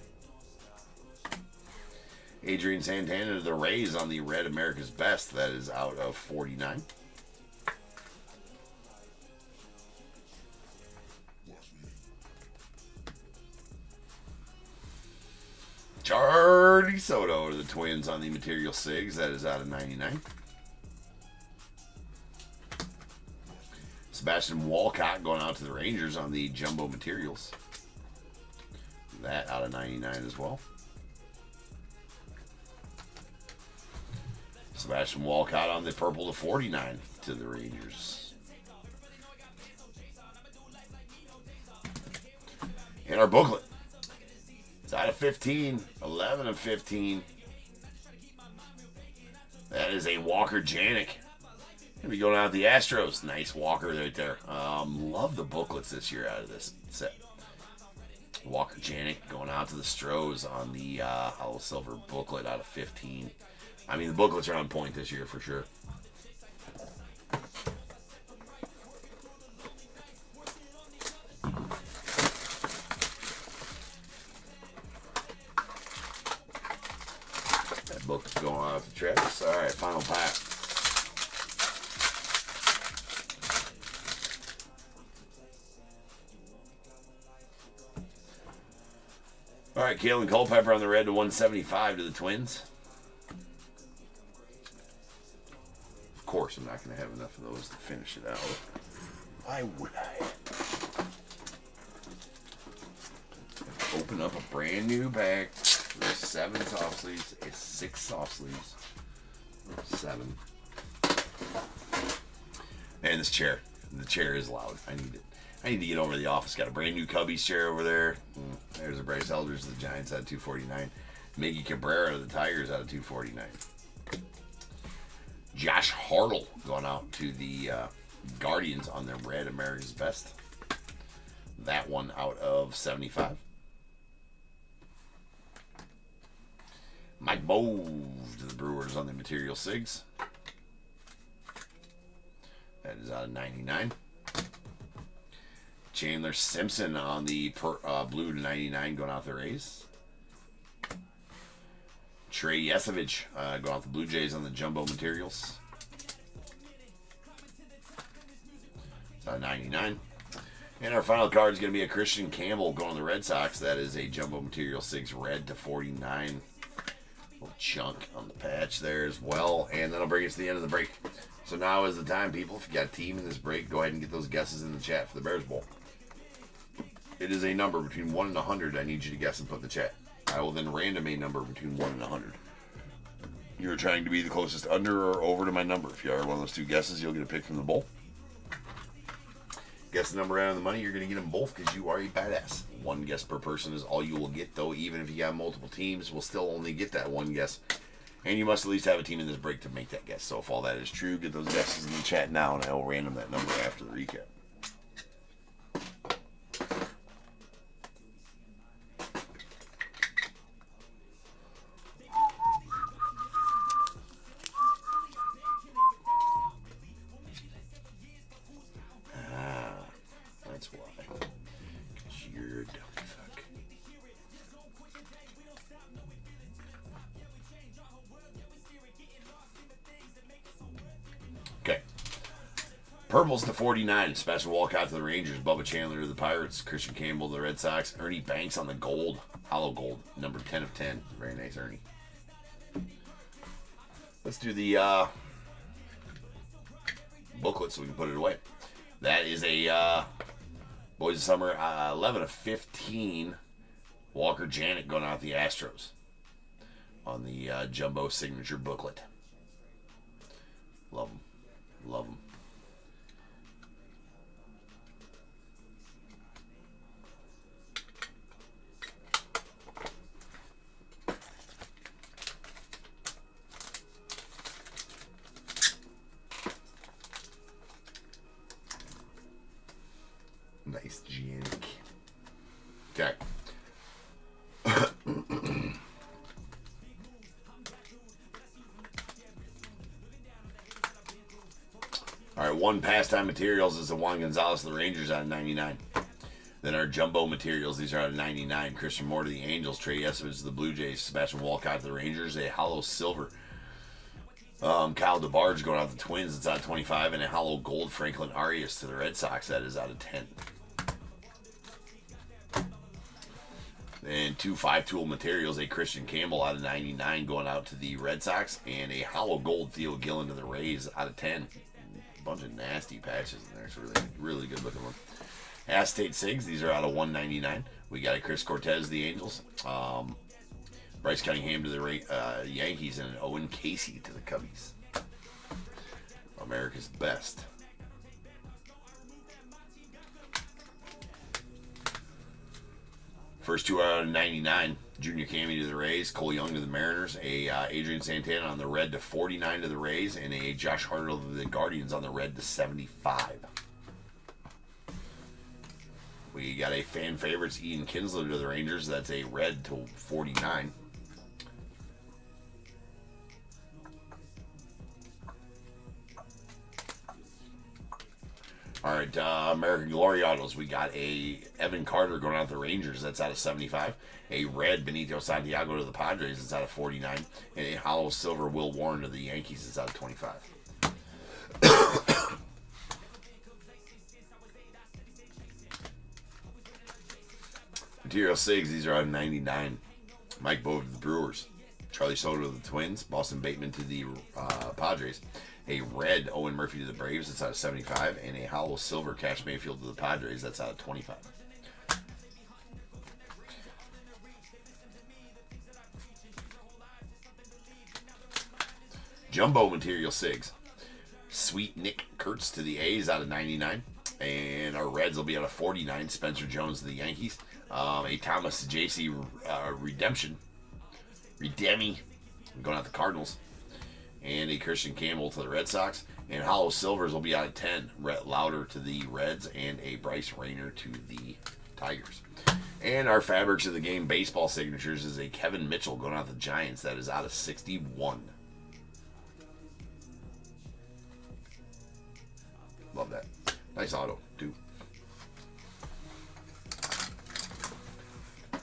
Adrian Santana to the Rays on the red America's Best. That is out of 49. Luis Soto to the Twins on the Material Sigs. That is out of 99. Sebastian Walcott going out to the Rangers on the Jumbo Materials. That out of 99 as well. Sebastian Walcott on the purple to 49 to the Rangers. And our booklet. It's out of 15. 11 of 15. That is a Walker Janik. Gonna be going out the Astros. Nice Walker right there. Love the booklets this year out of this set. Walker Janik going out to the Stros on the Hollow Silver booklet out of 15. I mean, the booklets are on point this year for sure. That book's going off the tracks. All right, final pack. All right, Kalen Culpepper on the red to 175 to the Twins. Of course, I'm not going to have enough of those to finish it out. Why would I? Open up a brand new pack. There's 7 soft sleeves. It's 6 soft sleeves. 7. And this chair. The chair is loud. I need it. I need to get over to the office. Got a brand new Cubbies chair over there. There's a Bryce Elders of the Giants out of 249. Miggy Cabrera of the Tigers out of 249. Josh Hartle going out to the Guardians on their red America's Best. That one out of 75. Mike Bove to the Brewers on the Material Sigs. That is out of 99. Chandler Simpson on the blue to 99 going out the Rays. Trey Yesovich going out the Blue Jays on the Jumbo Materials. It's out of 99. And our final card is going to be a Christian Campbell going to the Red Sox. That is a Jumbo Material 6 red to 49. Little chunk on the patch there as well. And that'll bring us to the end of the break. So now is the time, people. If you got a team in this break, go ahead and get those guesses in the chat for the Bears Bowl. It is a number between 1 and 100 I need you to guess and put in the chat. I will then random a number between 1 and 100. You're trying to be the closest under or over to my number. If you are one of those two guesses, you'll get a pick from the bowl. Guess the number out of the money, you're going to get them both because you are a badass. 1 guess per person is all you will get, though. Even if you got multiple teams, we'll still only get that 1 guess. And you must at least have a team in this break to make that guess. So if all that is true, get those guesses in the chat now, and I will random that number after the recap. That's why. Because you're a dumb fuck. Okay. Purple's to 49. Special Walcott to the Rangers. Bubba Chandler to the Pirates. Christian Campbell to the Red Sox. Ernie Banks on the gold. Hollow gold. Number 10 of 10. Very nice, Ernie. Let's do the booklet so we can put it away. That is a Boys of Summer 11 of 15. Walker Janik going out the Astros on the Jumbo Signature booklet. Love them. Love them. Nice Janik. Okay. All right, 1 pastime materials is the Juan Gonzalez of the Rangers out of 99. Then our jumbo materials, these are out of 99. Christian Moore to the Angels, Trey Yesovich to the Blue Jays, Sebastian Walcott to the Rangers, a hollow silver. Kyle DeBarge going out the Twins, it's out of 25, and a hollow gold Franklin Arias to the Red Sox, that is out of 10. And 2 5-tool materials, a Christian Campbell out of 99 going out to the Red Sox, and a hollow gold Theo Gillen to the Rays out of 10. A bunch of nasty patches in there. It's really, really good looking one. Acetate Sigs, these are out of 199. We got a Chris Cortez, the Angels. Bryce Cunningham to the Yankees, and an Owen Casey to the Cubbies. America's best. First 2 out of 99. Junior Cammy to the Rays, Cole Young to the Mariners, a Adrian Santana on the red to 49 to the Rays, and a Josh Hartle to the Guardians on the red to 75. We got a fan favorites, Ian Kinsler to the Rangers. That's a red to 49. All right, American Glory Autos. We got a Evan Carter going out to the Rangers. That's out of 75. A red Benito Santiago to the Padres. That's out of 49. And a hollow silver Will Warren to the Yankees. That's out of 25. Material Sigs. These are out of 99. Mike Bove to the Brewers. Charlie Soto to the Twins. Boston Bateman to the Padres. A red Owen Murphy to the Braves. That's out of 75. And a hollow silver Cash Mayfield to the Padres. That's out of 25. Jumbo Material Sigs. Sweet Nick Kurtz to the A's out of 99. And our Reds will be out of 49. Spencer Jones to the Yankees. A Thomas J.C. Redemption. Redemi going out to the Cardinals. And a Christian Campbell to the Red Sox. And hollow silvers will be out of 10. Rhett Lauder to the Reds. And a Bryce Rayner to the Tigers. And our Fabrics of the Game baseball signatures is a Kevin Mitchell going out to the Giants. That is out of 61. Love that. Nice auto, too.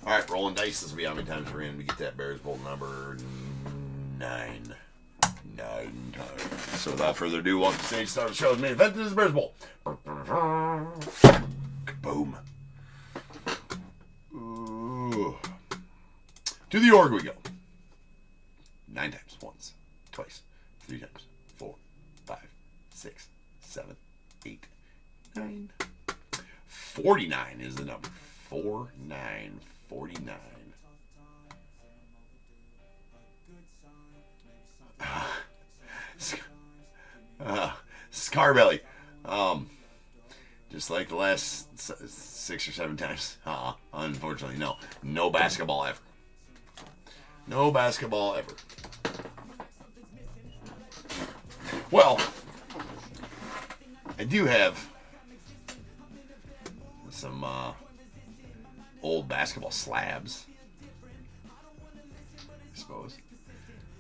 All right, rolling dice. This will be how many times we're in. We get that Bears Bowl number 9. 9 times. So without further ado, welcome to the stage. Start the show's main event. This is the Bears Bowl. Boom. Ooh. To the org we go. 9 times. Once. Twice. 3 times. 4. 5. 6. 7. 8. 9. 49 is the number. 49. 49. Scarbelly. Just like the last 6 or 7 times. Unfortunately, no. No basketball ever. No basketball ever. Well, I do have some old basketball slabs, I suppose.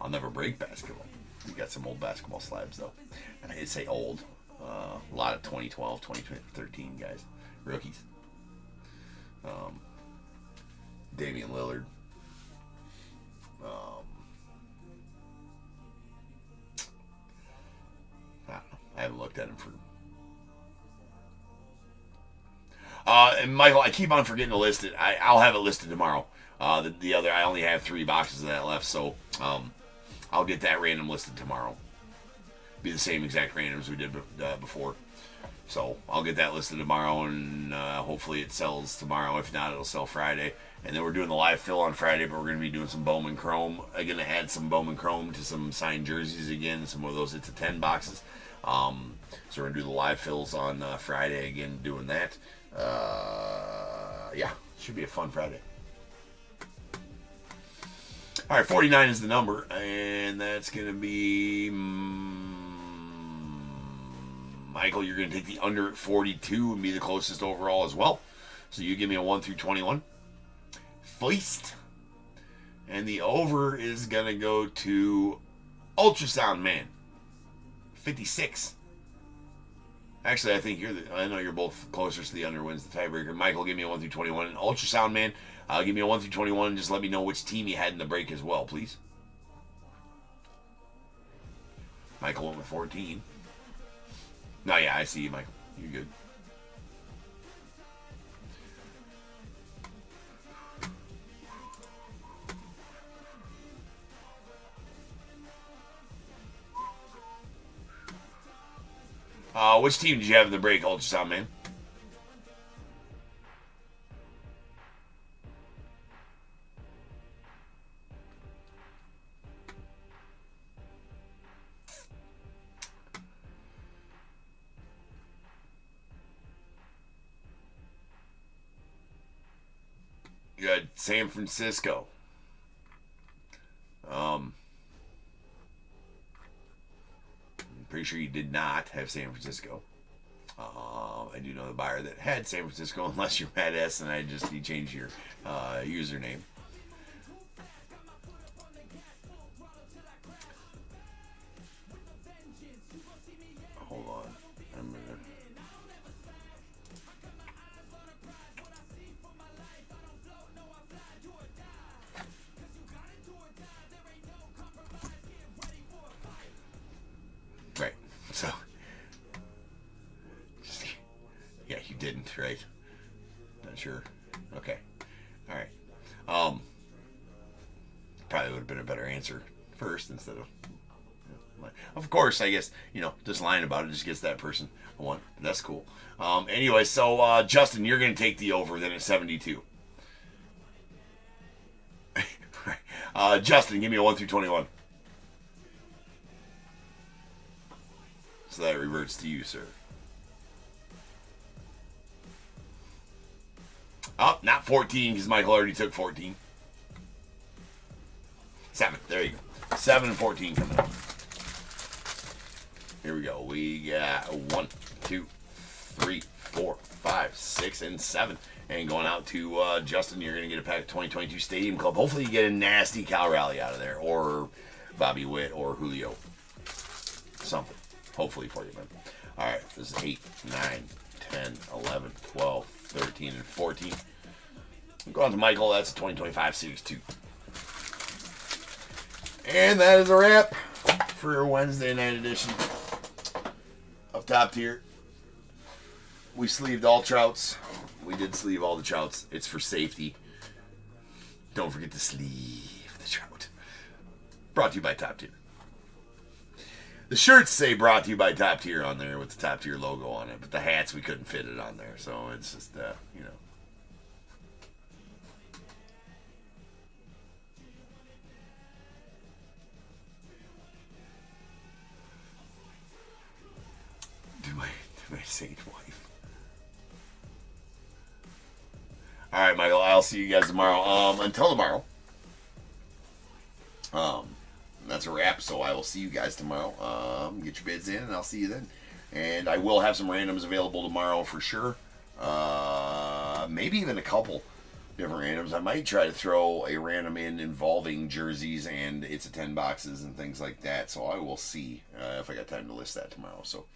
I'll never break basketball. We got some old basketball slabs, though. I'd say old. A lot of 2012, 2013 guys. Rookies. Damian Lillard. I don't know. I haven't looked at him for... and Michael, I keep on forgetting to list it. I'll have it listed tomorrow. The other, I only have 3 boxes of that left, so I'll get that random listed tomorrow. Be the same exact randoms we did before. So I'll get that listed tomorrow, and hopefully it sells tomorrow. If not, it'll sell Friday. And then we're doing the live fill on Friday, but we're going to be doing some Bowman Chrome. I'm going to add some Bowman Chrome to some signed jerseys again, some of those. It's a 10 boxes. So we're going to do the live fills on Friday again, doing that. Yeah, should be a fun Friday. All right, 49 is the number, and that's going to be... Michael, you're going to take the under at 42 and be the closest overall as well. So you give me a 1 through 21. Feist. And the over is going to go to Ultrasound Man. 56. Actually, I think I know you're both closer, so the under wins the tiebreaker. Michael, give me a 1 through 21. And Ultrasound Man, give me a 1 through 21. And just let me know which team you had in the break as well, please. Michael went with 14. No, yeah, I see you, Michael. You're good. Which team did you have in the break, Ultrasound Man? You had San Francisco. I'm pretty sure you did not have San Francisco. I do know the buyer that had San Francisco, unless you're Mad S and you changed your username. Hold on. I'm gonna. Right. So. Yeah, you didn't, right? Not sure. Okay. All right. Probably would have been a better answer first instead of. Of course, I guess, just lying about it just gets that person a one. That's cool. Anyway, so Justin, you're going to take the over then at 72. Justin, give me a 1 through 21. So that reverts to you, sir. Oh, not 14 because Michael already took 14. 7. There you go. 7 and 14 coming up. Here we go. We got 1, 2, 3, 4, 5, 6, and 7. And going out to Justin, you're going to get a pack of 2022 Stadium Club. Hopefully you get a nasty Cal Rally out of there. Or Bobby Witt or Julio. Something. Hopefully for you, man. All right. This is 8, 9, 10, 11, 12, 13, and 14. Go on to Michael. That's a 2025 Series 2. And that is a wrap for your Wednesday night edition of Top Tier. We sleeved all trouts. We did sleeve all the trouts. It's for safety. Don't forget to sleeve the trout. Brought to you by Top Tier. The shirts say brought to you by Top Tier on there with the Top Tier logo on it, but the hats, we couldn't fit it on there. So it's just, To my saint wife. All right, Michael. I'll see you guys tomorrow. Until tomorrow. That's a wrap. So I will see you guys tomorrow. Get your bids in, and I'll see you then. And I will have some randoms available tomorrow for sure. Maybe even a couple different randoms. I might try to throw a random in involving jerseys and it's a 10 boxes and things like that. So I will see if I got time to list that tomorrow. So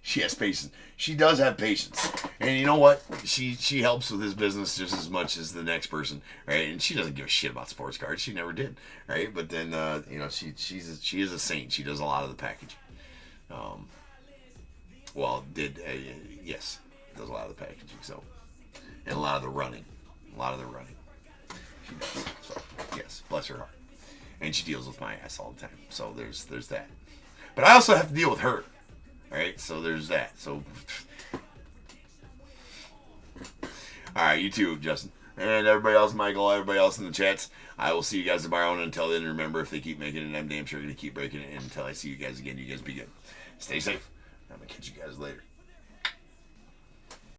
she has patience. She does have patience. And you know what? She helps with his business just as much as the next person, right? And she doesn't give a shit about sports cards. She never did, right? But then, she is a saint. She does a lot of the packaging. Yes, does a lot of the packaging. So, and a lot of the running. She does. So, yes, bless her heart. And she deals with my ass all the time. So there's that. But I also have to deal with her. All right, so there's that. So, all right, you too, Justin, and everybody else, Michael, everybody else in the chats. I will see you guys tomorrow. And until then, remember, if they keep making it, I'm damn sure going to keep breaking it. And until I see you guys again, you guys be good. Stay safe. I'm gonna catch you guys later.